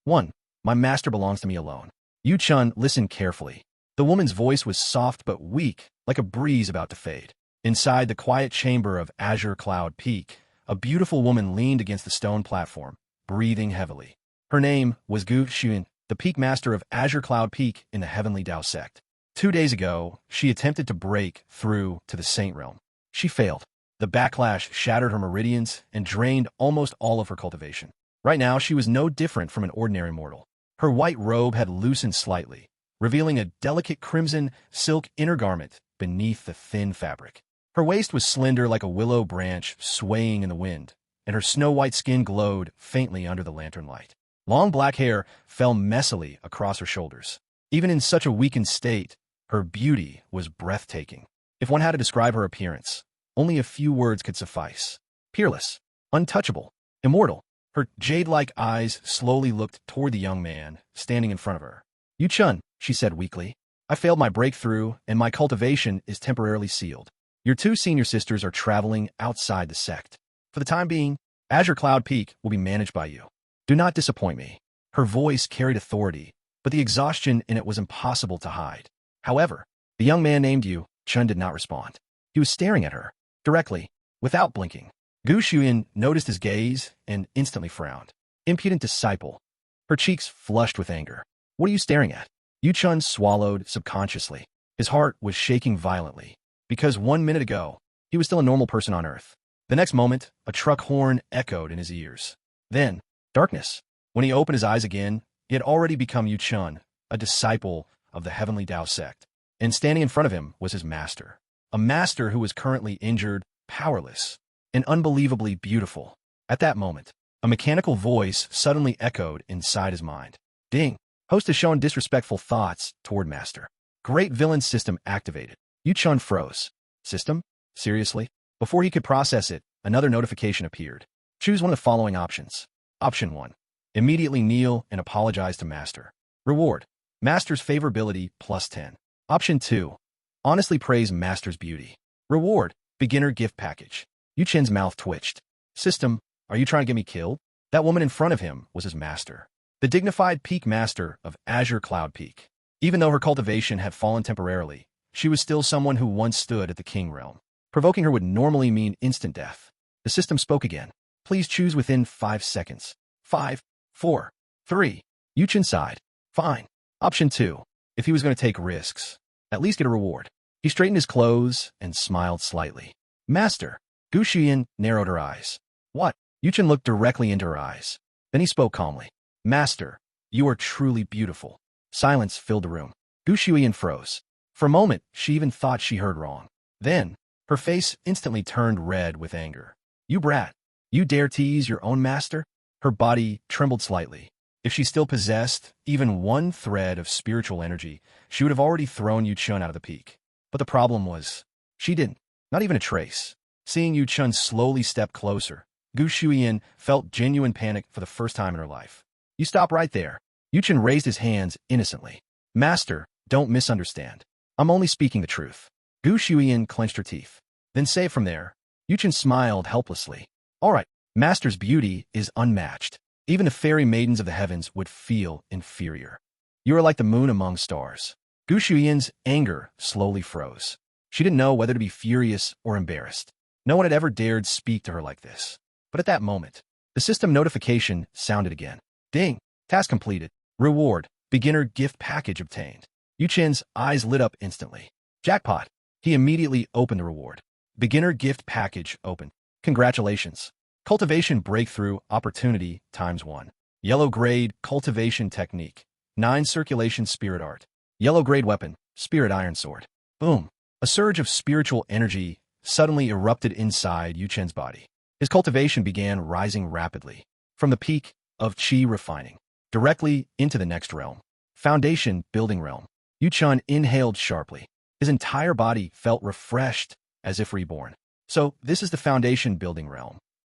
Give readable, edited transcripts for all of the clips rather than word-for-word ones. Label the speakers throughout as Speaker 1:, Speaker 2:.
Speaker 1: 1. My master belongs to me alone. Yu Chun listened carefully. The woman's voice was soft but weak, like a breeze about to fade. Inside the quiet chamber of Azure Cloud Peak, a beautiful woman leaned against the stone platform, breathing heavily. Her name was Gu Xuan, the peak master of Azure Cloud Peak in the Heavenly Dao sect. 2 days ago, she attempted to break through to the Saint Realm. She failed. The backlash shattered her meridians and drained almost all of her cultivation. Right now, she was no different from an ordinary mortal. Her white robe had loosened slightly, revealing a delicate crimson silk inner garment beneath the thin fabric. Her waist was slender like a willow branch swaying in the wind, and her snow-white skin glowed faintly under the lantern light. Long black hair fell messily across her shoulders. Even in such a weakened state, her beauty was breathtaking. If one had to describe her appearance, only a few words could suffice. Peerless, untouchable, immortal. Her jade-like eyes slowly looked toward the young man standing in front of her. Yu Chun, she said weakly, I failed my breakthrough and my cultivation is temporarily sealed. Your 2 senior sisters are traveling outside the sect. For the time being, Azure Cloud Peak will be managed by you. Do not disappoint me. Her voice carried authority, but the exhaustion in it was impossible to hide. However, the young man named Yu Chun did not respond. He was staring at her, directly, without blinking. Gu Xuan noticed his gaze and instantly frowned. Impudent disciple. Her cheeks flushed with anger. What are you staring at? Yu Chun swallowed subconsciously. His heart was shaking violently, because 1 minute ago, he was still a normal person on Earth. The next moment, a truck horn echoed in his ears. Then, darkness. When he opened his eyes again, he had already become Yu Chun, a disciple of the Heavenly Dao sect. And standing in front of him was his master. A master who was currently injured, powerless, and unbelievably beautiful. At that moment, a mechanical voice suddenly echoed inside his mind. Ding! Host has shown disrespectful thoughts toward master. Great villain system activated. Yu Chun froze. System? Seriously? Before he could process it, another notification appeared. Choose one of the following options. Option 1. Immediately kneel and apologize to master. Reward. Master's favorability plus 10. Option 2. Honestly praise master's beauty. Reward. Beginner gift package. Yu Chun's mouth twitched. System, are you trying to get me killed? That woman in front of him was his master. The dignified peak master of Azure Cloud Peak. Even though her cultivation had fallen temporarily, she was still someone who once stood at the king realm. Provoking her would normally mean instant death. The system spoke again. Please choose within 5 seconds. 5, 4, 3. Yu Chun sighed. Fine. Option 2. If he was going to take risks, at least get a reward. He straightened his clothes and smiled slightly. Master. Gu Xuan narrowed her eyes. What? Yu Chun looked directly into her eyes. Then he spoke calmly. Master, you are truly beautiful. Silence filled the room. Gu Xuan froze. For a moment, she even thought she heard wrong. Then, her face instantly turned red with anger. You brat. You dare tease your own master? Her body trembled slightly. If she still possessed even one thread of spiritual energy, she would have already thrown Yu Chun out of the peak. But the problem was, she didn't. Not even a trace. Seeing Yu Chun slowly step closer, Gu Xuan felt genuine panic for the first time in her life. You stop right there. Yu Chun raised his hands innocently. Master, don't misunderstand. I'm only speaking the truth. Gu Xuan clenched her teeth. Then say it from there. Yu Chun smiled helplessly. All right, Master's beauty is unmatched. Even the fairy maidens of the heavens would feel inferior. You are like the moon among stars. Gu Xuan's anger slowly froze. She didn't know whether to be furious or embarrassed. No one had ever dared speak to her like this. But at that moment, the system notification sounded again. Ding! Task completed. Reward. Beginner gift package obtained. Yu Chun's eyes lit up instantly. Jackpot! He immediately opened the reward. Beginner gift package opened. Congratulations. Cultivation breakthrough opportunity ×1. Yellow grade cultivation technique. 9 circulation spirit art. Yellow grade weapon. Spirit iron sword. Boom! A surge of spiritual energy suddenly erupted inside Yu Chun's body. His cultivation began rising rapidly, from the peak of Qi refining, directly into the next realm. Foundation building realm. Yu Chun inhaled sharply. His entire body felt refreshed, as if reborn. So, this is the foundation building realm.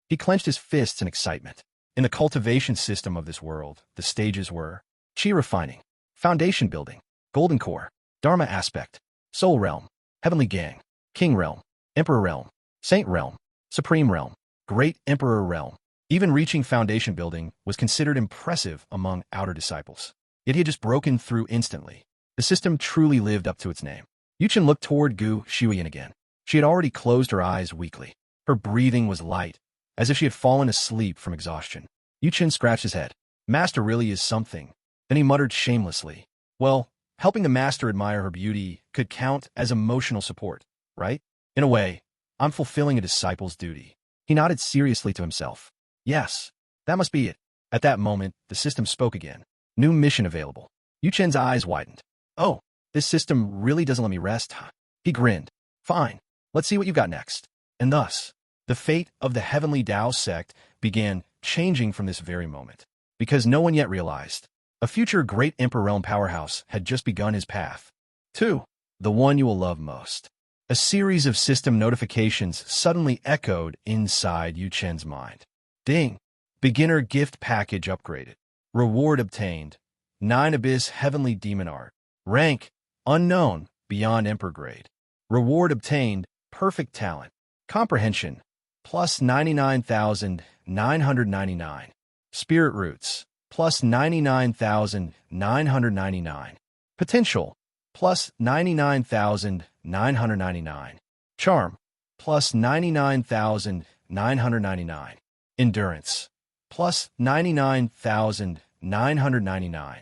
Speaker 1: He clenched his fists in excitement. In the cultivation system of this world, the stages were Qi refining, foundation building, golden core, Dharma aspect, soul realm, heavenly gang, king realm, emperor realm, saint realm, supreme realm, great emperor realm, Even reaching foundation building was considered impressive among outer disciples. Yet he had just broken through instantly. The system truly lived up to its name. Yuchen looked toward Gu Shuiyan again. She had already closed her eyes weakly. Her breathing was light, as if she had fallen asleep from exhaustion. Yuchen scratched his head. Master really is something. Then he muttered shamelessly, well, helping the master admire her beauty could count as emotional support, right? In a way, I'm fulfilling a disciple's duty. He nodded seriously to himself. Yes, that must be it. At that moment, the system spoke again. New mission available. Yuchen's eyes widened. Oh, this system really doesn't let me rest, huh? He grinned. Fine, let's see what you've got next. And thus, the fate of the Heavenly Tao sect began changing from this very moment. Because no one yet realized, a future great Emperor Realm powerhouse had just begun his path. 2. The one you will love most. A series of system notifications suddenly echoed inside Yuchen's mind. Ding! Beginner gift package upgraded. Reward obtained. 9 Abyss Heavenly Demon Art. Rank, unknown, beyond Emperor grade. Reward obtained, perfect talent. Comprehension, plus 99,999. Spirit Roots, plus 99,999. Potential, plus 99,999. Charm, plus 99,999. Endurance, plus 99,999.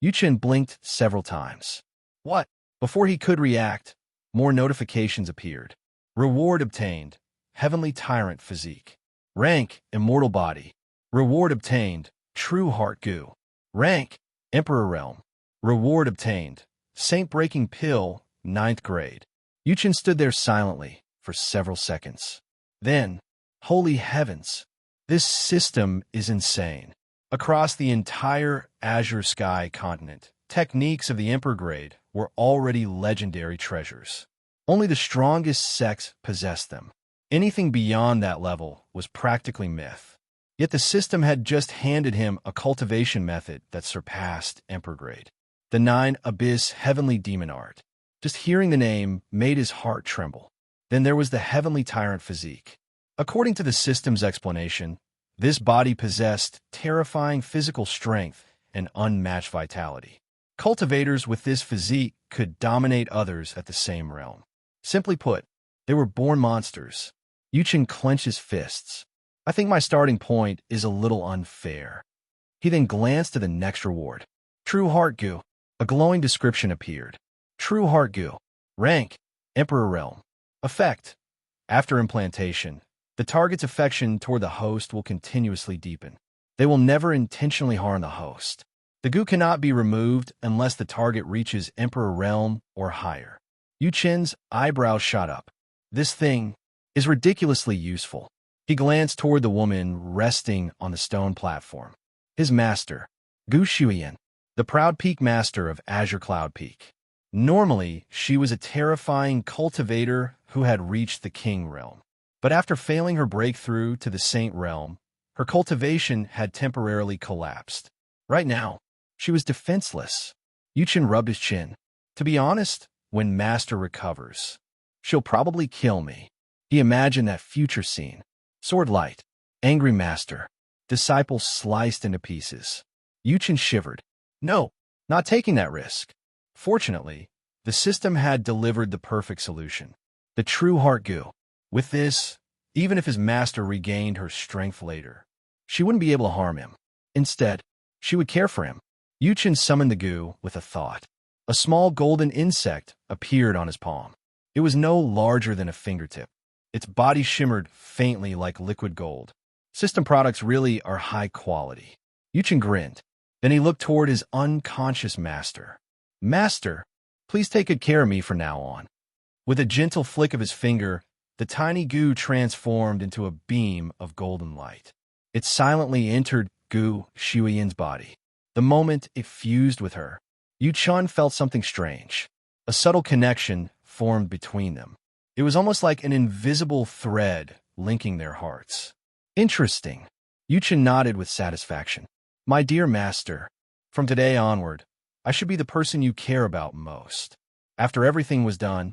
Speaker 1: Yuchen blinked several times. What? Before he could react, more notifications appeared. Reward obtained, Heavenly Tyrant Physique. Rank, Immortal Body. Reward obtained, True Heart Goo. Rank, Emperor Realm. Reward obtained, Saint Breaking Pill, 9th grade. Yuchen stood there silently for several seconds. Then, holy heavens, this system is insane. Across the entire Azure Sky continent, techniques of the Emperor grade were already legendary treasures. Only the strongest sects possessed them. Anything beyond that level was practically myth. Yet the system had just handed him a cultivation method that surpassed Emperor grade. The 9 Abyss Heavenly Demon Art. Just hearing the name made his heart tremble. Then there was the Heavenly Tyrant Physique. According to the system's explanation, this body possessed terrifying physical strength and unmatched vitality. Cultivators with this physique could dominate others at the same realm. Simply put, they were born monsters. Yuchen clenched his fists. I think my starting point is a little unfair. He then glanced to the next reward. True Heart Goo. A glowing description appeared. True Heart Goo. Rank, Emperor Realm. Effect. After implantation, the target's affection toward the host will continuously deepen. They will never intentionally harm the host. The goo cannot be removed unless the target reaches Emperor Realm or higher. Yuchen's eyebrows shot up. This thing is ridiculously useful. He glanced toward the woman resting on the stone platform. His master, Gu Shuiyan, the proud peak master of Azure Cloud Peak. Normally, she was a terrifying cultivator who had reached the King Realm. But after failing her breakthrough to the Saint Realm, her cultivation had temporarily collapsed. Right now, she was defenseless. Yuchen rubbed his chin. To be honest, when Master recovers, she'll probably kill me. He imagined that future scene. Sword light, angry Master, disciple sliced into pieces. Yuchen shivered. No, not taking that risk. Fortunately, the system had delivered the perfect solution. The True Heart Goo. With this, even if his master regained her strength later, she wouldn't be able to harm him. Instead, she would care for him. Yuchen summoned the goo with a thought. A small golden insect appeared on his palm. It was no larger than a fingertip. Its body shimmered faintly like liquid gold. System products really are high quality. Yuchen grinned. Then he looked toward his unconscious master. Master, please take good care of me from now on. With a gentle flick of his finger, the tiny goo transformed into a beam of golden light. It silently entered Gu Shuiyan's body. The moment it fused with her, Yuchen felt something strange. A subtle connection formed between them. It was almost like an invisible thread linking their hearts. Interesting. Yuchen nodded with satisfaction. My dear master, from today onward, I should be the person you care about most. After everything was done,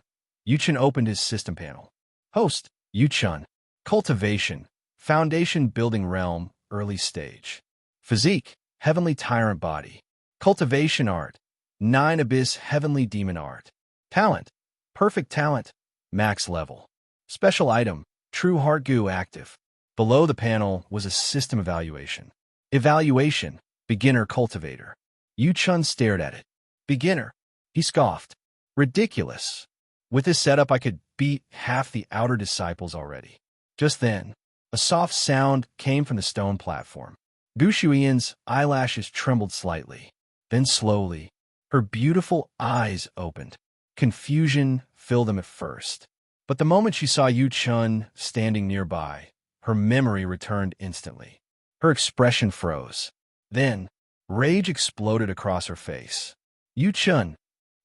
Speaker 1: Yuchen opened his system panel. Host, Yuchen. Cultivation. Foundation building realm early stage. Physique, heavenly tyrant body. Cultivation art, 9 abyss heavenly demon art. Talent, perfect talent, max level. Special item, true heart goo active. Below the panel was a system evaluation. Evaluation, beginner cultivator. Yu Chun stared at it. Beginner, he scoffed. Ridiculous. With this setup, I could beat half the outer disciples already. Just then, a soft sound came from the stone platform. Gu Shuiyan's eyelashes trembled slightly. Then slowly, her beautiful eyes opened. Confusion filled them at first. But the moment she saw Yu Chun standing nearby, her memory returned instantly. Her expression froze. Then, rage exploded across her face. Yu Chun.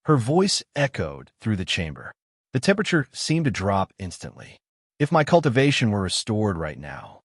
Speaker 1: Her voice echoed through the chamber. The temperature seemed to drop instantly. If my cultivation were restored right now,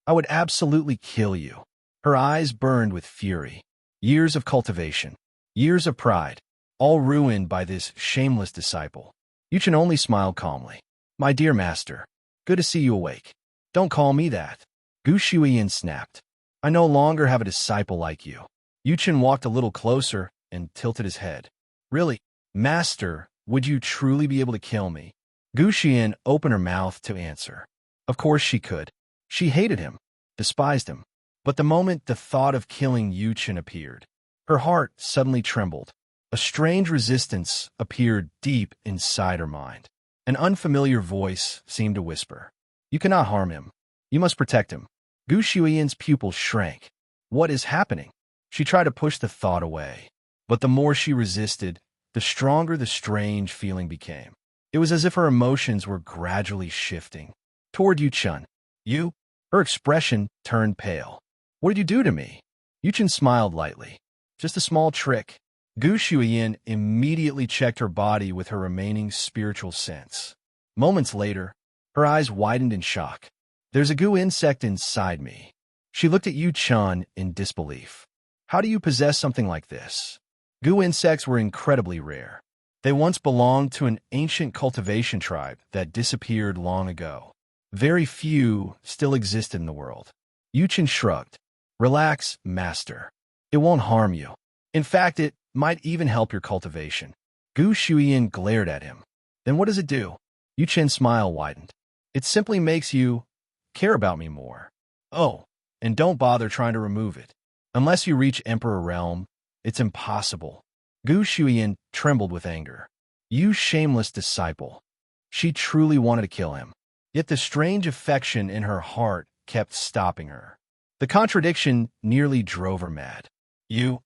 Speaker 1: I would absolutely kill you. Her eyes burned with fury. Years of cultivation, years of pride, all ruined by this shameless disciple. Yu Chun only smiled calmly. My dear master, good to see you awake. Don't call me that. Gu Shuiyan snapped. I no longer have a disciple like you. Yu Chun walked a little closer and tilted his head. Really, master, would you truly be able to kill me? Gu Shuiyan opened her mouth to answer. Of course she could. She hated him, despised him. But the moment the thought of killing Yu Chun appeared, her heart suddenly trembled. A strange resistance appeared deep inside her mind. An unfamiliar voice seemed to whisper, You cannot harm him. You must protect him. Gu Shuiyan's pupils shrank. What is happening? She tried to push the thought away. But the more she resisted, the stronger the strange feeling became. It was as if her emotions were gradually shifting toward Yu Chun. You? Her expression turned pale. What did you do to me? Yu Chun smiled lightly. Just a small trick. Gu Shuiyan immediately checked her body with her remaining spiritual sense. Moments later, her eyes widened in shock. There's a goo insect inside me. She looked at Yu Chun in disbelief. How do you possess something like this? Goo insects were incredibly rare. They once belonged to an ancient cultivation tribe that disappeared long ago. Very few still existed in the world. Yu Chun shrugged. Relax, master. It won't harm you. In fact, it might even help your cultivation. Gu Shuiyan glared at him. Then what does it do? Yu Chun's smile widened. It simply makes you care about me more. Oh, and don't bother trying to remove it. Unless you reach Emperor Realm, it's impossible. Gu Shuiyan trembled with anger. You shameless disciple. She truly wanted to kill him. Yet the strange affection in her heart kept stopping her. The contradiction nearly drove her mad. You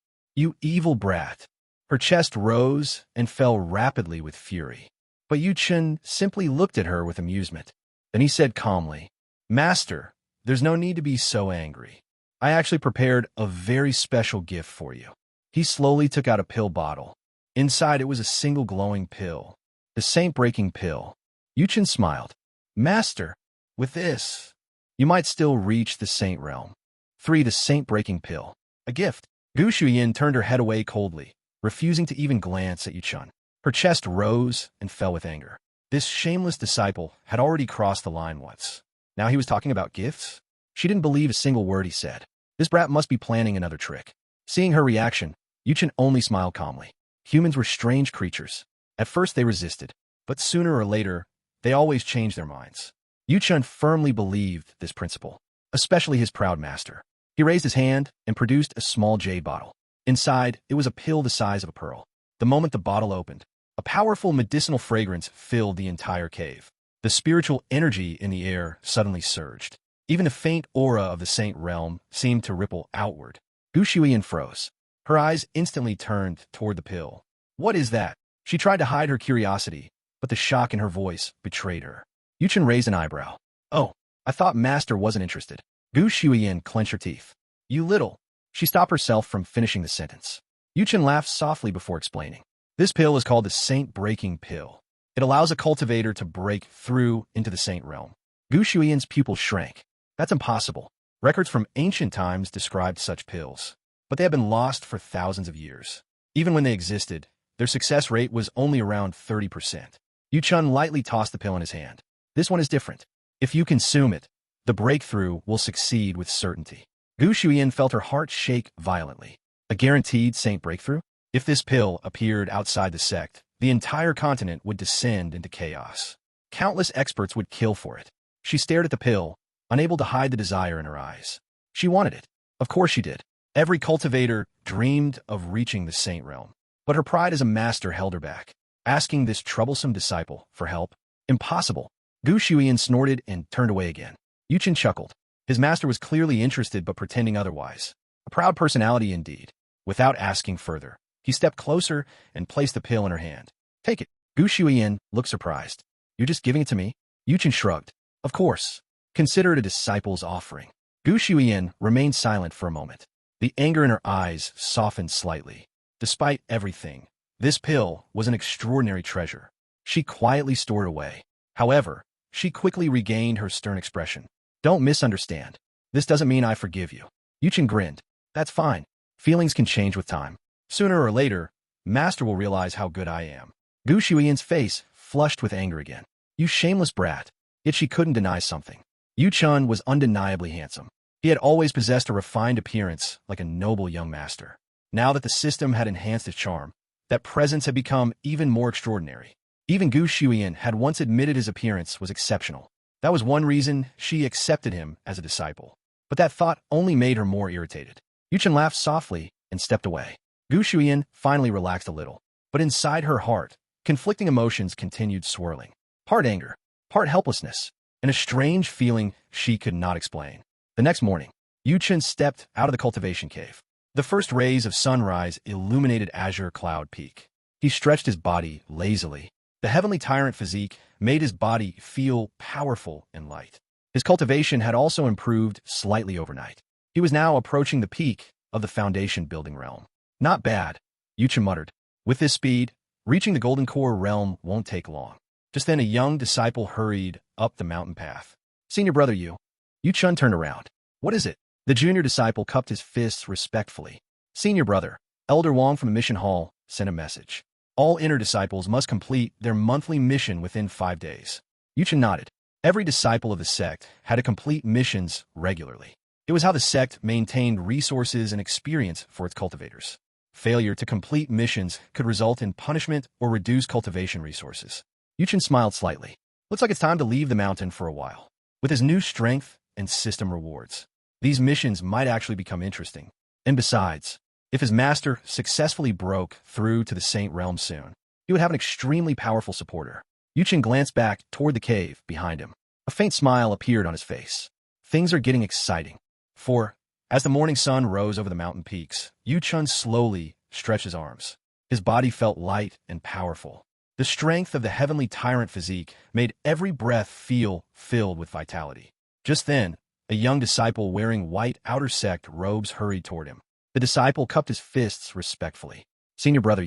Speaker 1: evil brat. Her chest rose and fell rapidly with fury. But Yu Chun simply looked at her with amusement. Then he said calmly, Master, there's no need to be so angry. I actually prepared a very special gift for you. He slowly took out a pill bottle. Inside it was a single glowing pill. The saint-breaking pill. Yu Chun smiled. Master, with this, you might still reach the saint realm. 3. The saint-breaking pill. A gift. Gu Shuiyan turned her head away coldly, refusing to even glance at Yu Chun. Her chest rose and fell with anger. This shameless disciple had already crossed the line once. Now he was talking about gifts? She didn't believe a single word he said. This brat must be planning another trick. Seeing her reaction, Yu Chun only smiled calmly. Humans were strange creatures. At first they resisted, but sooner or later, they always changed their minds. Yu Chun firmly believed this principle, especially his proud master. He raised his hand and produced a small jade bottle. Inside, it was a pill the size of a pearl. The moment the bottle opened, a powerful medicinal fragrance filled the entire cave. The spiritual energy in the air suddenly surged. Even the faint aura of the saint realm seemed to ripple outward. Gu Shuiyan froze. Her eyes instantly turned toward the pill. What is that? She tried to hide her curiosity, but the shock in her voice betrayed her. Yu Chun raised an eyebrow. Oh, I thought Master wasn't interested. Gu Shuiyan clenched her teeth. You little. She stopped herself from finishing the sentence. Yu Chun laughed softly before explaining. This pill is called the Saint-Breaking Pill. It allows a cultivator to break through into the saint realm. Gu Shuiyan's pupils shrank. That's impossible. Records from ancient times described such pills, but they have been lost for thousands of years. Even when they existed, their success rate was only around 30%. Yu Chun lightly tossed the pill in his hand. This one is different. If you consume it, the breakthrough will succeed with certainty. Gu Shuyan felt her heart shake violently. A guaranteed saint breakthrough? If this pill appeared outside the sect, the entire continent would descend into chaos. Countless experts would kill for it. She stared at the pill, unable to hide the desire in her eyes. She wanted it. Of course she did. Every cultivator dreamed of reaching the saint realm. But her pride as a master held her back. Asking this troublesome disciple for help? Impossible. Gu Shuyan snorted and turned away again. Yuchen chuckled. His master was clearly interested but pretending otherwise. A proud personality indeed. Without asking further, he stepped closer and placed the pill in her hand. Take it. Gu Shuyan looked surprised. You're just giving it to me? Yuchen shrugged. Of course. Consider it a disciple's offering. Gu Shuyan remained silent for a moment. The anger in her eyes softened slightly. Despite everything, this pill was an extraordinary treasure. She quietly stored away. However, she quickly regained her stern expression. Don't misunderstand. This doesn't mean I forgive you. Yuchen grinned. That's fine. Feelings can change with time. Sooner or later, Master will realize how good I am. Gu Shuyan's face flushed with anger again. You shameless brat. Yet she couldn't deny something. Yuchen was undeniably handsome. He had always possessed a refined appearance like a noble young master. Now that the system had enhanced his charm, that presence had become even more extraordinary. Even Gu Shuyan had once admitted his appearance was exceptional. That was one reason she accepted him as a disciple. But that thought only made her more irritated. Yuchen laughed softly and stepped away. Gu Shuyan finally relaxed a little. But inside her heart, conflicting emotions continued swirling. Part anger, part helplessness, and a strange feeling she could not explain. The next morning, Yuchen stepped out of the cultivation cave. The first rays of sunrise illuminated Azure Cloud Peak. He stretched his body lazily. The heavenly tyrant physique made his body feel powerful and light. His cultivation had also improved slightly overnight. He was now approaching the peak of the foundation building realm. Not bad, Yuchen muttered. With this speed, reaching the Golden Core realm won't take long. Just then a young disciple hurried up the mountain path. Senior brother Yuchen turned around. What is it? The junior disciple cupped his fists respectfully. Senior brother, Elder Wong from the mission hall, sent a message. All inner disciples must complete their monthly mission within 5 days. Yuchen nodded. Every disciple of the sect had to complete missions regularly. It was how the sect maintained resources and experience for its cultivators. Failure to complete missions could result in punishment or reduce cultivation resources. Yuchen smiled slightly. Looks like it's time to leave the mountain for a while. With his new strength and system rewards, these missions might actually become interesting. And besides, if his master successfully broke through to the Saint Realm soon, he would have an extremely powerful supporter. Yuchen glanced back toward the cave behind him. A faint smile appeared on his face. Things are getting exciting. For, as the morning sun rose over the mountain peaks, Yuchen slowly stretched his arms. His body felt light and powerful. The strength of the heavenly tyrant physique made every breath feel filled with vitality. Just then, a young disciple wearing white outer sect robes hurried toward him. The disciple cupped his fists respectfully. Senior brother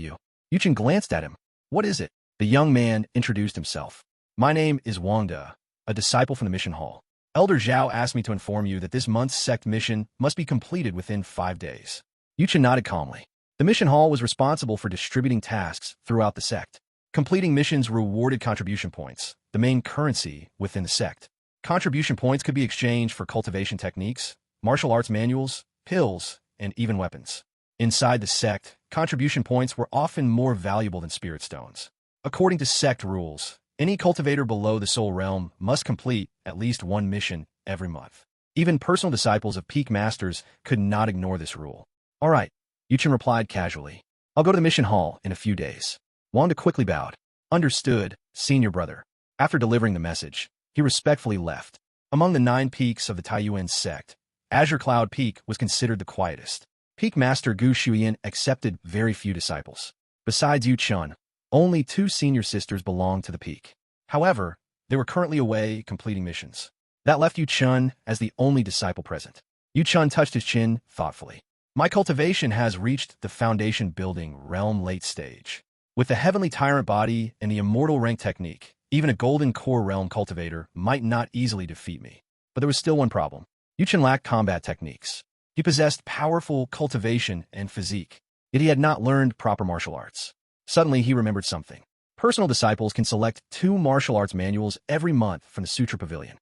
Speaker 1: Yuchen glanced at him. What is it? The young man introduced himself. My name is Wang De, a disciple from the mission hall. Elder Zhao asked me to inform you that this month's sect mission must be completed within 5 days. Yuchen nodded calmly. The mission hall was responsible for distributing tasks throughout the sect. Completing missions rewarded contribution points, the main currency within the sect. Contribution points could be exchanged for cultivation techniques, martial arts manuals, pills, and even weapons. Inside the sect, contribution points were often more valuable than spirit stones. According to sect rules, any cultivator below the soul realm must complete at least one mission every month. Even personal disciples of peak masters could not ignore this rule. All right, Yuchen replied casually. I'll go to the mission hall in a few days. Wang De quickly bowed. Understood, senior brother. After delivering the message, he respectfully left. Among the 9 peaks of the Taiyuan sect, Azure Cloud Peak was considered the quietest. Peak Master Gu Shuyan accepted very few disciples. Besides Yuchen, only 2 senior sisters belonged to the peak. However, they were currently away completing missions. That left Yuchen as the only disciple present. Yuchen touched his chin thoughtfully. My cultivation has reached the foundation building realm late stage. With the heavenly tyrant body and the immortal rank technique, even a golden core realm cultivator might not easily defeat me. But there was still one problem. Yuchen lacked combat techniques. He possessed powerful cultivation and physique, yet he had not learned proper martial arts. Suddenly, he remembered something. Personal disciples can select 2 martial arts manuals every month from the Sutra Pavilion.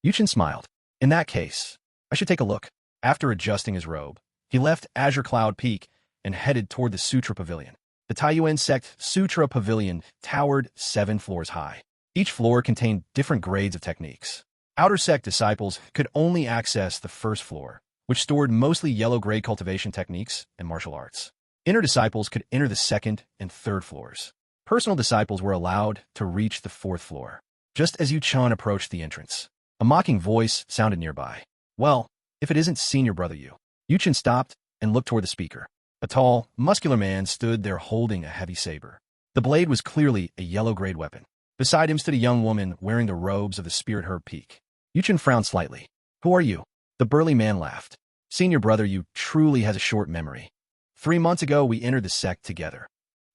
Speaker 1: Yuchen smiled. In that case, I should take a look. After adjusting his robe, he left Azure Cloud Peak and headed toward the Sutra Pavilion. The Taiyuan sect Sutra Pavilion towered 7 floors high. Each floor contained different grades of techniques. Outer sect disciples could only access the first floor, which stored mostly yellow-grade cultivation techniques and martial arts. Inner disciples could enter the second and third floors. Personal disciples were allowed to reach the 4th floor. Just as Yu Chun approached the entrance, a mocking voice sounded nearby. Well, if it isn't Senior Brother Yu. Yu Chun stopped and looked toward the speaker. A tall, muscular man stood there holding a heavy saber. The blade was clearly a yellow-grade weapon. Beside him stood a young woman wearing the robes of the Spirit Herb Peak. Yu Chun frowned slightly. Who are you? The burly man laughed. Senior Brother Yu truly has a short memory. 3 months ago, we entered the sect together.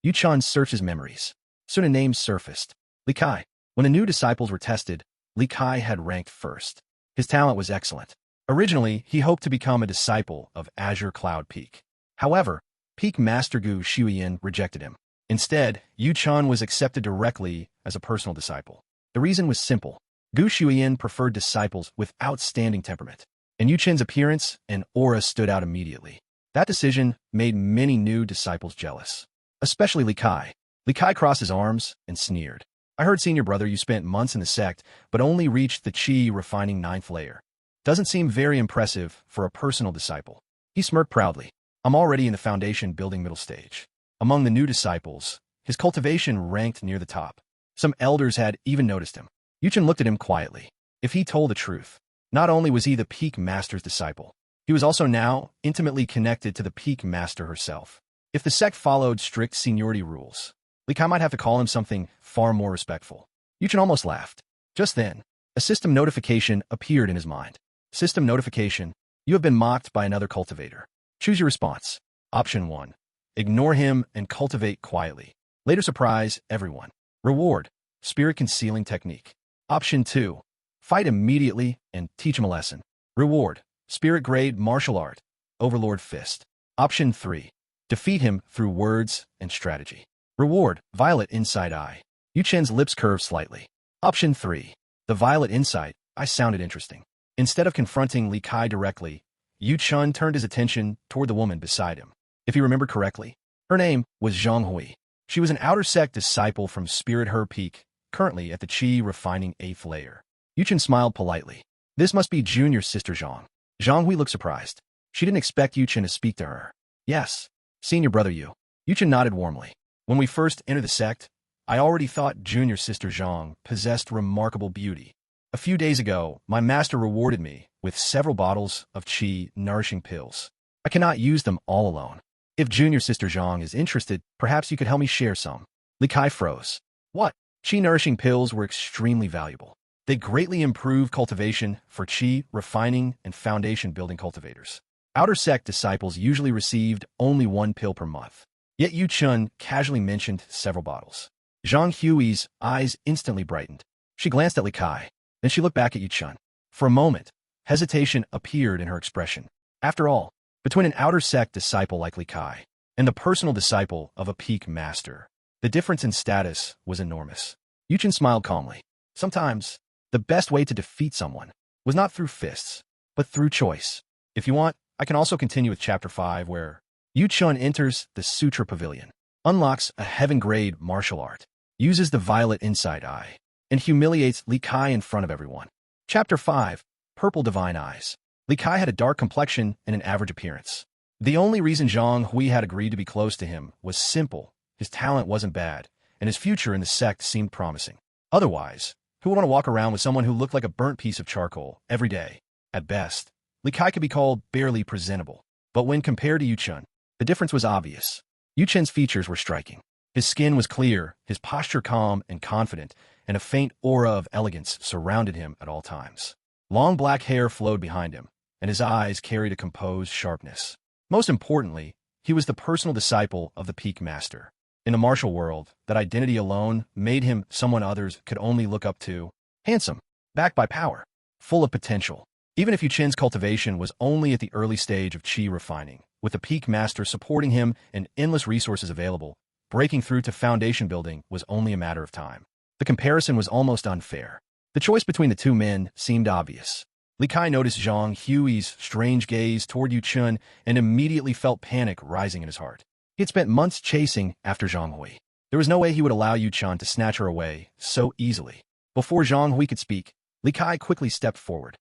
Speaker 1: Yu Chun searched his memories. Soon a name surfaced. Li Kai. When the new disciples were tested, Li Kai had ranked first. His talent was excellent. Originally, he hoped to become a disciple of Azure Cloud Peak. However, Peak Master Gu Shuiyin rejected him. Instead, Yu Chun was accepted directly as a personal disciple. The reason was simple. Gu Shuiyin preferred disciples with outstanding temperament, and Yu Chun's appearance and aura stood out immediately. That decision made many new disciples jealous, especially Li Kai. Li Kai crossed his arms and sneered. I heard, Senior Brother, you spent months in the sect, but only reached the Qi refining 9th layer. Doesn't seem very impressive for a personal disciple. He smirked proudly. I'm already in the foundation building middle stage. Among the new disciples, his cultivation ranked near the top. Some elders had even noticed him. Yu Chun looked at him quietly. If he told the truth, not only was he the Peak Master's disciple, he was also now intimately connected to the Peak Master herself. If the sect followed strict seniority rules, Li Kai might have to call him something far more respectful. Yu Chun almost laughed. Just then, a system notification appeared in his mind. System notification. You have been mocked by another cultivator. Choose your response. Option 1. Ignore him and cultivate quietly. Later surprise everyone. Reward. Spirit concealing technique. Option 2. Fight immediately and teach him a lesson. Reward. Spirit grade martial art. Overlord fist. Option 3. Defeat him through words and strategy. Reward. Violet inside eye. Yu Chen's lips curved slightly. Option 3. The violet insight eye sounded interesting. Instead of confronting Li Kai directly, Yu Chun turned his attention toward the woman beside him. If he remembered correctly, her name was Zhang Hui. She was an outer sect disciple from Spirit Herb Peak, currently at the Qi refining 8th layer. Yu Chun smiled politely. This must be junior sister Zhang. Zhang Hui looked surprised. She didn't expect Yu Chun to speak to her. Yes, Senior Brother Yu. Yu Chun nodded warmly. When we first entered the sect, I already thought junior sister Zhang possessed remarkable beauty. A few days ago, my master rewarded me with several bottles of Qi nourishing pills. I cannot use them all alone. If junior sister Zhang is interested, perhaps you could help me share some. Li Kai froze. What? Qi nourishing pills were extremely valuable. They greatly improved cultivation for Qi refining and foundation building cultivators. Outer sect disciples usually received only 1 pill per month. Yet Yu Chun casually mentioned several bottles. Zhang Hui's eyes instantly brightened. She glanced at Li Kai. Then she looked back at Yu Chun. For a moment, hesitation appeared in her expression. After all, between an outer sect disciple like Li Kai and the personal disciple of a Peak Master, the difference in status was enormous. Yu Chun smiled calmly. Sometimes, the best way to defeat someone was not through fists, but through choice. If you want, I can also continue with Chapter 5, where Yu Chun enters the Sutra Pavilion, unlocks a heaven-grade martial art, uses the violet inside eye, and humiliates Li Kai in front of everyone. Chapter 5, Purple Divine Eyes. Li Kai had a dark complexion and an average appearance. The only reason Zhang Hui had agreed to be close to him was simple. His talent wasn't bad, and his future in the sect seemed promising. Otherwise, who would want to walk around with someone who looked like a burnt piece of charcoal every day? At best, Li Kai could be called barely presentable. But when compared to Yu Chun, the difference was obvious. Yu Chun's features were striking. His skin was clear, his posture calm and confident, and a faint aura of elegance surrounded him at all times. Long black hair flowed behind him, and his eyes carried a composed sharpness. Most importantly, he was the personal disciple of the Peak Master. In the martial world, that identity alone made him someone others could only look up to. Handsome, backed by power, full of potential. Even if Yu Chun's cultivation was only at the early stage of Qi refining, with the Peak Master supporting him and endless resources available, breaking through to foundation building was only a matter of time. The comparison was almost unfair. The choice between the two men seemed obvious. Li Kai noticed Zhang Hui's strange gaze toward Yu Chun and immediately felt panic rising in his heart. He had spent months chasing after Zhang Hui. There was no way he would allow Yu Chun to snatch her away so easily. Before Zhang Hui could speak, Li Kai quickly stepped forward.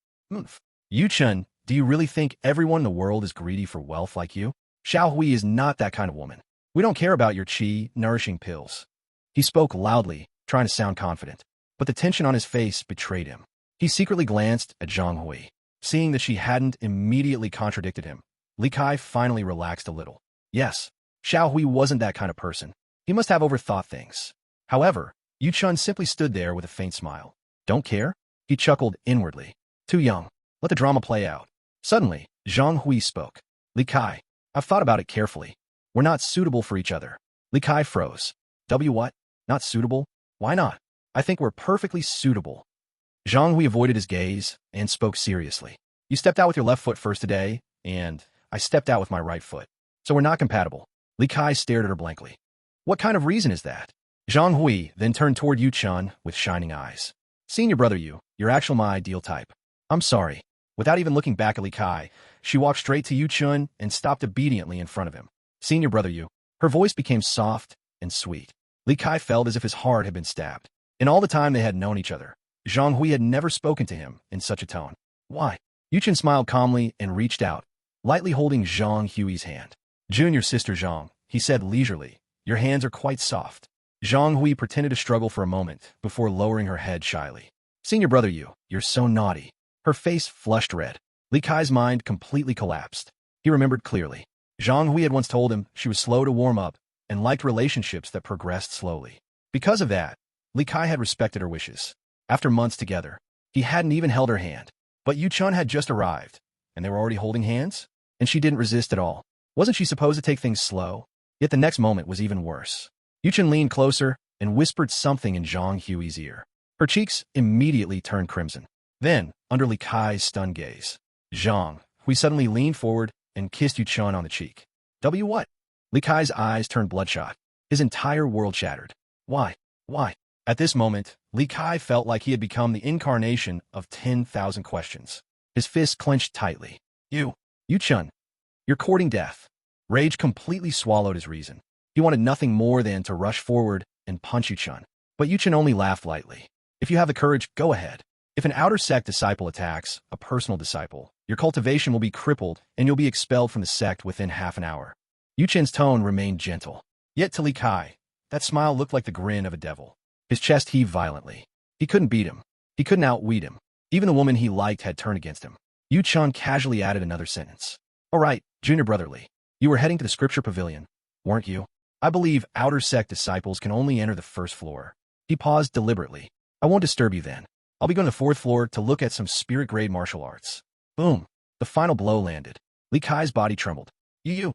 Speaker 1: Yu Chun, do you really think everyone in the world is greedy for wealth like you? Xiao Hui is not that kind of woman. We don't care about your qi nourishing pills. He spoke loudly, trying to sound confident, but the tension on his face betrayed him. He secretly glanced at Zhang Hui. Seeing that she hadn't immediately contradicted him, Li Kai finally relaxed a little. Yes, Xiao Hui wasn't that kind of person. He must have overthought things. However, Yu Chun simply stood there with a faint smile. Don't care? He chuckled inwardly. Too young. Let the drama play out. Suddenly, Zhang Hui spoke. Li Kai, I've thought about it carefully. We're not suitable for each other. Li Kai froze. What? Not suitable? Why not? I think we're perfectly suitable. Zhang Hui avoided his gaze and spoke seriously. You stepped out with your left foot first today, and I stepped out with my right foot. So we're not compatible. Li Kai stared at her blankly. What kind of reason is that? Zhang Hui then turned toward Yu Chun with shining eyes. Seeing your brother you're actually my ideal type. I'm sorry. Without even looking back at Li Kai, she walked straight to Yu Chun and stopped obediently in front of him. Seeing your brother her voice became soft and sweet. Li Kai felt as if his heart had been stabbed. In all the time they had known each other, Zhang Hui had never spoken to him in such a tone. Why? Yu Chun smiled calmly and reached out, lightly holding Zhang Hui's hand. Junior sister Zhang, he said leisurely, your hands are quite soft. Zhang Hui pretended to struggle for a moment before lowering her head shyly. Seeing your brother you're so naughty. Her face flushed red. Li Kai's mind completely collapsed. He remembered clearly. Zhang Hui had once told him she was slow to warm up and liked relationships that progressed slowly. Because of that, Li Kai had respected her wishes. After months together, he hadn't even held her hand. But Yu Chun had just arrived, and they were already holding hands? And she didn't resist at all. Wasn't she supposed to take things slow? Yet the next moment was even worse. Yu Chun leaned closer and whispered something in Zhang Hui's ear. Her cheeks immediately turned crimson. Then, under Li Kai's stunned gaze, Zhang Hui suddenly leaned forward and kissed Yu Chun on the cheek. What? Li Kai's eyes turned bloodshot. His entire world shattered. Why? Why? At this moment, Li Kai felt like he had become the incarnation of 10,000 questions. His fists clenched tightly. Yu Chun, you're courting death. Rage completely swallowed his reason. He wanted nothing more than to rush forward and punch Yu Chun. But Yu Chun only laughed lightly. If you have the courage, go ahead. If an outer sect disciple attacks a personal disciple, your cultivation will be crippled and you'll be expelled from the sect within half an hour. Yu Chun's tone remained gentle. Yet to Li Kai, that smile looked like the grin of a devil. His chest heaved violently. He couldn't beat him. He couldn't outwit him. Even the woman he liked had turned against him. Yu Chun casually added another sentence. All right, Junior Brotherly, you were heading to the scripture pavilion, weren't you? I believe outer sect disciples can only enter the first floor. He paused deliberately. I won't disturb you then. I'll be going to the fourth floor to look at some spirit-grade martial arts. Boom. The final blow landed. Li Kai's body trembled. You.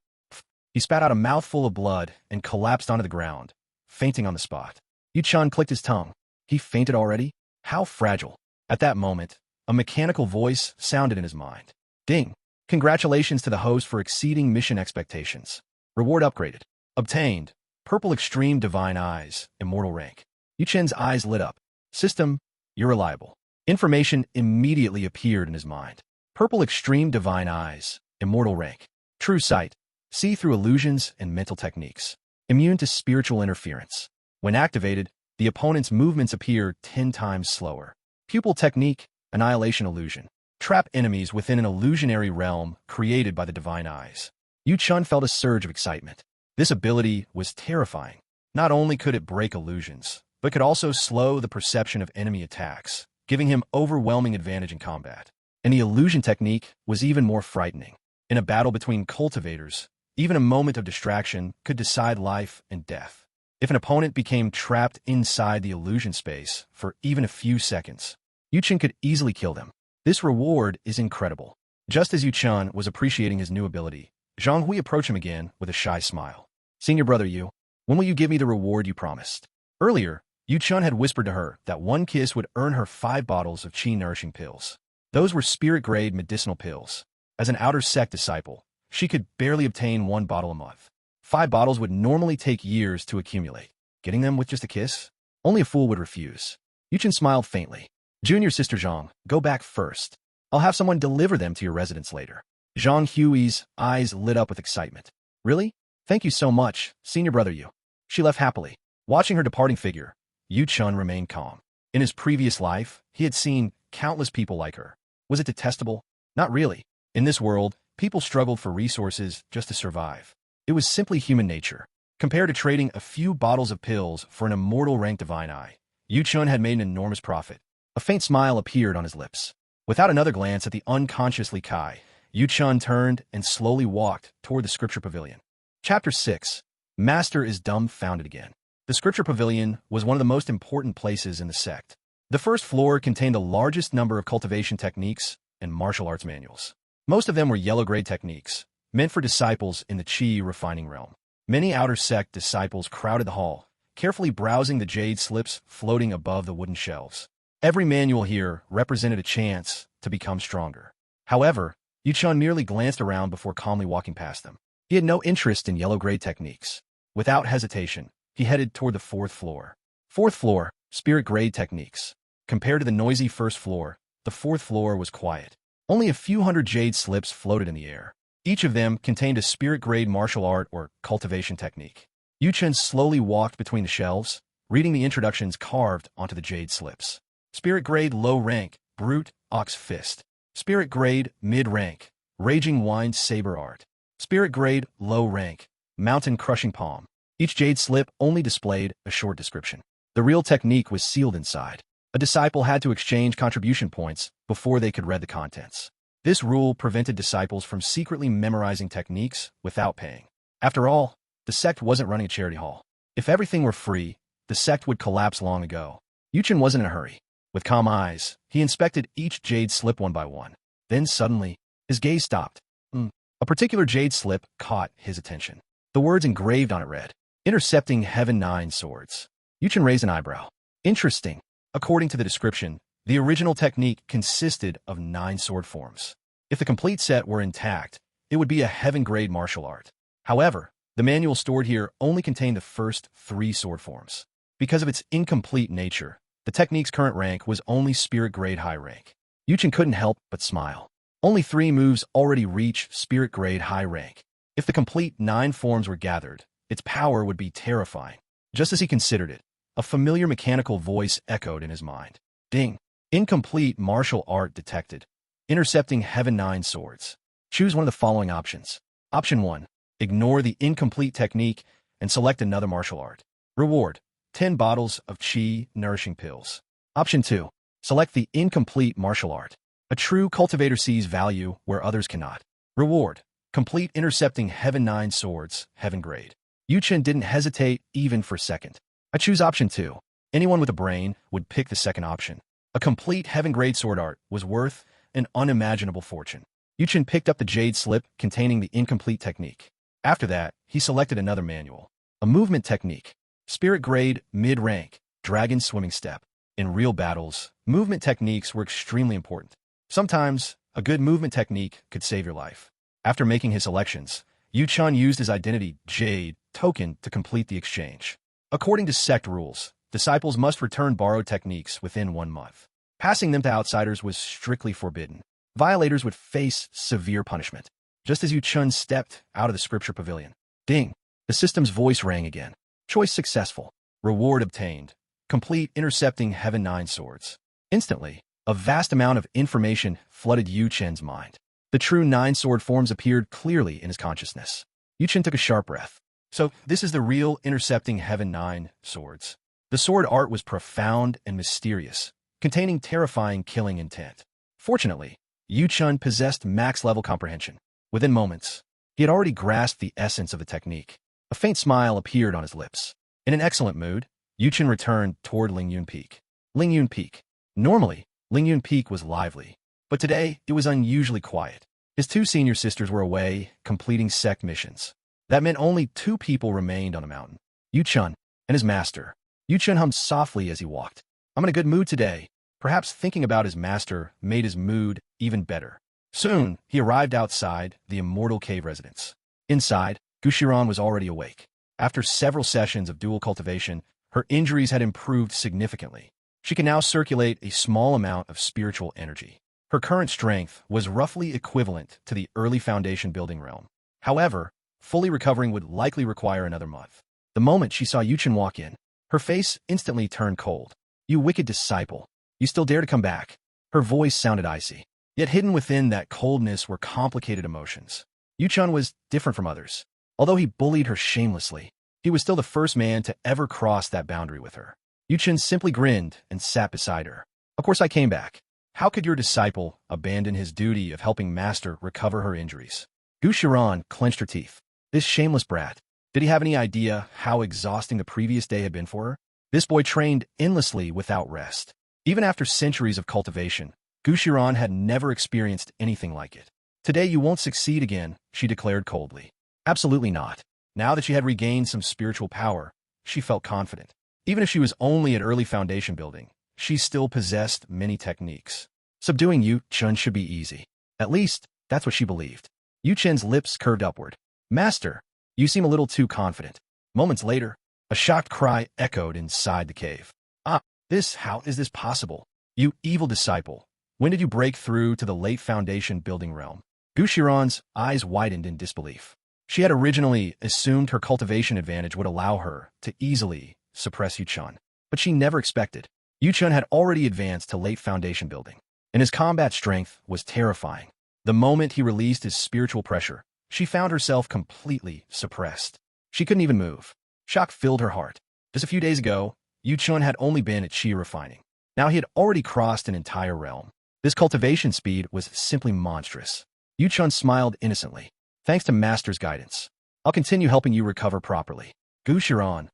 Speaker 1: He spat out a mouthful of blood and collapsed onto the ground, fainting on the spot. Yu Chun clicked his tongue. He fainted already? How fragile. At that moment, a mechanical voice sounded in his mind. Ding. Congratulations to the host for exceeding mission expectations. Reward upgraded. Obtained. Purple Extreme Divine Eyes, Immortal Rank. Yu Chun's eyes lit up. System, you're reliable. Information immediately appeared in his mind. Purple Extreme Divine Eyes, Immortal Rank. True Sight. See through illusions and mental techniques. Immune to spiritual interference. When activated, the opponent's movements appear 10 times slower. Pupil Technique, Annihilation Illusion. Trap enemies within an illusionary realm created by the Divine Eyes. Yu Chun felt a surge of excitement. This ability was terrifying. Not only could it break illusions, but could also slow the perception of enemy attacks, giving him overwhelming advantage in combat. And the illusion technique was even more frightening. In a battle between cultivators, even a moment of distraction could decide life and death. If an opponent became trapped inside the illusion space for even a few seconds, Yu Chun could easily kill them. This reward is incredible. Just as Yu Chun was appreciating his new ability, Zhang Hui approached him again with a shy smile. Senior brother Yu, when will you give me the reward you promised? Earlier, Yu Chun had whispered to her that one kiss would earn her 5 bottles of qi-nourishing pills. Those were spirit-grade medicinal pills. As an outer sect disciple, she could barely obtain 1 bottle a month. 5 bottles would normally take years to accumulate. Getting them with just a kiss? Only a fool would refuse. Yu Chun smiled faintly. Junior sister Zhang, go back first. I'll have someone deliver them to your residence later. Zhang Hui's eyes lit up with excitement. Really? Thank you so much, senior brother Yu. She left happily. Watching her departing figure, Yu Chun remained calm. In his previous life, he had seen countless people like her. Was it detestable? Not really. In this world, people struggled for resources just to survive. It was simply human nature. Compared to trading a few bottles of pills for an immortal rank divine eye, Yu Chun had made an enormous profit. A faint smile appeared on his lips. Without another glance at the unconscious Li Kai, Yu Chun turned and slowly walked toward the scripture pavilion. Chapter 6. Master is dumbfounded again. The scripture pavilion was one of the most important places in the sect. The first floor contained the largest number of cultivation techniques and martial arts manuals. Most of them were yellow-grade techniques, meant for disciples in the Qi refining realm. Many outer sect disciples crowded the hall, carefully browsing the jade slips floating above the wooden shelves. Every manual here represented a chance to become stronger. However, Yu Chun merely glanced around before calmly walking past them. He had no interest in yellow-grade techniques. Without hesitation, he headed toward the fourth floor. Fourth floor, spirit-grade techniques. Compared to the noisy first floor, the fourth floor was quiet. Only a few hundred jade slips floated in the air. Each of them contained a spirit-grade martial art or cultivation technique. Yu Chun slowly walked between the shelves, reading the introductions carved onto the jade slips. Spirit-grade low-rank, brute, ox fist. Spirit-grade mid-rank, raging wine saber art. Spirit-grade low-rank, mountain crushing palm. Each jade slip only displayed a short description. The real technique was sealed inside. A disciple had to exchange contribution points before they could read the contents. This rule prevented disciples from secretly memorizing techniques without paying. After all, the sect wasn't running a charity hall. If everything were free, the sect would collapse long ago. Yu Chun wasn't in a hurry. With calm eyes, he inspected each jade slip one by one. Then suddenly, his gaze stopped. A particular jade slip caught his attention. The words engraved on it read, "Intercepting Heaven 9 Swords." Yu Chun raised an eyebrow. Interesting. According to the description, the original technique consisted of 9 sword forms. If the complete set were intact, it would be a heaven-grade martial art. However, the manual stored here only contained the first 3 sword forms. Because of its incomplete nature, the technique's current rank was only spirit-grade high rank. Yu Chun couldn't help but smile. Only 3 moves already reach spirit-grade high rank. If the complete 9 forms were gathered, its power would be terrifying. Just as he considered it, a familiar mechanical voice echoed in his mind. Ding! Incomplete martial art detected. Intercepting Heaven 9 Swords. Choose one of the following options. Option 1. Ignore the incomplete technique and select another martial art. Reward: 10 bottles of Qi nourishing pills. Option 2. Select the incomplete martial art. A true cultivator sees value where others cannot. Reward: complete intercepting Heaven 9 Swords, Heaven grade. Yu Chun didn't hesitate even for a second. I choose option 2. Anyone with a brain would pick the second option. A complete Heaven grade sword art was worth an unimaginable fortune. Yu Chun picked up the jade slip containing the incomplete technique. After that, he selected another manual. A movement technique. Spirit grade, mid-rank, dragon swimming step. In real battles, movement techniques were extremely important. Sometimes, a good movement technique could save your life. After making his selections, Yu Chun used his identity Jade token to complete the exchange. According to sect rules, disciples must return borrowed techniques within 1 month. Passing them to outsiders was strictly forbidden. Violators would face severe punishment. Just as Yu Chun stepped out of the scripture pavilion. Ding! The system's voice rang again. Choice successful. Reward obtained. Complete intercepting Heaven 9 Swords. Instantly, a vast amount of information flooded Yu Chun's mind. The true 9 sword forms appeared clearly in his consciousness. Yu Chun took a sharp breath. So, this is the real intercepting Heaven 9 Swords. The sword art was profound and mysterious, containing terrifying killing intent. Fortunately, Yu Chun possessed max-level comprehension. Within moments, he had already grasped the essence of the technique. A faint smile appeared on his lips. In an excellent mood, Yu Chun returned toward Lingyun Peak. Lingyun Peak. Normally, Lingyun Peak was lively, but today it was unusually quiet. His 2 senior sisters were away, completing sect missions. That meant only 2 people remained on the mountain. Yu Chun and his master. Yu Chun hummed softly as he walked. I'm in a good mood today. Perhaps thinking about his master made his mood even better. Soon, he arrived outside the immortal cave residence. Inside, Gushiran was already awake. After several sessions of dual cultivation, her injuries had improved significantly. She can now circulate a small amount of spiritual energy. Her current strength was roughly equivalent to the early foundation building realm. However, fully recovering would likely require another month. The moment she saw Yuchen walk in, her face instantly turned cold. "You wicked disciple. You still dare to come back?" Her voice sounded icy. Yet hidden within that coldness were complicated emotions. Yuchen was different from others. Although he bullied her shamelessly, he was still the first man to ever cross that boundary with her. Yuchen simply grinned and sat beside her. "Of course I came back. How could your disciple abandon his duty of helping Master recover her injuries?" Gu Shiran clenched her teeth. This shameless brat. Did he have any idea how exhausting the previous day had been for her? This boy trained endlessly without rest. Even after centuries of cultivation, Gu Shiran had never experienced anything like it. "Today you won't succeed again," she declared coldly. Absolutely not. Now that she had regained some spiritual power, she felt confident. Even if she was only at early foundation building, she still possessed many techniques. Subduing Yu Chen should be easy. At least, that's what she believed. Yu Chen's lips curved upward. "Master, you seem a little too confident." Moments later, a shocked cry echoed inside the cave. How is this possible? You evil disciple. When did you break through to the late foundation building realm?" Gu Shiran's eyes widened in disbelief. She had originally assumed her cultivation advantage would allow her to easily suppress Yu Chen, but she never expected. Yu Chen had already advanced to late foundation building, and his combat strength was terrifying. The moment he released his spiritual pressure, she found herself completely suppressed. She couldn't even move. Shock filled her heart. Just a few days ago, Yu Chen had only been at Qi refining. Now he had already crossed an entire realm. This cultivation speed was simply monstrous. Yu Chen smiled innocently. "Thanks to Master's guidance, I'll continue helping you recover properly." Gu Shiran.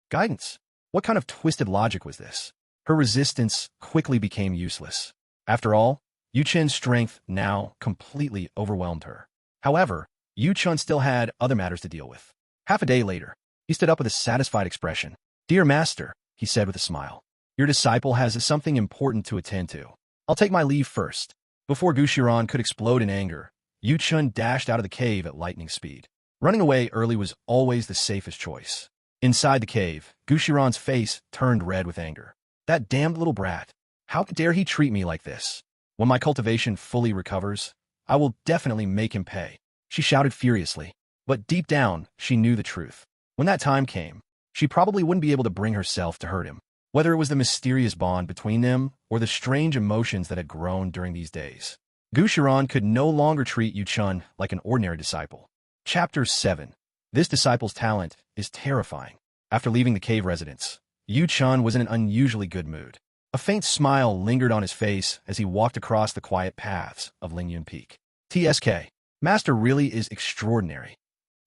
Speaker 1: Guidance? What kind of twisted logic was this? Her resistance quickly became useless. After all, Yu Chen's strength now completely overwhelmed her. However, Yu Chen still had other matters to deal with. Half a day later, he stood up with a satisfied expression. "Dear Master," he said with a smile, "your disciple has something important to attend to. I'll take my leave first." Before Gu Shiran could explode in anger, Yu Chen dashed out of the cave at lightning speed. Running away early was always the safest choice. Inside the cave, Gu Shiran's face turned red with anger. "That damned little brat. How dare he treat me like this? When my cultivation fully recovers, I will definitely make him pay," she shouted furiously. But deep down, she knew the truth. When that time came, she probably wouldn't be able to bring herself to hurt him. Whether it was the mysterious bond between them or the strange emotions that had grown during these days, Gu Shiran could no longer treat Yu Chen like an ordinary disciple. Chapter 7. This disciple's talent is terrifying. After leaving the cave residence, Yu Chen was in an unusually good mood. A faint smile lingered on his face as he walked across the quiet paths of Lingyun Peak. "TSK, Master really is extraordinary."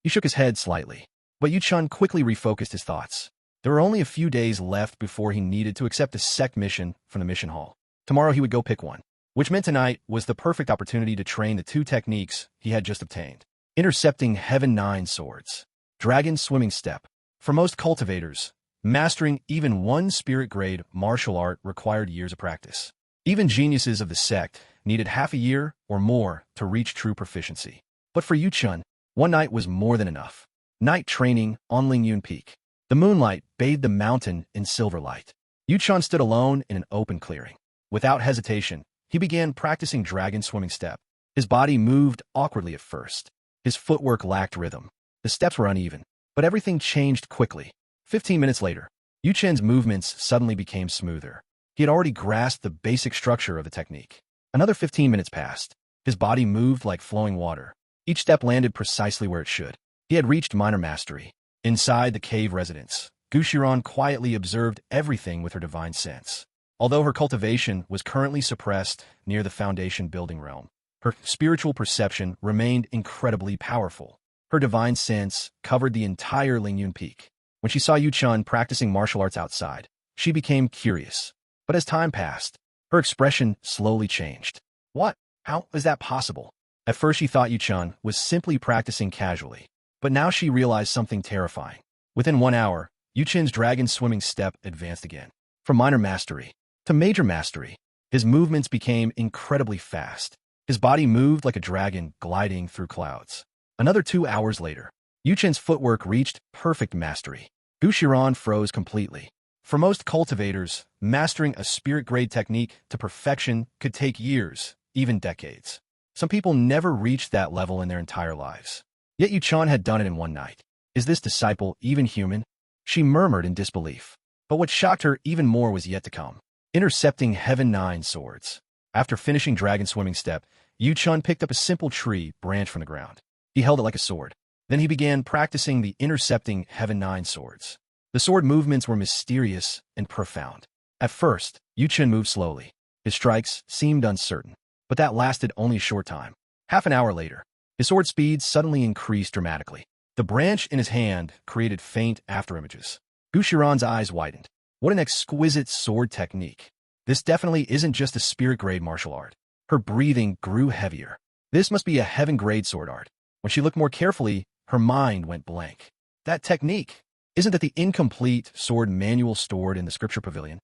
Speaker 1: He shook his head slightly, but Yu Chen quickly refocused his thoughts. There were only a few days left before he needed to accept a sect mission from the mission hall. Tomorrow he would go pick one, which meant tonight was the perfect opportunity to train the two techniques he had just obtained. Intercepting Heaven 9 swords. Dragon swimming step. For most cultivators, mastering even one spirit-grade martial art required years of practice. Even geniuses of the sect needed half a year or more to reach true proficiency. But for Yu Chen, one night was more than enough. Night training on Lingyun Peak. The moonlight bathed the mountain in silver light. Yu Chen stood alone in an open clearing. Without hesitation, he began practicing dragon swimming step. His body moved awkwardly at first. His footwork lacked rhythm. The steps were uneven, but everything changed quickly. 15 minutes later, Yu Chen's movements suddenly became smoother. He had already grasped the basic structure of the technique. Another 15 minutes passed. His body moved like flowing water. Each step landed precisely where it should. He had reached minor mastery. Inside the cave residence, Gu Shiran quietly observed everything with her divine sense. Although her cultivation was currently suppressed near the foundation building realm, her spiritual perception remained incredibly powerful. Her divine sense covered the entire Lingyun Peak. When she saw Yu Chen practicing martial arts outside, she became curious. But as time passed, her expression slowly changed. What? How is that possible? At first she thought Yu Chen was simply practicing casually. But now she realized something terrifying. Within 1 hour, Yu Chen's dragon swimming step advanced again. From minor mastery to major mastery, his movements became incredibly fast. His body moved like a dragon gliding through clouds. Another 2 hours later, Yu Chen's footwork reached perfect mastery. Gu Shiran froze completely. For most cultivators, mastering a spirit-grade technique to perfection could take years, even decades. Some people never reached that level in their entire lives. Yet Yu Chan had done it in one night. Is this disciple even human? She murmured in disbelief. But what shocked her even more was yet to come. Intercepting Heaven 9 swords. After finishing Dragon Swimming Step, Yu Chun picked up a simple tree branch from the ground. He held it like a sword. Then he began practicing the Intercepting Heaven 9 swords. The sword movements were mysterious and profound. At first, Yu Chun moved slowly. His strikes seemed uncertain, but that lasted only a short time. Half an hour later, his sword speed suddenly increased dramatically. The branch in his hand created faint afterimages. Gu Shiran's eyes widened. What an exquisite sword technique. This definitely isn't just a spirit-grade martial art. Her breathing grew heavier. This must be a heaven-grade sword art. When she looked more carefully, her mind went blank. That technique, isn't that the incomplete sword manual stored in the scripture pavilion?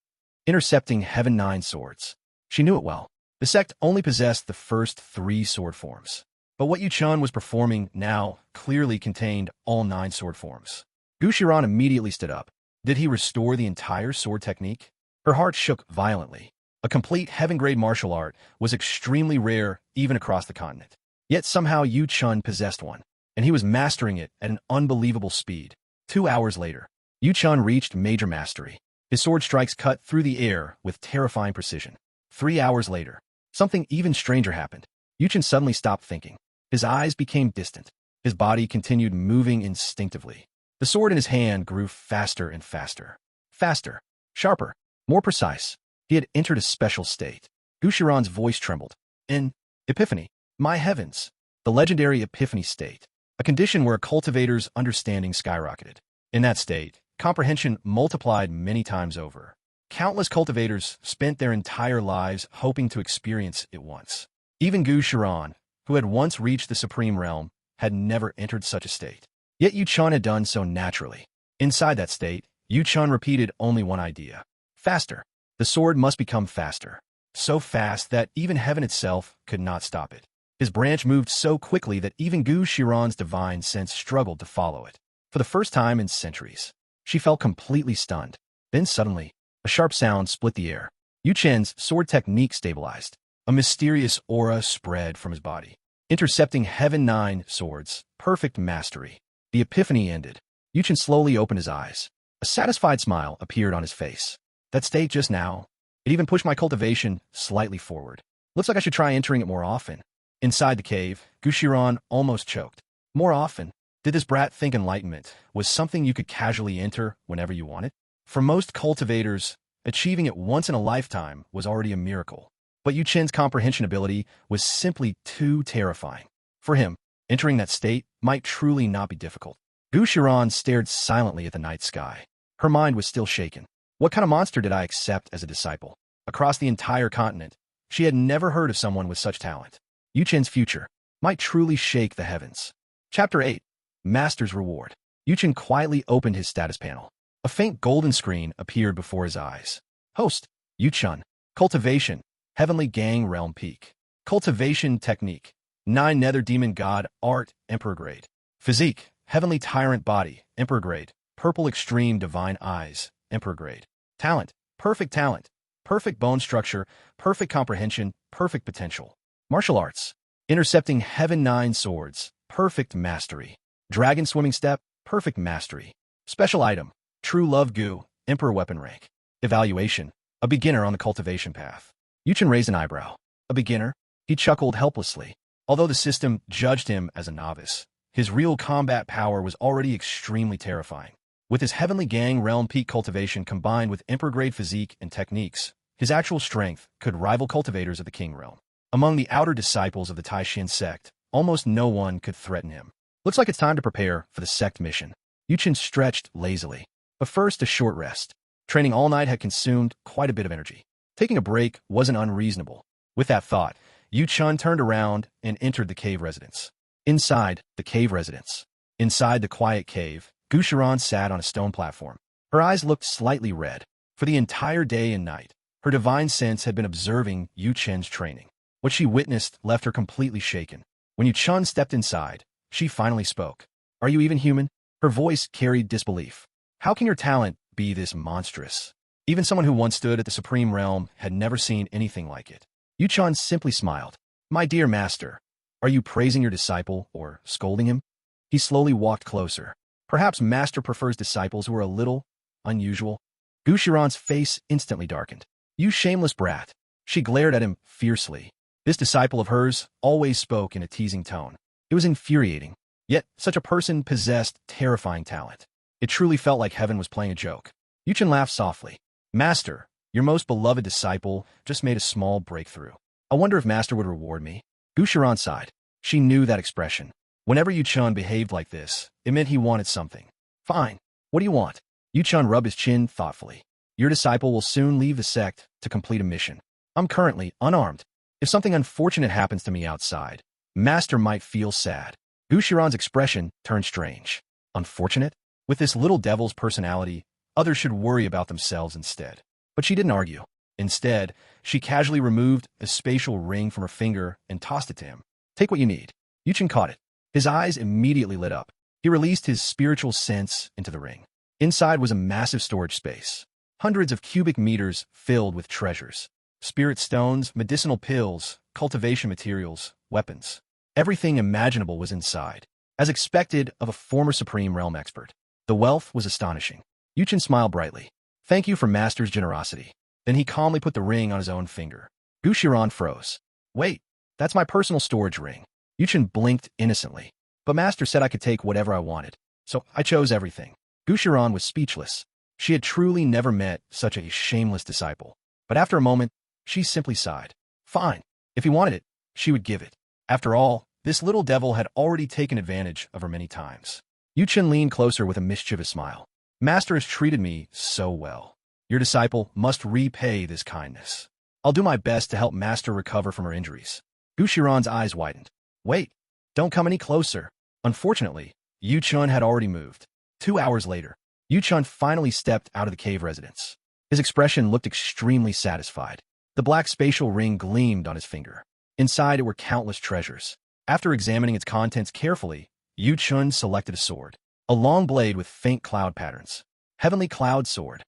Speaker 1: Intercepting Heaven 9 swords. She knew it well. The sect only possessed the first 3 sword forms. But what Yu Chun was performing now clearly contained all 9 sword forms. Gu Shiran immediately stood up. Did he restore the entire sword technique? Her heart shook violently. A complete heaven-grade martial art was extremely rare even across the continent. Yet somehow Yu Chun possessed one, and he was mastering it at an unbelievable speed. 2 hours later, Yu Chun reached major mastery. His sword strikes cut through the air with terrifying precision. 3 hours later, something even stranger happened. Yu Chun suddenly stopped thinking. His eyes became distant. His body continued moving instinctively. The sword in his hand grew faster and faster. Faster, sharper, more precise. He had entered a special state. Gu Shiran's voice trembled. In Epiphany, my heavens, the legendary Epiphany state, a condition where a cultivator's understanding skyrocketed. In that state, comprehension multiplied many times over. Countless cultivators spent their entire lives hoping to experience it once. Even Gu Shiran, who had once reached the supreme realm, had never entered such a state. Yet Yu Chun had done so naturally. Inside that state, Yu Chun repeated only one idea. Faster. The sword must become faster. So fast that even heaven itself could not stop it. His branch moved so quickly that even Gu Shiran's divine sense struggled to follow it. For the first time in centuries, she felt completely stunned. Then suddenly, a sharp sound split the air. Yu Chen's sword technique stabilized. A mysterious aura spread from his body. Intercepting Heaven 9 swords, perfect mastery. The epiphany ended. Yu Chen slowly opened his eyes. A satisfied smile appeared on his face. That state just now, it even pushed my cultivation slightly forward. Looks like I should try entering it more often. Inside the cave, Gu Shiran almost choked. More often? Did this brat think enlightenment was something you could casually enter whenever you wanted? For most cultivators, achieving it once in a lifetime was already a miracle. But Yu Chen's comprehension ability was simply too terrifying. For him, entering that state might truly not be difficult. Gu Shiran stared silently at the night sky. Her mind was still shaken. What kind of monster did I accept as a disciple? Across the entire continent, she had never heard of someone with such talent. Yu Chen's future might truly shake the heavens. Chapter 8. Master's Reward. Yu Chen quietly opened his status panel. A faint golden screen appeared before his eyes. Host, Yu Chun. Cultivation, Heavenly Gang Realm Peak. Cultivation Technique, 9 Nether Demon God Art, Emperor Grade. Physique, Heavenly Tyrant Body, Emperor Grade. Purple Extreme Divine Eyes, Emperor Grade. Talent, perfect bone structure, perfect comprehension, perfect potential. Martial Arts, Intercepting Heaven 9 Swords, perfect mastery. Dragon Swimming Step, perfect mastery. Special Item, True Love Gu, Emperor Weapon Rank. Evaluation, a beginner on the cultivation path. Yu Chen raised an eyebrow. A beginner? He chuckled helplessly. Although the system judged him as a novice, his real combat power was already extremely terrifying. With his Heavenly Gang Realm Peak cultivation combined with Emperor-grade physique and techniques, his actual strength could rival cultivators of the King Realm. Among the outer disciples of the Taishan sect, almost no one could threaten him. Looks like it's time to prepare for the sect mission. Yu Chen stretched lazily. But first, a short rest. Training all night had consumed quite a bit of energy. Taking a break wasn't unreasonable. With that thought, Yu Chun turned around and entered the cave residence. Inside the cave residence. Inside the quiet cave, Gu Shiran sat on a stone platform. Her eyes looked slightly red. For the entire day and night, her divine sense had been observing Yu Chen's training. What she witnessed left her completely shaken. When Yu Chun stepped inside, she finally spoke. Are you even human? Her voice carried disbelief. How can your talent be this monstrous? Even someone who once stood at the Supreme Realm had never seen anything like it. Yu Chun simply smiled. My dear master, are you praising your disciple or scolding him? He slowly walked closer. Perhaps master prefers disciples who are a little unusual. Gushiran's face instantly darkened. You shameless brat. She glared at him fiercely. This disciple of hers always spoke in a teasing tone. It was infuriating. Yet, such a person possessed terrifying talent. It truly felt like heaven was playing a joke. Yuchen laughed softly. Master, your most beloved disciple just made a small breakthrough. I wonder if Master would reward me. Gushiran sighed. She knew that expression. Whenever Yuchun behaved like this, it meant he wanted something. Fine. What do you want? Yuchun rubbed his chin thoughtfully. Your disciple will soon leave the sect to complete a mission. I'm currently unarmed. If something unfortunate happens to me outside, Master might feel sad. Gushiran's expression turned strange. Unfortunate? With this little devil's personality, others should worry about themselves instead. But she didn't argue. Instead, she casually removed a spatial ring from her finger and tossed it to him. Take what you need. Yuchen caught it. His eyes immediately lit up. He released his spiritual sense into the ring. Inside was a massive storage space. Hundreds of cubic meters filled with treasures. Spirit stones, medicinal pills, cultivation materials, weapons. Everything imaginable was inside. As expected of a former Supreme Realm expert. The wealth was astonishing. Yuchen smiled brightly. Thank you for Master's generosity. Then he calmly put the ring on his own finger. Gushiran froze. Wait, that's my personal storage ring. Yuchen blinked innocently. But Master said I could take whatever I wanted. So I chose everything. Gushiran was speechless. She had truly never met such a shameless disciple. But after a moment, she simply sighed. Fine. If he wanted it, she would give it. After all, this little devil had already taken advantage of her many times. Yuchen leaned closer with a mischievous smile. Master has treated me so well. Your disciple must repay this kindness. I'll do my best to help Master recover from her injuries. Gushiran's eyes widened. Wait, don't come any closer. Unfortunately, Yuchun had already moved. 2 hours later, Yuchun finally stepped out of the cave residence. His expression looked extremely satisfied. The black spatial ring gleamed on his finger. Inside it were countless treasures. After examining its contents carefully, Yuchun selected a sword. A long blade with faint cloud patterns. Heavenly Cloud Sword.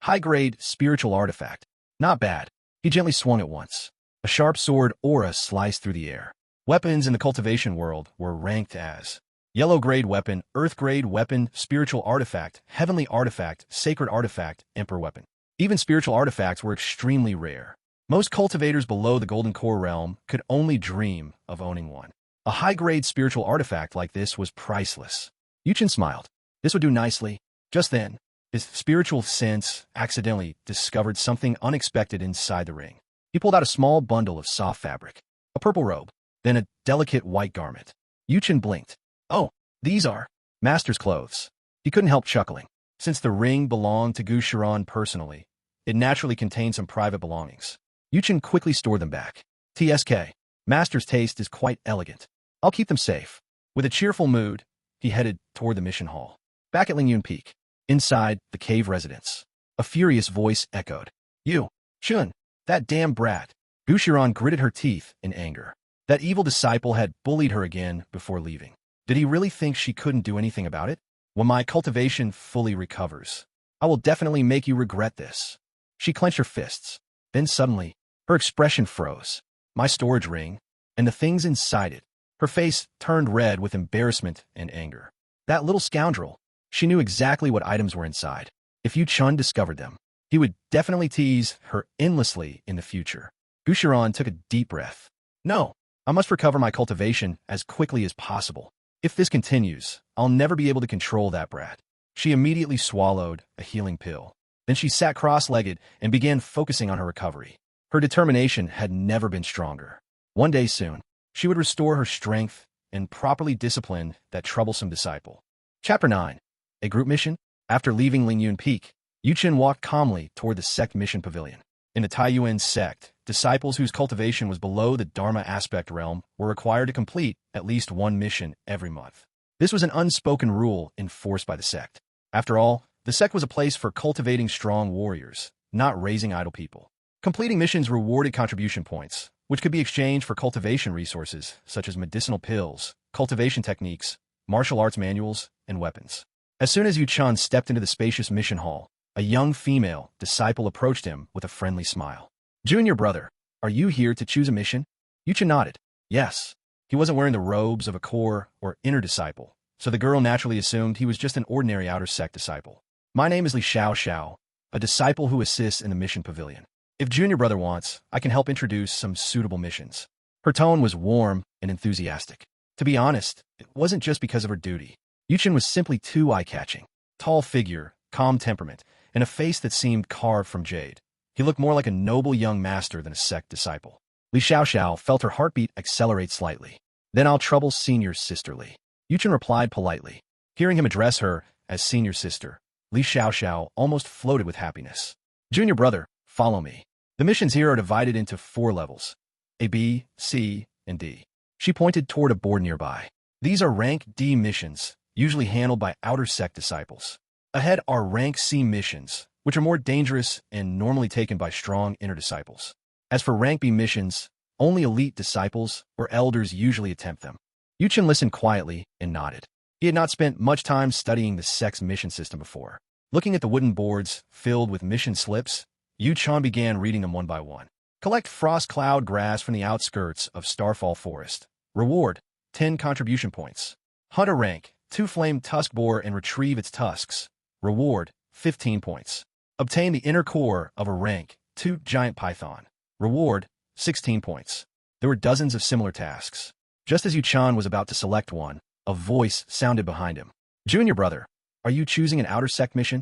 Speaker 1: High-grade spiritual artifact. Not bad. He gently swung it once. A sharp sword aura sliced through the air. Weapons in the cultivation world were ranked as yellow-grade weapon, earth-grade weapon, spiritual artifact, heavenly artifact, sacred artifact, emperor weapon. Even spiritual artifacts were extremely rare. Most cultivators below the Golden Core realm could only dream of owning one. A high-grade spiritual artifact like this was priceless. Yuchen smiled. This would do nicely. Just then, his spiritual sense accidentally discovered something unexpected inside the ring. He pulled out a small bundle of soft fabric, a purple robe, then a delicate white garment. Yuchen blinked. Oh, these are Master's clothes. He couldn't help chuckling. Since the ring belonged to Gushiran personally, it naturally contained some private belongings. Yuchen quickly stored them back. TSK. Master's taste is quite elegant. I'll keep them safe. With a cheerful mood, he headed toward the mission hall. Back at Lingyun Peak, inside the cave residence, a furious voice echoed. You, Chun, that damn brat. Gushiran gritted her teeth in anger. That evil disciple had bullied her again before leaving. Did he really think she couldn't do anything about it? When my cultivation fully recovers, I will definitely make you regret this. She clenched her fists. Then suddenly, her expression froze. My storage ring, and the things inside it. Her face turned red with embarrassment and anger. That little scoundrel. She knew exactly what items were inside. If Yu Chun discovered them, he would definitely tease her endlessly in the future. Gushiran took a deep breath. No, I must recover my cultivation as quickly as possible. If this continues, I'll never be able to control that brat. She immediately swallowed a healing pill. Then she sat cross-legged and began focusing on her recovery. Her determination had never been stronger. One day soon, she would restore her strength and properly discipline that troublesome disciple. Chapter 9. A Group Mission. After leaving Lingyun Peak, Yuchen walked calmly toward the sect mission pavilion. In the Taiyuan sect, disciples whose cultivation was below the Dharma aspect realm were required to complete at least one mission every month. This was an unspoken rule enforced by the sect. After all, the sect was a place for cultivating strong warriors, not raising idle people. Completing missions rewarded contribution points, which could be exchanged for cultivation resources such as medicinal pills, cultivation techniques, martial arts manuals, and weapons. As soon as Yu Chun stepped into the spacious mission hall, a young female disciple approached him with a friendly smile. Junior brother, are you here to choose a mission? Yu Chun nodded. Yes, he wasn't wearing the robes of a core or inner disciple, so the girl naturally assumed he was just an ordinary outer sect disciple. My name is Li Xiao, a disciple who assists in the mission pavilion. If Junior Brother wants, I can help introduce some suitable missions. Her tone was warm and enthusiastic. To be honest, it wasn't just because of her duty. Yuchen was simply too eye-catching. Tall figure, calm temperament, and a face that seemed carved from jade. He looked more like a noble young master than a sect disciple. Li Xiao felt her heartbeat accelerate slightly. Then I'll trouble Senior Sister Li. Yuchen replied politely. Hearing him address her as Senior Sister, Li Xiao almost floated with happiness. Junior Brother, follow me. The missions here are divided into 4 levels: A, B, C, and D. She pointed toward a board nearby. These are rank D missions, usually handled by outer sect disciples. Ahead are rank C missions, which are more dangerous and normally taken by strong inner disciples. As for rank B missions, only elite disciples or elders usually attempt them. Yuchen listened quietly and nodded. He had not spent much time studying the sect's mission system before. Looking at the wooden boards filled with mission slips, Yuchen began reading them one by one. Collect frost cloud grass from the outskirts of Starfall Forest. Reward, 10 contribution points. Hunt a rank, 2 flame tusk boar and retrieve its tusks. Reward, 15 points. Obtain the inner core of a rank, 2 giant python. Reward, 16 points. There were dozens of similar tasks. Just as Yuchen was about to select one, a voice sounded behind him. Junior Brother, are you choosing an outer sect mission?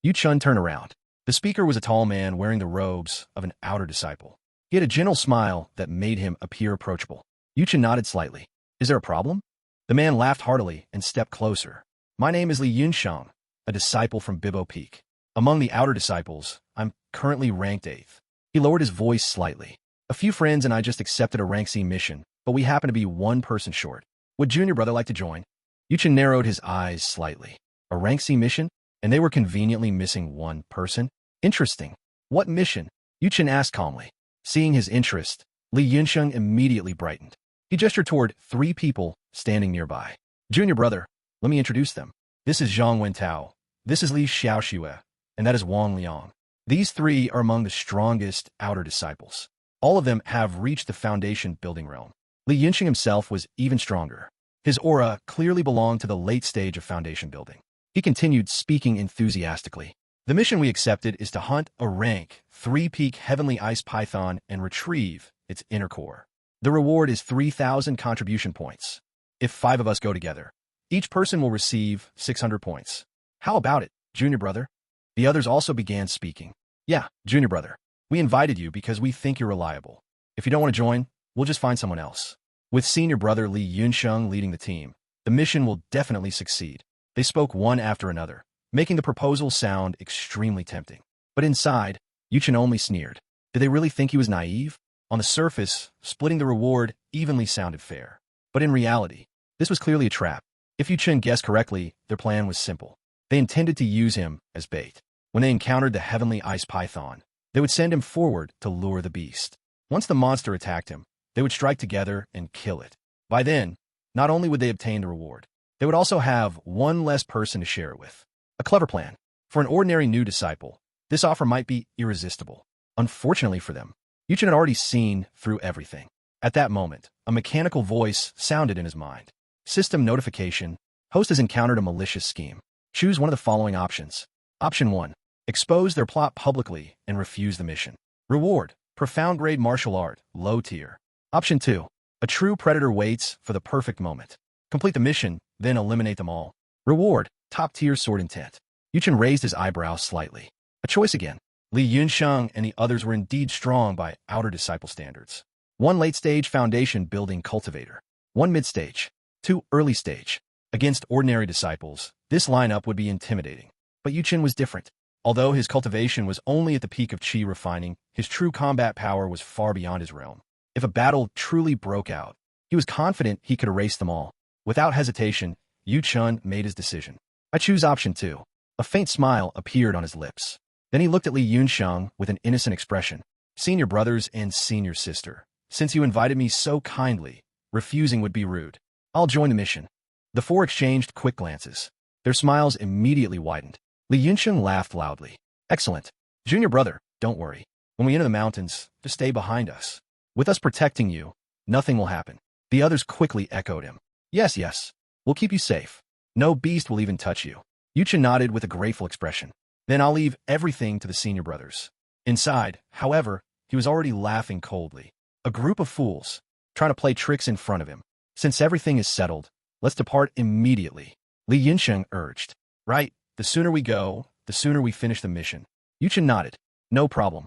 Speaker 1: Yuchen turned around. The speaker was a tall man wearing the robes of an outer disciple. He had a gentle smile that made him appear approachable. Yuchen nodded slightly. Is there a problem? The man laughed heartily and stepped closer. My name is Li Yunsheng, a disciple from Bibo Peak. Among the outer disciples, I'm currently ranked 8th. He lowered his voice slightly. A few friends and I just accepted a rank C mission, but we happen to be 1 person short. Would Junior Brother like to join? Yuchen narrowed his eyes slightly. A rank C mission? And they were conveniently missing 1 person? Interesting. What mission? Yuchen asked calmly. Seeing his interest, Li Yunsheng immediately brightened. He gestured toward 3 people standing nearby. Junior Brother, let me introduce them. This is Zhang Wentao. This is Li Xiaoxue. And that is Wang Liang. These 3 are among the strongest outer disciples. All of them have reached the foundation building realm. Li Yunsheng himself was even stronger. His aura clearly belonged to the late stage of foundation building. He continued speaking enthusiastically. The mission we accepted is to hunt a rank 3-peak heavenly ice python and retrieve its inner core. The reward is 3,000 contribution points. If 5 of us go together, each person will receive 600 points. How about it, Junior Brother? The others also began speaking. Yeah, Junior Brother. We invited you because we think you're reliable. If you don't want to join, we'll just find someone else. With Senior Brother Li Yunsheng leading the team, the mission will definitely succeed. They spoke one after another, making the proposal sound extremely tempting. But inside, Yuchen only sneered. Did they really think he was naive? On the surface, splitting the reward evenly sounded fair. But in reality, this was clearly a trap. If Yuchen guessed correctly, their plan was simple. They intended to use him as bait. When they encountered the heavenly ice python, they would send him forward to lure the beast. Once the monster attacked him, they would strike together and kill it. By then, not only would they obtain the reward, they would also have 1 less person to share it with. A clever plan. For an ordinary new disciple, this offer might be irresistible. Unfortunately for them, Yuchen had already seen through everything. At that moment, a mechanical voice sounded in his mind. System notification. Host has encountered a malicious scheme. Choose one of the following options. Option 1. Expose their plot publicly and refuse the mission. Reward. Profound grade martial art, low tier. Option 2. A true predator waits for the perfect moment. Complete the mission, then eliminate them all. Reward. Top tier sword intent. Yuchen raised his eyebrows slightly. A choice again. Li Yunsheng and the others were indeed strong by outer disciple standards. 1 late-stage foundation building cultivator. 1 mid-stage. 2 early-stage. Against ordinary disciples, this lineup would be intimidating. But Yuchen was different. Although his cultivation was only at the peak of qi refining, his true combat power was far beyond his realm. If a battle truly broke out, he was confident he could erase them all. Without hesitation, Yuchen made his decision. I choose option 2. A faint smile appeared on his lips. Then he looked at Li Yunsheng with an innocent expression. Senior brothers and senior sister, since you invited me so kindly, refusing would be rude. I'll join the mission. The 4 exchanged quick glances. Their smiles immediately widened. Li Yunsheng laughed loudly. Excellent. Junior Brother, don't worry. When we enter the mountains, just stay behind us. With us protecting you, nothing will happen. The others quickly echoed him. Yes, yes. We'll keep you safe. No beast will even touch you. Yuchen nodded with a grateful expression. Then I'll leave everything to the senior brothers. Inside, however, he was already laughing coldly. A group of fools, trying to play tricks in front of him. Since everything is settled, let's depart immediately. Li Yinsheng urged. Right, the sooner we go, the sooner we finish the mission. Yuchen nodded. No problem.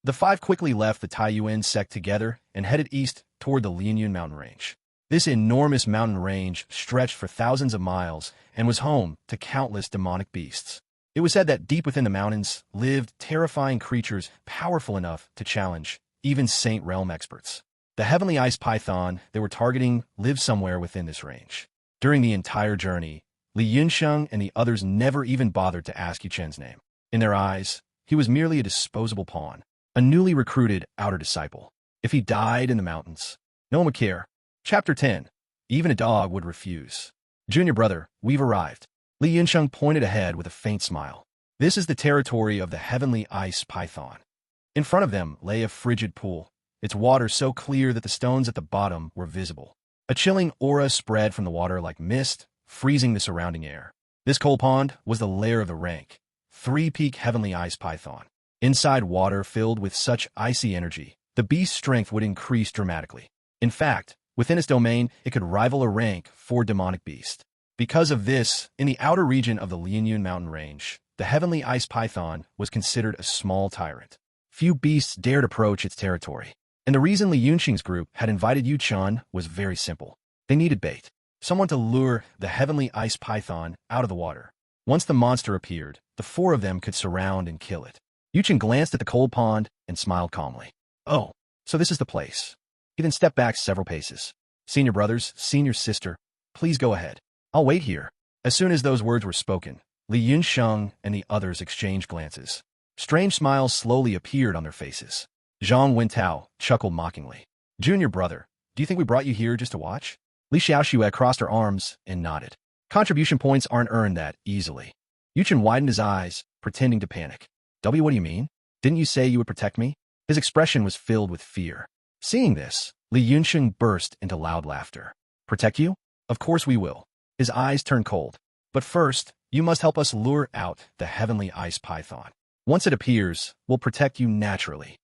Speaker 1: The five quickly left the Taiyuan sect together and headed east toward the Lianyun mountain range. This enormous mountain range stretched for thousands of miles and was home to countless demonic beasts. It was said that deep within the mountains lived terrifying creatures powerful enough to challenge even Saint Realm experts. The heavenly ice python they were targeting lived somewhere within this range. During the entire journey, Li Yunsheng and the others never even bothered to ask Yuchen's name. In their eyes, he was merely a disposable pawn, a newly recruited outer disciple. If he died in the mountains, no one would care. Chapter 10. Even a dog would refuse. Junior brother, we've arrived. Li Yunsheng pointed ahead with a faint smile. This is the territory of the heavenly ice python. In front of them lay a frigid pool, its water so clear that the stones at the bottom were visible. A chilling aura spread from the water like mist, freezing the surrounding air. This cold pond was the lair of the rank, three-peak heavenly ice python. Inside water filled with such icy energy, the beast's strength would increase dramatically. In fact, within its domain, it could rival a rank 4 demonic beast. Because of this, in the outer region of the Lianyun mountain range, the heavenly ice python was considered a small tyrant. Few beasts dared approach its territory. And the reason Li Yunxing's group had invited Yu Chun was very simple. They needed bait, someone to lure the heavenly ice python out of the water. Once the monster appeared, the 4 of them could surround and kill it. Yu Chun glanced at the cold pond and smiled calmly. Oh, so this is the place. He then stepped back several paces. Senior brothers, senior sister, please go ahead. I'll wait here. As soon as those words were spoken, Li Yunsheng and the others exchanged glances. Strange smiles slowly appeared on their faces. Zhang Wentao chuckled mockingly. Junior brother, do you think we brought you here just to watch? Li Xiaoxue crossed her arms and nodded. Contribution points aren't earned that easily. Yuchen widened his eyes, pretending to panic. What do you mean? Didn't you say you would protect me? His expression was filled with fear. Seeing this, Li Yunsheng burst into loud laughter. Protect you? Of course we will. His eyes turned cold. But first, you must help us lure out the heavenly ice python. Once it appears, we'll protect you naturally.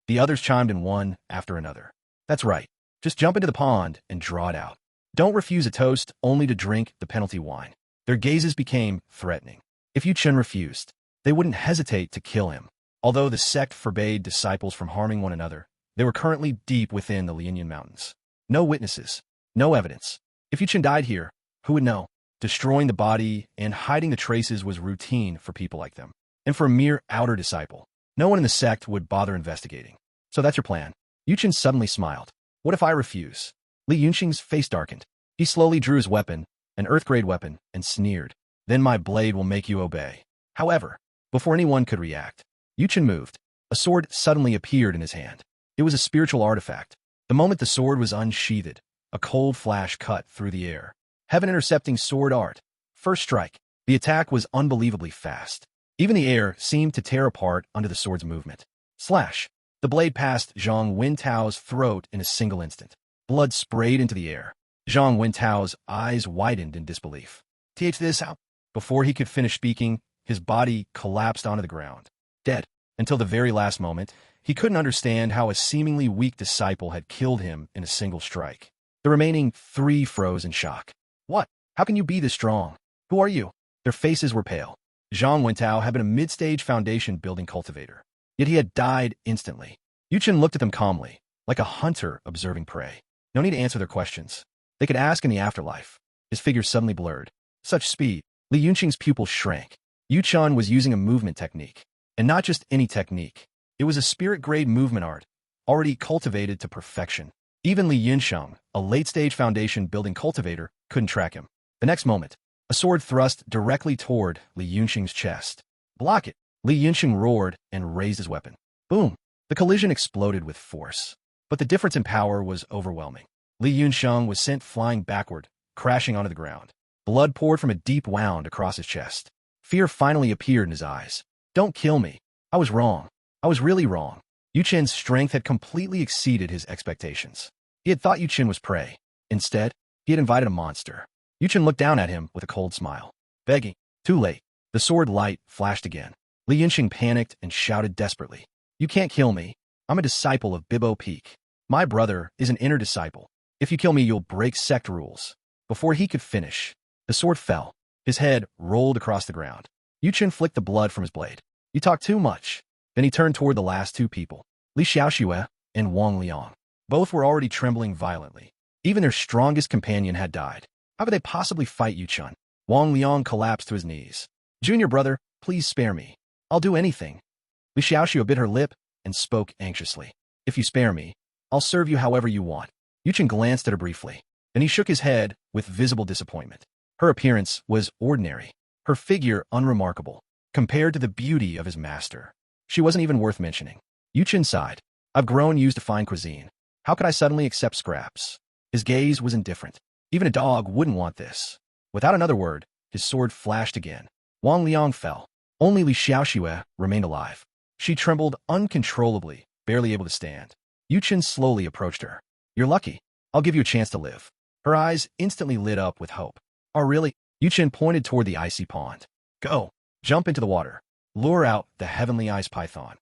Speaker 1: The others chimed in one after another. That's right. Just jump into the pond and draw it out. Don't refuse a toast only to drink the penalty wine. Their gazes became threatening. If Yu Chun refused, they wouldn't hesitate to kill him. Although the sect forbade disciples from harming one another, they were currently deep within the Lianyun mountains. No witnesses, no evidence. If Yu Chun died here, who would know? Destroying the body and hiding the traces was routine for people like them. And for a mere outer disciple, no one in the sect would bother investigating. So that's your plan. Yu Chun suddenly smiled. What if I refuse? Li Yunxing's face darkened. He slowly drew his weapon, an earth-grade weapon, and sneered. Then my blade will make you obey. However, before anyone could react, Yu Chun moved. A sword suddenly appeared in his hand. It was a spiritual artifact. The moment the sword was unsheathed, a cold flash cut through the air. Heaven-intercepting sword art. First strike. The attack was unbelievably fast. Even the air seemed to tear apart under the sword's movement. Slash. The blade passed Zhang Wentao's throat in a single instant. Blood sprayed into the air. Zhang Wentao's eyes widened in disbelief. This out. Before he could finish speaking, his body collapsed onto the ground. Dead. Until the very last moment, he couldn't understand how a seemingly weak disciple had killed him in a single strike. The remaining 3 froze in shock. What? How can you be this strong? Who are you? Their faces were pale. Zhang Wentao had been a mid-stage foundation building cultivator. Yet he had died instantly. Yu Chun looked at them calmly, like a hunter observing prey. No need to answer their questions. They could ask in the afterlife. His figure suddenly blurred. Such speed. Li Yunxing's pupils shrank. Yu Chun was using a movement technique. And not just any technique. It was a spirit-grade movement art, already cultivated to perfection. Even Li Yunsheng, a late-stage foundation building cultivator, couldn't track him. The next moment, a sword thrust directly toward Li Yunxing's chest. Block it! Li Yunxing roared and raised his weapon. Boom! The collision exploded with force. But the difference in power was overwhelming. Li Yunsheng was sent flying backward, crashing onto the ground. Blood poured from a deep wound across his chest. Fear finally appeared in his eyes. Don't kill me. I was wrong. I was really wrong. Yu Chen's strength had completely exceeded his expectations. He had thought Yu Chen was prey. Instead, he had invited a monster. Yuchen looked down at him with a cold smile. Begging. Too late. The sword light flashed again. Li Yinxing panicked and shouted desperately. You can't kill me. I'm a disciple of Bibbo Peak. My brother is an inner disciple. If you kill me, you'll break sect rules. Before he could finish, the sword fell. His head rolled across the ground. Yuchen flicked the blood from his blade. You talk too much. Then he turned toward the last two people, Li Xiaoxue and Wang Liang. Both were already trembling violently. Even their strongest companion had died. How could they possibly fight Yuchen? Wang Liang collapsed to his knees. Junior brother, please spare me. I'll do anything. Li Xiaoxue bit her lip and spoke anxiously. If you spare me, I'll serve you however you want. Yuchen glanced at her briefly. Then he shook his head with visible disappointment. Her appearance was ordinary, her figure unremarkable, compared to the beauty of his master. She wasn't even worth mentioning. Yuchen sighed. I've grown used to fine cuisine. How could I suddenly accept scraps? His gaze was indifferent. Even a dog wouldn't want this. Without another word, his sword flashed again. Wang Liang fell. Only Li Xiaoxue remained alive. She trembled uncontrollably, barely able to stand. Yuchen slowly approached her. You're lucky. I'll give you a chance to live. Her eyes instantly lit up with hope. Oh, really? Yuchen pointed toward the icy pond. Go. Jump into the water. Lure out the heavenly ice python.